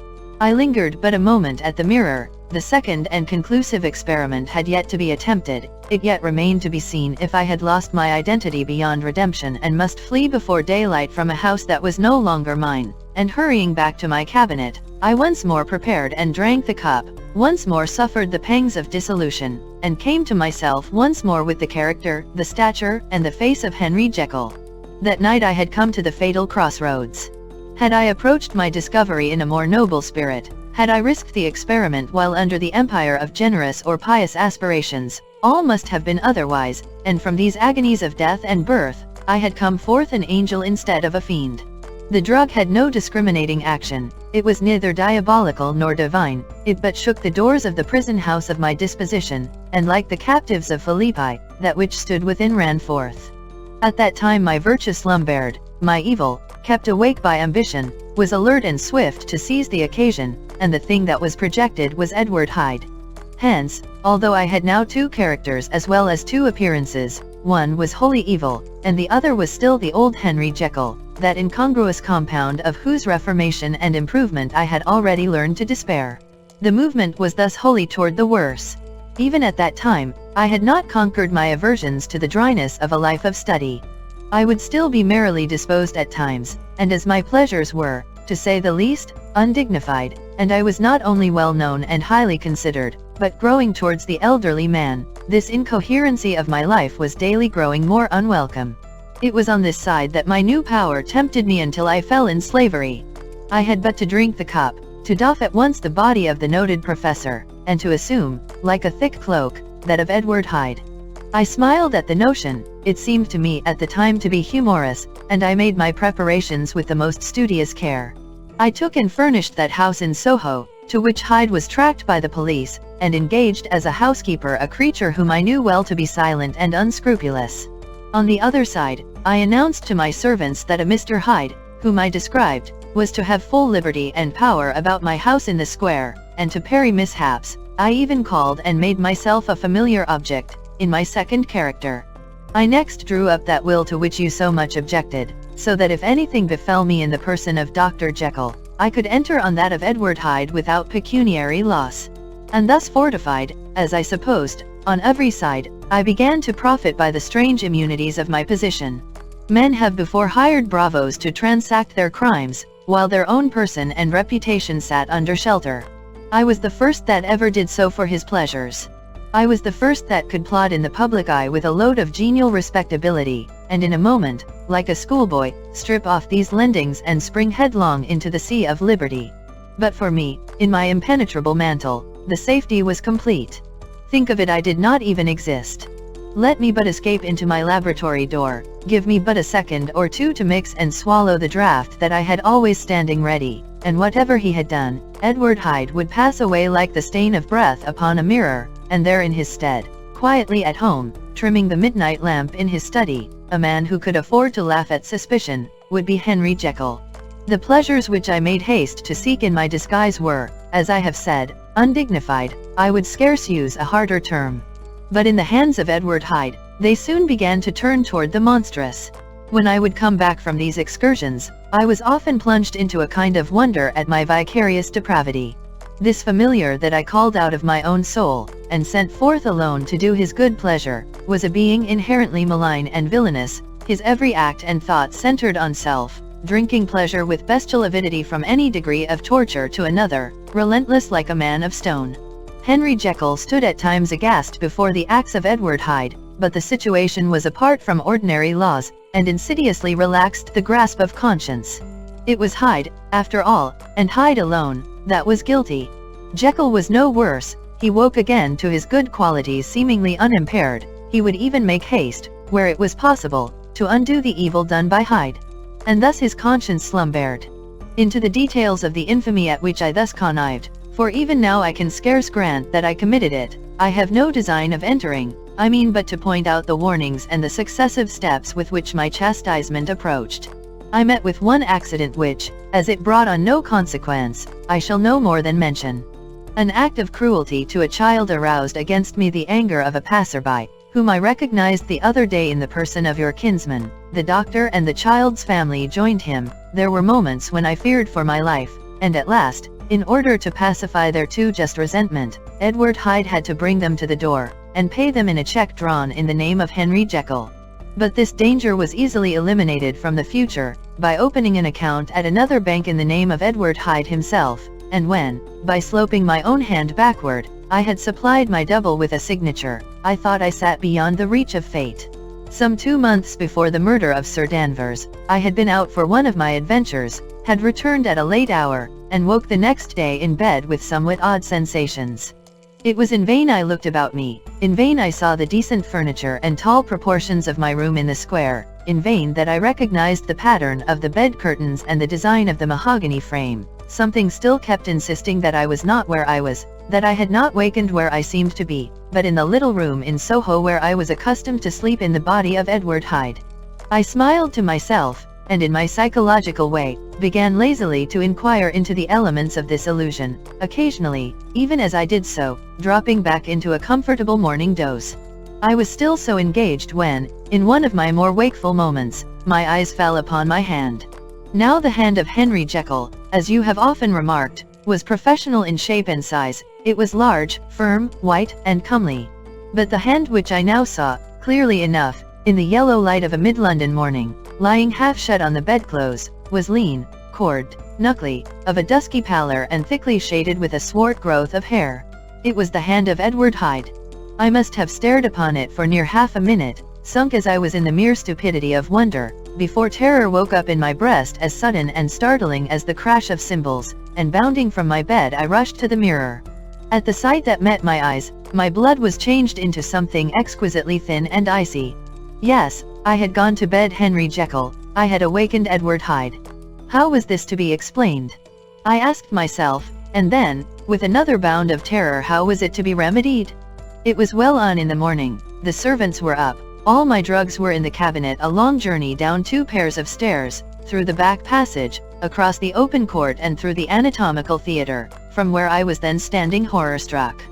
I lingered but a moment at the mirror. The second and conclusive experiment had yet to be attempted. It yet remained to be seen if I had lost my identity beyond redemption and must flee before daylight from a house that was no longer mine. And hurrying back to my cabinet, I once more prepared and drank the cup, once more suffered the pangs of dissolution, and came to myself once more with the character, the stature, and the face of Henry Jekyll. That night I had come to the fatal crossroads. Had I approached my discovery in a more noble spirit, had I risked the experiment while under the empire of generous or pious aspirations, all must have been otherwise, and from these agonies of death and birth, I had come forth an angel instead of a fiend. The drug had no discriminating action, it was neither diabolical nor divine, it but shook the doors of the prison house of my disposition, and like the captives of Philippi, that which stood within ran forth. At that time my virtue slumbered, my evil, kept awake by ambition, was alert and swift to seize the occasion, and the thing that was projected was Edward Hyde. Hence, although I had now two characters as well as two appearances, one was wholly evil, and the other was still the old Henry Jekyll, that incongruous compound of whose reformation and improvement I had already learned to despair. The movement was thus wholly toward the worse. Even at that time, I had not conquered my aversions to the dryness of a life of study. I would still be merrily disposed at times, and as my pleasures were, to say the least, undignified, and I was not only well known and highly considered, but growing towards the elderly man, this incoherency of my life was daily growing more unwelcome. It was on this side that my new power tempted me until I fell in slavery. I had but to drink the cup, to doff at once the body of the noted professor, and to assume, like a thick cloak, that of Edward Hyde. I smiled at the notion, it seemed to me at the time to be humorous, and I made my preparations with the most studious care. I took and furnished that house in Soho, to which Hyde was tracked by the police, and engaged as a housekeeper a creature whom I knew well to be silent and unscrupulous. On the other side, I announced to my servants that a Mr. Hyde, whom I described, was to have full liberty and power about my house in the square, and to parry mishaps, I even called and made myself a familiar object, in my second character. I next drew up that will to which you so much objected, so that if anything befell me in the person of Dr. Jekyll, I could enter on that of Edward Hyde without pecuniary loss. And thus fortified, as I supposed, on every side, I began to profit by the strange immunities of my position. Men have before hired bravos to transact their crimes, while their own person and reputation sat under shelter. I was the first that ever did so for his pleasures. I was the first that could plod in the public eye with a load of genial respectability, and in a moment, like a schoolboy, strip off these lendings and spring headlong into the sea of liberty. But for me, in my impenetrable mantle, the safety was complete. Think of it, I did not even exist. Let me but escape into my laboratory door, give me but a second or two to mix and swallow the draught that I had always standing ready, and whatever he had done, Edward Hyde would pass away like the stain of breath upon a mirror, and there in his stead, quietly at home, trimming the midnight lamp in his study, a man who could afford to laugh at suspicion, would be Henry Jekyll. The pleasures which I made haste to seek in my disguise were, as I have said, undignified. I would scarce use a harder term. But in the hands of Edward Hyde, they soon began to turn toward the monstrous. When I would come back from these excursions, I was often plunged into a kind of wonder at my vicarious depravity. This familiar that I called out of my own soul, and sent forth alone to do his good pleasure, was a being inherently malign and villainous, his every act and thought centered on self, drinking pleasure with bestial avidity from any degree of torture to another, relentless like a man of stone. Henry Jekyll stood at times aghast before the acts of Edward Hyde, but the situation was apart from ordinary laws, and insidiously relaxed the grasp of conscience. It was Hyde, after all, and Hyde alone, that was guilty. Jekyll was no worse. He woke again to his good qualities seemingly unimpaired. He would even make haste, where it was possible, to undo the evil done by Hyde. And thus his conscience slumbered. Into the details of the infamy at which I thus connived, for even now I can scarce grant that I committed it, I have no design of entering, I mean but to point out the warnings and the successive steps with which my chastisement approached. I met with one accident which, as it brought on no consequence, I shall no more than mention. An act of cruelty to a child aroused against me the anger of a passerby, whom I recognized the other day in the person of your kinsman. The doctor and the child's family joined him. There were moments when I feared for my life, and at last, in order to pacify their too just resentment, Edward Hyde had to bring them to the door, and pay them in a check drawn in the name of Henry Jekyll. But this danger was easily eliminated from the future, by opening an account at another bank in the name of Edward Hyde himself, and when, by sloping my own hand backward, I had supplied my double with a signature, I thought I sat beyond the reach of fate. Some 2 months before the murder of Sir Danvers, I had been out for one of my adventures, had returned at a late hour, and woke the next day in bed with somewhat odd sensations. It was in vain I looked about me, in vain I saw the decent furniture and tall proportions of my room in the square, in vain that I recognized the pattern of the bed curtains and the design of the mahogany frame. Something still kept insisting that I was not where I was, that I had not wakened where I seemed to be, but in the little room in Soho where I was accustomed to sleep in the body of Edward Hyde. I smiled to myself, and in my psychological way, began lazily to inquire into the elements of this illusion, occasionally, even as I did so, dropping back into a comfortable morning doze. I was still so engaged when, in one of my more wakeful moments, my eyes fell upon my hand. Now the hand of Henry Jekyll, as you have often remarked, was professional in shape and size. It was large, firm, white, and comely. But the hand which I now saw, clearly enough, in the yellow light of a mid-London morning, lying half shut on the bedclothes, was lean, corked, knuckly, of a dusky pallor and thickly shaded with a swart growth of hair. It was the hand of Edward Hyde. I must have stared upon it for near half a minute, sunk as I was in the mere stupidity of wonder, before terror woke up in my breast as sudden and startling as the crash of cymbals, and bounding from my bed I rushed to the mirror. At the sight that met my eyes, my blood was changed into something exquisitely thin and icy. Yes, I had gone to bed Henry Jekyll, I had awakened Edward Hyde. How was this to be explained? I asked myself, and then, with another bound of terror, how was it to be remedied? It was well on in the morning, the servants were up, all my drugs were in the cabinet. A long journey down 2 pairs of stairs, through the back passage, across the open court and through the anatomical theatre, from where I was then standing horror-struck.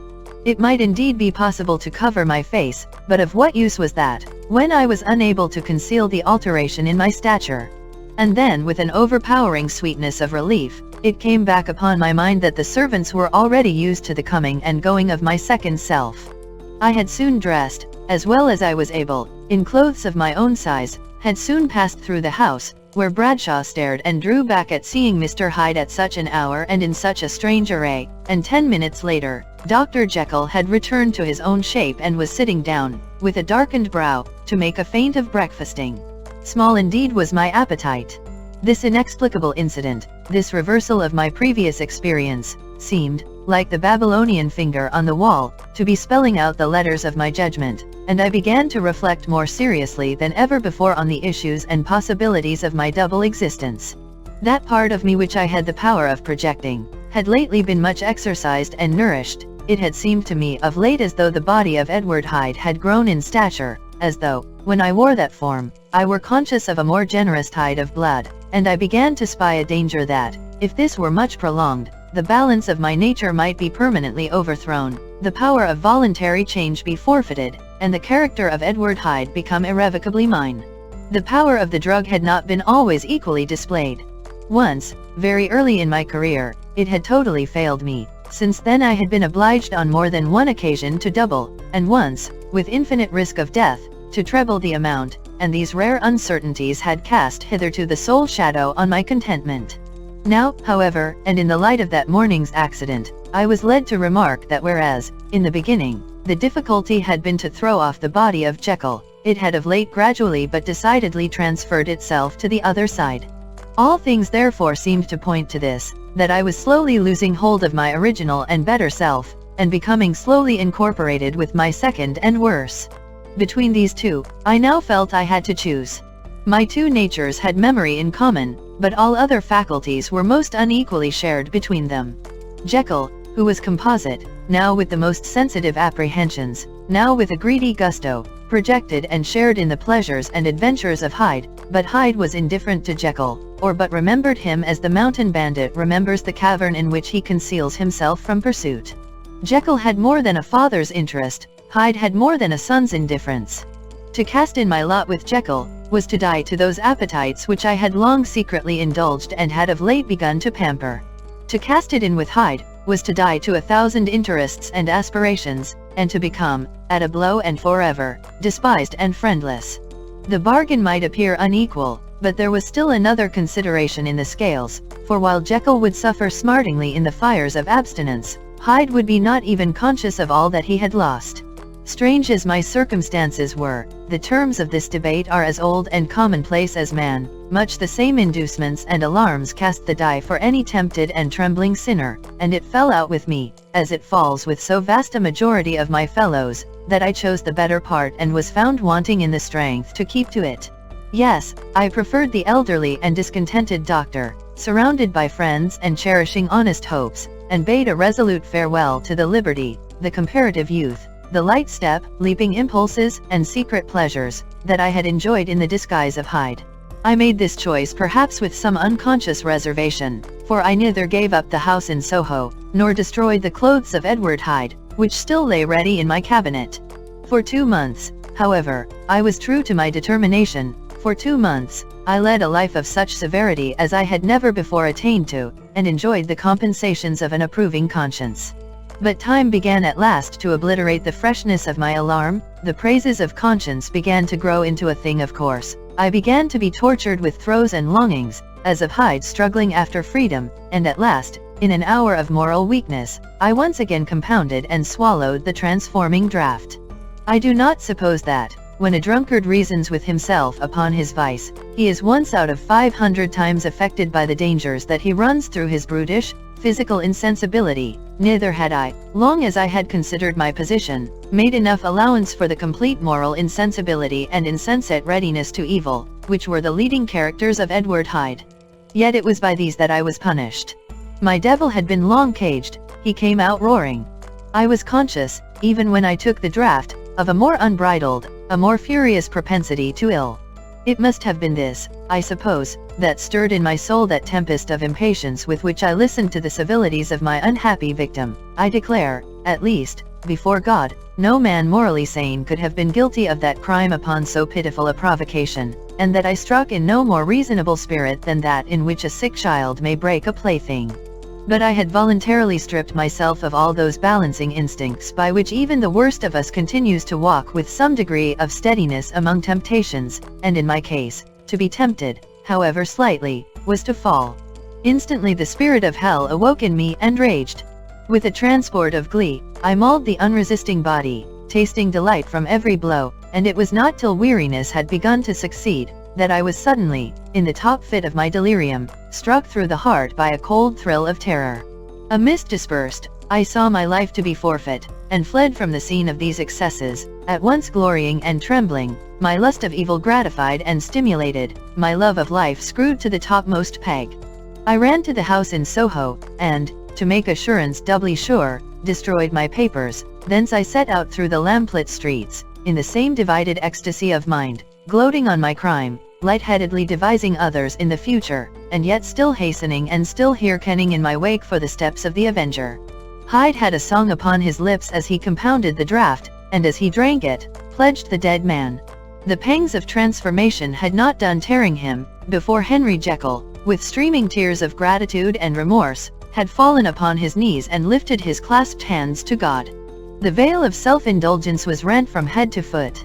It might indeed be possible to cover my face, but of what use was that, when I was unable to conceal the alteration in my stature? And then with an overpowering sweetness of relief, It came back upon my mind that the servants were already used to the coming and going of my second self. I had soon dressed, as well as I was able, in clothes of my own size, had soon passed through the house, where Bradshaw stared and drew back at seeing Mr. Hyde at such an hour and in such a strange array, and 10 minutes later, Dr. Jekyll had returned to his own shape and was sitting down, with a darkened brow, to make a feint of breakfasting. Small indeed was my appetite. This inexplicable incident, this reversal of my previous experience, seemed, like the Babylonian finger on the wall, to be spelling out the letters of my judgment, and I began to reflect more seriously than ever before on the issues and possibilities of my double existence. That part of me which I had the power of projecting, had lately been much exercised and nourished. It had seemed to me of late as though the body of Edward Hyde had grown in stature, as though, when I wore that form, I were conscious of a more generous tide of blood, and I began to spy a danger that, if this were much prolonged, the balance of my nature might be permanently overthrown, the power of voluntary change be forfeited, and the character of Edward Hyde become irrevocably mine. The power of the drug had not been always equally displayed. Once, very early in my career, it had totally failed me. Since then I had been obliged on more than one occasion to double, and once, with infinite risk of death, to treble the amount, and these rare uncertainties had cast hitherto the sole shadow on my contentment. Now, however, and in the light of that morning's accident, I was led to remark that whereas, in the beginning, the difficulty had been to throw off the body of Jekyll, it had of late gradually but decidedly transferred itself to the other side. All things therefore seemed to point to this, that I was slowly losing hold of my original and better self, and becoming slowly incorporated with my second and worse. Between these two, I now felt I had to choose. My two natures had memory in common, but all other faculties were most unequally shared between them. Jekyll, who was composite, now with the most sensitive apprehensions, now with a greedy gusto, projected and shared in the pleasures and adventures of Hyde, but Hyde was indifferent to Jekyll, or but remembered him as the mountain bandit remembers the cavern in which he conceals himself from pursuit. Jekyll had more than a father's interest, Hyde had more than a son's indifference. To cast in my lot with Jekyll, was to die to those appetites which I had long secretly indulged and had of late begun to pamper. To cast it in with Hyde, was to die to 1,000 interests and aspirations, and to become, at a blow and forever, despised and friendless. The bargain might appear unequal, but there was still another consideration in the scales, for while Jekyll would suffer smartingly in the fires of abstinence, Hyde would be not even conscious of all that he had lost. Strange as my circumstances were, the terms of this debate are as old and commonplace as man, much the same inducements and alarms cast the die for any tempted and trembling sinner, and it fell out with me, as it falls with so vast a majority of my fellows, that I chose the better part and was found wanting in the strength to keep to it. Yes, I preferred the elderly and discontented doctor, surrounded by friends and cherishing honest hopes, and bade a resolute farewell to the liberty, the comparative youth, the light step, leaping impulses, and secret pleasures, that I had enjoyed in the disguise of Hyde. I made this choice perhaps with some unconscious reservation, for I neither gave up the house in Soho, nor destroyed the clothes of Edward Hyde, which still lay ready in my cabinet. For 2 months, however, I was true to my determination. For 2 months, I led a life of such severity as I had never before attained to, and enjoyed the compensations of an approving conscience. But time began at last to obliterate the freshness of my alarm, the praises of conscience began to grow into a thing of course, I began to be tortured with throes and longings, as of Hyde struggling after freedom, and at last, in an hour of moral weakness, I once again compounded and swallowed the transforming draught. I do not suppose that, when a drunkard reasons with himself upon his vice, he is once out of 500 times affected by the dangers that he runs through his brutish, physical insensibility. Neither had I, long as I had considered my position, made enough allowance for the complete moral insensibility and insensate readiness to evil, which were the leading characters of Edward Hyde. Yet it was by these that I was punished. My devil had been long caged, he came out roaring. I was conscious, even when I took the draught, of a more unbridled, a more furious propensity to ill. It must have been this, I suppose, that stirred in my soul that tempest of impatience with which I listened to the civilities of my unhappy victim. I declare, at least, before God, no man morally sane could have been guilty of that crime upon so pitiful a provocation, and that I struck in no more reasonable spirit than that in which a sick child may break a plaything. But I had voluntarily stripped myself of all those balancing instincts by which even the worst of us continues to walk with some degree of steadiness among temptations, and in my case, to be tempted, however slightly, was to fall. Instantly the spirit of hell awoke in me and raged. With a transport of glee, I mauled the unresisting body, tasting delight from every blow, and it was not till weariness had begun to succeed, that I was suddenly, in the top fit of my delirium, struck through the heart by a cold thrill of terror. A mist dispersed, I saw my life to be forfeit, and fled from the scene of these excesses, at once glorying and trembling, my lust of evil gratified and stimulated, my love of life screwed to the topmost peg. I ran to the house in Soho, and, to make assurance doubly sure, destroyed my papers. Thence I set out through the lamplit streets, in the same divided ecstasy of mind, gloating on my crime, lightheadedly devising others in the future, and yet still hastening and still hearkening in my wake for the steps of the avenger. Hyde had a song upon his lips as he compounded the draught, and as he drank it, pledged the dead man. The pangs of transformation had not done tearing him, before Henry Jekyll, with streaming tears of gratitude and remorse, had fallen upon his knees and lifted his clasped hands to God. The veil of self-indulgence was rent from head to foot.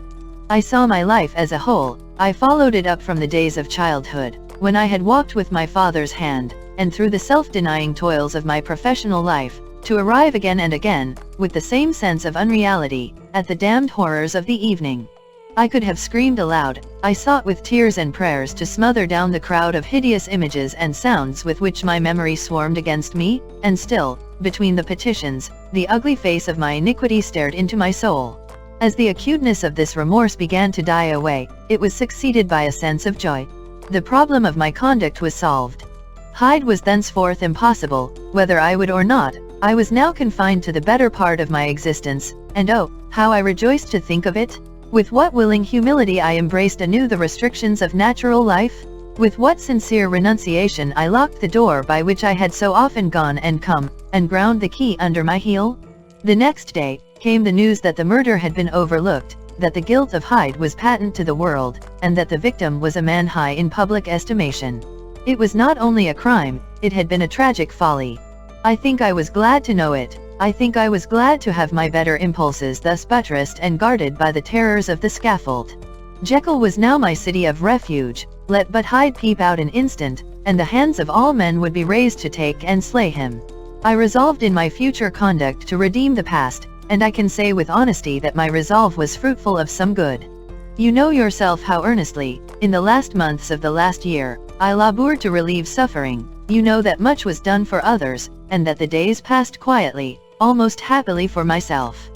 I saw my life as a whole. I followed it up from the days of childhood, when I had walked with my father's hand, and through the self-denying toils of my professional life, to arrive again and again, with the same sense of unreality, at the damned horrors of the evening. I could have screamed aloud. I sought with tears and prayers to smother down the crowd of hideous images and sounds with which my memory swarmed against me, and still, between the petitions, the ugly face of my iniquity stared into my soul. As the acuteness of this remorse began to die away, it was succeeded by a sense of joy. The problem of my conduct was solved. Hyde was thenceforth impossible, whether I would or not. I was now confined to the better part of my existence, and oh, how I rejoiced to think of it! With what willing humility I embraced anew the restrictions of natural life! With what sincere renunciation I locked the door by which I had so often gone and come, and ground the key under my heel! The next day, came the news that the murder had been overlooked, that the guilt of Hyde was patent to the world, and that the victim was a man high in public estimation. It was not only a crime, it had been a tragic folly. I think I was glad to know it. I think I was glad to have my better impulses thus buttressed and guarded by the terrors of the scaffold. Jekyll was now my city of refuge. Let but Hyde peep out an instant, and the hands of all men would be raised to take and slay him. I resolved in my future conduct to redeem the past, and I can say with honesty that my resolve was fruitful of some good. You know yourself how earnestly, in the last months of the last year, I labored to relieve suffering. You know that much was done for others, and that the days passed quietly, almost happily for myself.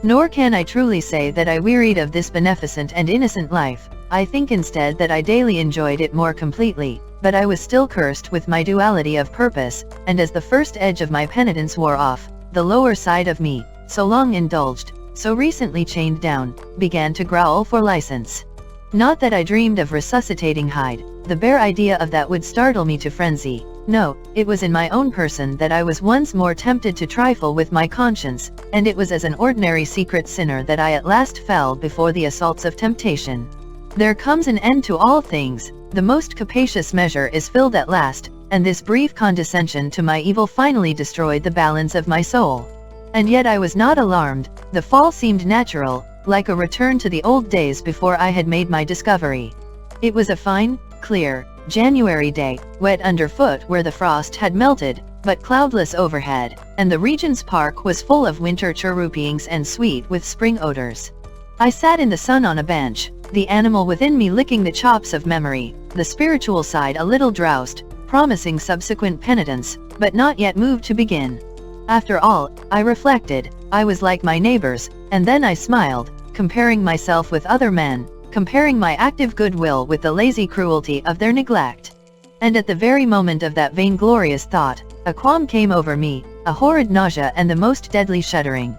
Nor can I truly say that I wearied of this beneficent and innocent life. I think instead that I daily enjoyed it more completely, but I was still cursed with my duality of purpose, and as the first edge of my penitence wore off, the lower side of me, so long indulged, so recently chained down, began to growl for license. Not that I dreamed of resuscitating Hyde. The bare idea of that would startle me to frenzy. No, it was in my own person that I was once more tempted to trifle with my conscience, and it was as an ordinary secret sinner that I at last fell before the assaults of temptation. There comes an end to all things. The most capacious measure is filled at last, and this brief condescension to my evil finally destroyed the balance of my soul. And yet I was not alarmed. The fall seemed natural, like a return to the old days before I had made my discovery. It was a fine, clear, January day, wet underfoot where the frost had melted, but cloudless overhead, and the Regent's Park was full of winter chirrupings and sweet with spring odors. I sat in the sun on a bench, the animal within me licking the chops of memory, the spiritual side a little drowsed, promising subsequent penitence, but not yet moved to begin. After all, I reflected, I was like my neighbors, and then I smiled, comparing myself with other men, comparing my active goodwill with the lazy cruelty of their neglect. And at the very moment of that vainglorious thought, a qualm came over me, a horrid nausea and the most deadly shuddering.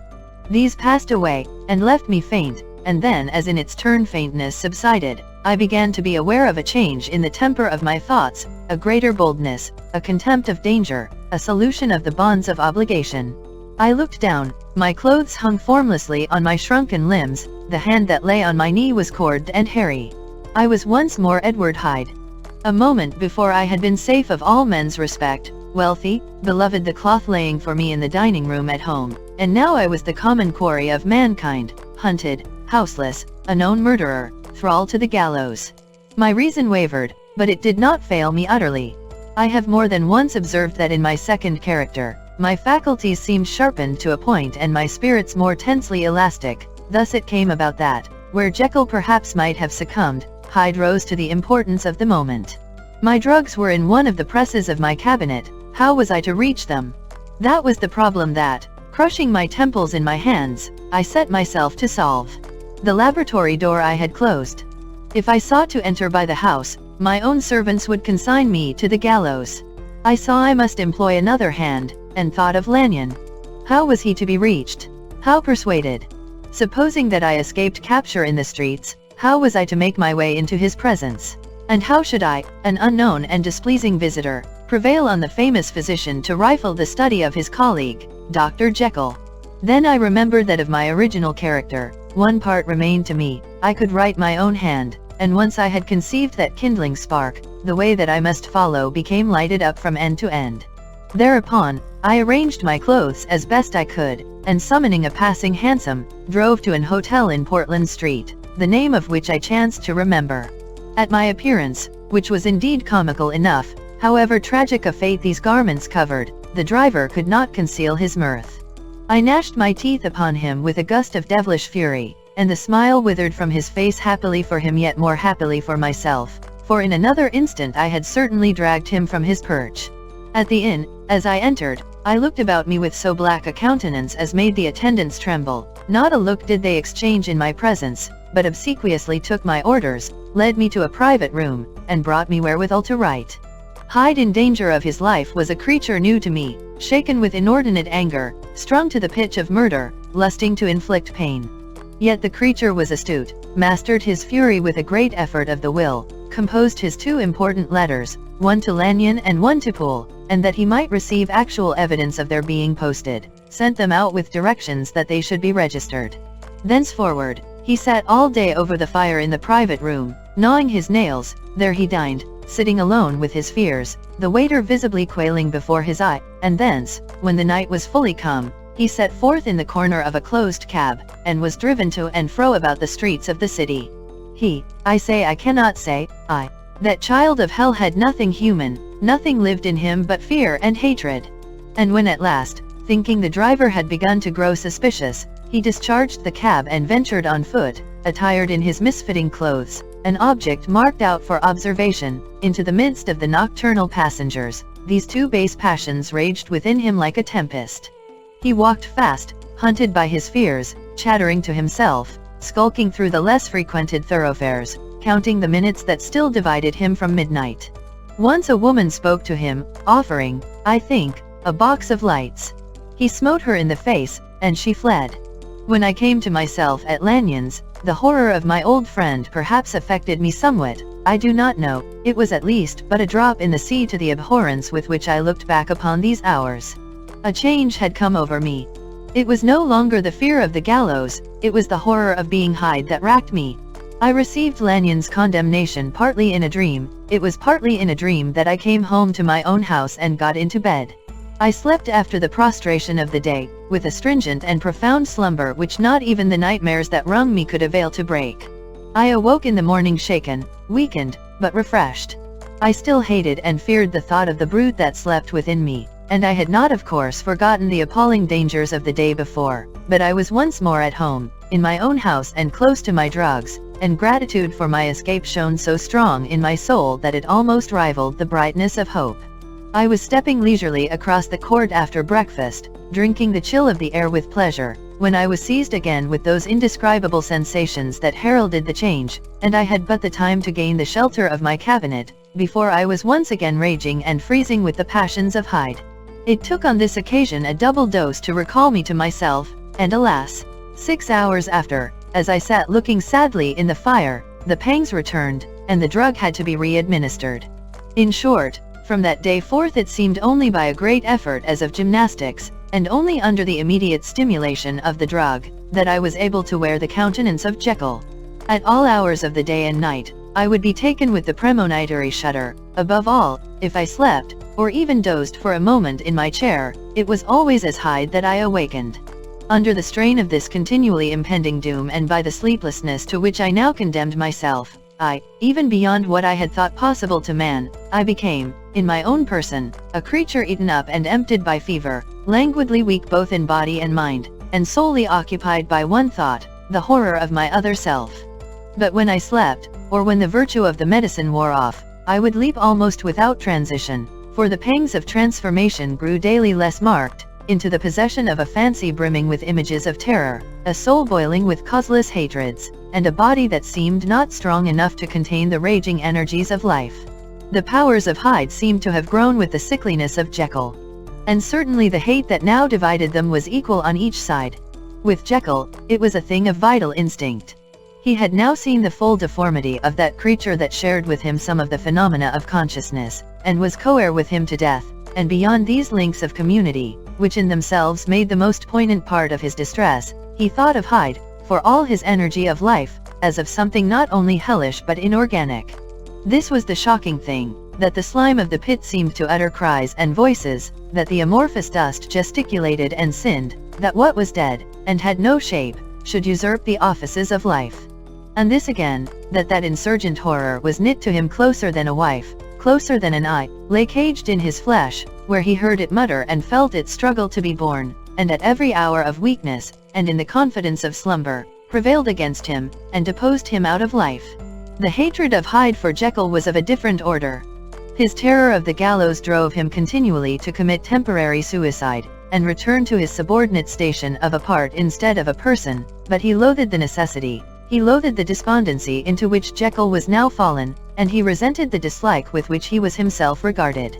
These passed away, and left me faint, and then as in its turn faintness subsided, I began to be aware of a change in the temper of my thoughts, a greater boldness, a contempt of danger, a solution of the bonds of obligation. I looked down, my clothes hung formlessly on my shrunken limbs, the hand that lay on my knee was corded and hairy. I was once more Edward Hyde. A moment before I had been safe of all men's respect, wealthy, beloved, the cloth laying for me in the dining room at home, and now I was the common quarry of mankind, hunted, houseless, a known murderer, thrall to the gallows. My reason wavered, but it did not fail me utterly. I have more than once observed that in my second character, my faculties seemed sharpened to a point and my spirits more tensely elastic. Thus it came about that, where Jekyll perhaps might have succumbed, Hyde rose to the importance of the moment. My drugs were in one of the presses of my cabinet. How was I to reach them? That was the problem that, crushing my temples in my hands, I set myself to solve. The laboratory door I had closed. If I sought to enter by the house, my own servants would consign me to the gallows. I saw I must employ another hand, and thought of Lanyon. How was he to be reached? How persuaded? Supposing that I escaped capture in the streets, how was I to make my way into his presence? And how should I, an unknown and displeasing visitor, prevail on the famous physician to rifle the study of his colleague, Dr. Jekyll? Then I remembered that of my original character, one part remained to me. I could write my own hand, and once I had conceived that kindling spark, the way that I must follow became lighted up from end to end. Thereupon, I arranged my clothes as best I could, and summoning a passing hansom, drove to an hotel in Portland Street, the name of which I chanced to remember. At my appearance, which was indeed comical enough, however tragic a fate these garments covered, the driver could not conceal his mirth. I gnashed my teeth upon him with a gust of devilish fury, and the smile withered from his face, happily for him yet more happily for myself, for in another instant I had certainly dragged him from his perch. At the inn, as I entered, I looked about me with so black a countenance as made the attendants tremble. Not a look did they exchange in my presence, but obsequiously took my orders, led me to a private room, and brought me wherewithal to write. Hyde in danger of his life was a creature new to me, shaken with inordinate anger, strung to the pitch of murder, lusting to inflict pain. Yet the creature was astute, mastered his fury with a great effort of the will, composed his two important letters, one to Lanyon and one to Poole, and that he might receive actual evidence of their being posted, sent them out with directions that they should be registered. Thenceforward, he sat all day over the fire in the private room, gnawing his nails. There he dined, sitting alone with his fears, the waiter visibly quailing before his eye, and thence, when the night was fully come, he set forth in the corner of a closed cab, and was driven to and fro about the streets of the city. I cannot say, that child of hell had nothing human, nothing lived in him but fear and hatred. And when at last, thinking the driver had begun to grow suspicious, he discharged the cab and ventured on foot, attired in his misfitting clothes, an object marked out for observation, into the midst of the nocturnal passengers, these two base passions raged within him like a tempest. He walked fast, hunted by his fears, chattering to himself, skulking through the less frequented thoroughfares, counting the minutes that still divided him from midnight. Once a woman spoke to him, offering, I think, a box of lights. He smote her in the face, and she fled. When I came to myself at LANYON'S, the horror of my old friend perhaps affected me somewhat, I do not know. It was at least but a drop in the sea to the abhorrence with which I looked back upon these hours. A change had come over me. It was no longer the fear of the gallows, it was the horror of being Hyde that racked me. I received Lanyon's condemnation partly in a dream. It was partly in a dream that I came home to my own house and got into bed. I slept after the prostration of the day, with a stringent and profound slumber which not even the nightmares that wrung me could avail to break. I awoke in the morning shaken, weakened, but refreshed. I still hated and feared the thought of the brute that slept within me, and I had not of course forgotten the appalling dangers of the day before, but I was once more at home, in my own house and close to my drugs, and gratitude for my escape shone so strong in my soul that it almost rivaled the brightness of hope. I was stepping leisurely across the court after breakfast, drinking the chill of the air with pleasure, when I was seized again with those indescribable sensations that heralded the change, and I had but the time to gain the shelter of my cabinet, before I was once again raging and freezing with the passions of Hyde. It took on this occasion a double dose to recall me to myself, and alas, 6 hours after, as I sat looking sadly in the fire, the pangs returned, and the drug had to be re-administered. In short, from that day forth it seemed only by a great effort as of gymnastics, and only under the immediate stimulation of the drug, that I was able to wear the countenance of Jekyll. At all hours of the day and night, I would be taken with the premonitory shudder. Above all, if I slept, or even dozed for a moment in my chair, it was always as Hyde that I awakened. Under the strain of this continually impending doom and by the sleeplessness to which I now condemned myself, even beyond what I had thought possible to man, I became, in my own person, a creature eaten up and emptied by fever, languidly weak both in body and mind, and solely occupied by one thought, the horror of my other self. But when I slept, or when the virtue of the medicine wore off, I would leap almost without transition, for the pangs of transformation grew daily less marked, into the possession of a fancy brimming with images of terror, a soul boiling with causeless hatreds, and a body that seemed not strong enough to contain the raging energies of life. The powers of Hyde seemed to have grown with the sickliness of Jekyll. And certainly the hate that now divided them was equal on each side. With Jekyll, it was a thing of vital instinct. He had now seen the full deformity of that creature that shared with him some of the phenomena of consciousness, and was co-heir with him to death, and beyond these links of community, which in themselves made the most poignant part of his distress, he thought of Hyde, for all his energy of life, as of something not only hellish but inorganic. This was the shocking thing, that the slime of the pit seemed to utter cries and voices, that the amorphous dust gesticulated and sinned, that what was dead, and had no shape, should usurp the offices of life. And this again, that insurgent horror was knit to him closer than a wife, closer than an eye, lay caged in his flesh, where he heard it mutter and felt it struggle to be born, and at every hour of weakness, and in the confidence of slumber, prevailed against him, and deposed him out of life. The hatred of Hyde for Jekyll was of a different order. His terror of the gallows drove him continually to commit temporary suicide, and return to his subordinate station of a part instead of a person, but he loathed the necessity, he loathed the despondency into which Jekyll was now fallen, and he resented the dislike with which he was himself regarded.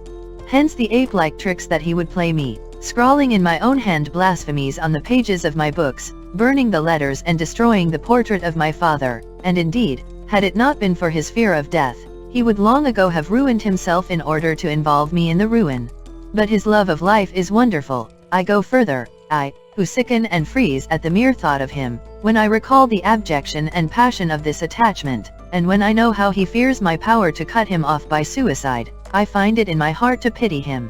Hence the ape-like tricks that he would play me, scrawling in my own hand blasphemies on the pages of my books, burning the letters and destroying the portrait of my father, and indeed, had it not been for his fear of death, he would long ago have ruined himself in order to involve me in the ruin. But his love of life is wonderful. I go further, I, who sicken and freeze at the mere thought of him, when I recall the abjection and passion of this attachment, and when I know how he fears my power to cut him off by suicide, I find it in my heart to pity him.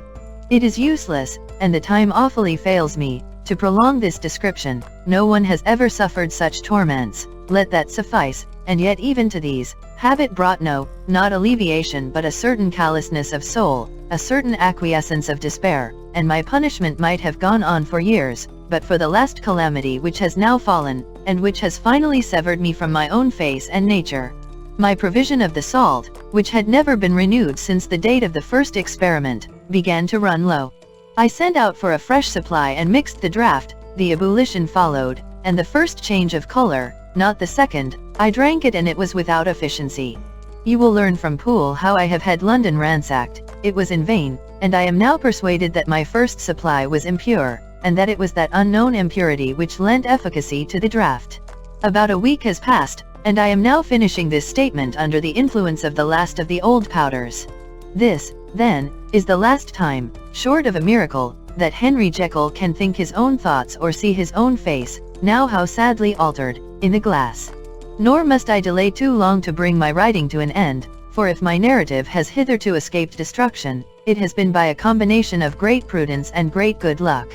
It is useless, and the time awfully fails me, to prolong this description. No one has ever suffered such torments, let that suffice, and yet even to these, habit brought not alleviation but a certain callousness of soul, a certain acquiescence of despair, and my punishment might have gone on for years, but for the last calamity which has now fallen, and which has finally severed me from my own face and nature. My provision of the salt, which had never been renewed since the date of the first experiment, began to run low. I sent out for a fresh supply and mixed the draught, the ebullition followed, and the first change of color, not the second, I drank it and it was without efficiency. You will learn from Poole how I have had London ransacked, it was in vain, and I am now persuaded that my first supply was impure, and that it was that unknown impurity which lent efficacy to the draught. About a week has passed, and I am now finishing this statement under the influence of the last of the old powders. This, then, is the last time, short of a miracle, that Henry Jekyll can think his own thoughts or see his own face, now how sadly altered, in the glass. Nor must I delay too long to bring my writing to an end, for if my narrative has hitherto escaped destruction, it has been by a combination of great prudence and great good luck.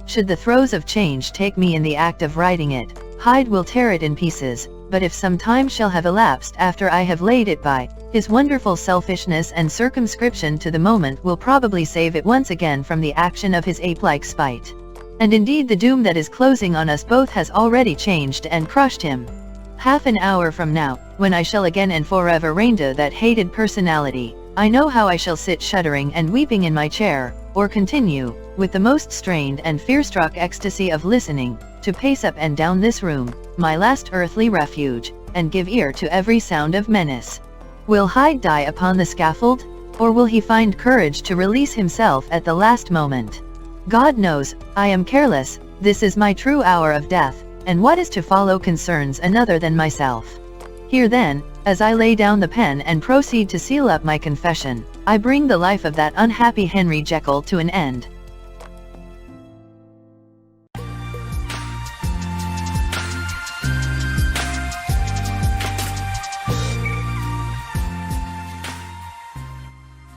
Should the throes of change take me in the act of writing it, Hyde will tear it in pieces, but if some time shall have elapsed after I have laid it by, his wonderful selfishness and circumscription to the moment will probably save it once again from the action of his ape-like spite. And indeed the doom that is closing on us both has already changed and crushed him. Half an hour from now, when I shall again and forever render that hated personality, I know how I shall sit shuddering and weeping in my chair, or continue, with the most strained and fear-struck ecstasy of listening, to pace up and down this room, my last earthly refuge, and give ear to every sound of menace. Will Hyde die upon the scaffold, or will he find courage to release himself at the last moment? God knows, I am careless, this is my true hour of death, and what is to follow concerns another than myself. Here then, as I lay down the pen and proceed to seal up my confession, I bring the life of that unhappy Henry Jekyll to an end.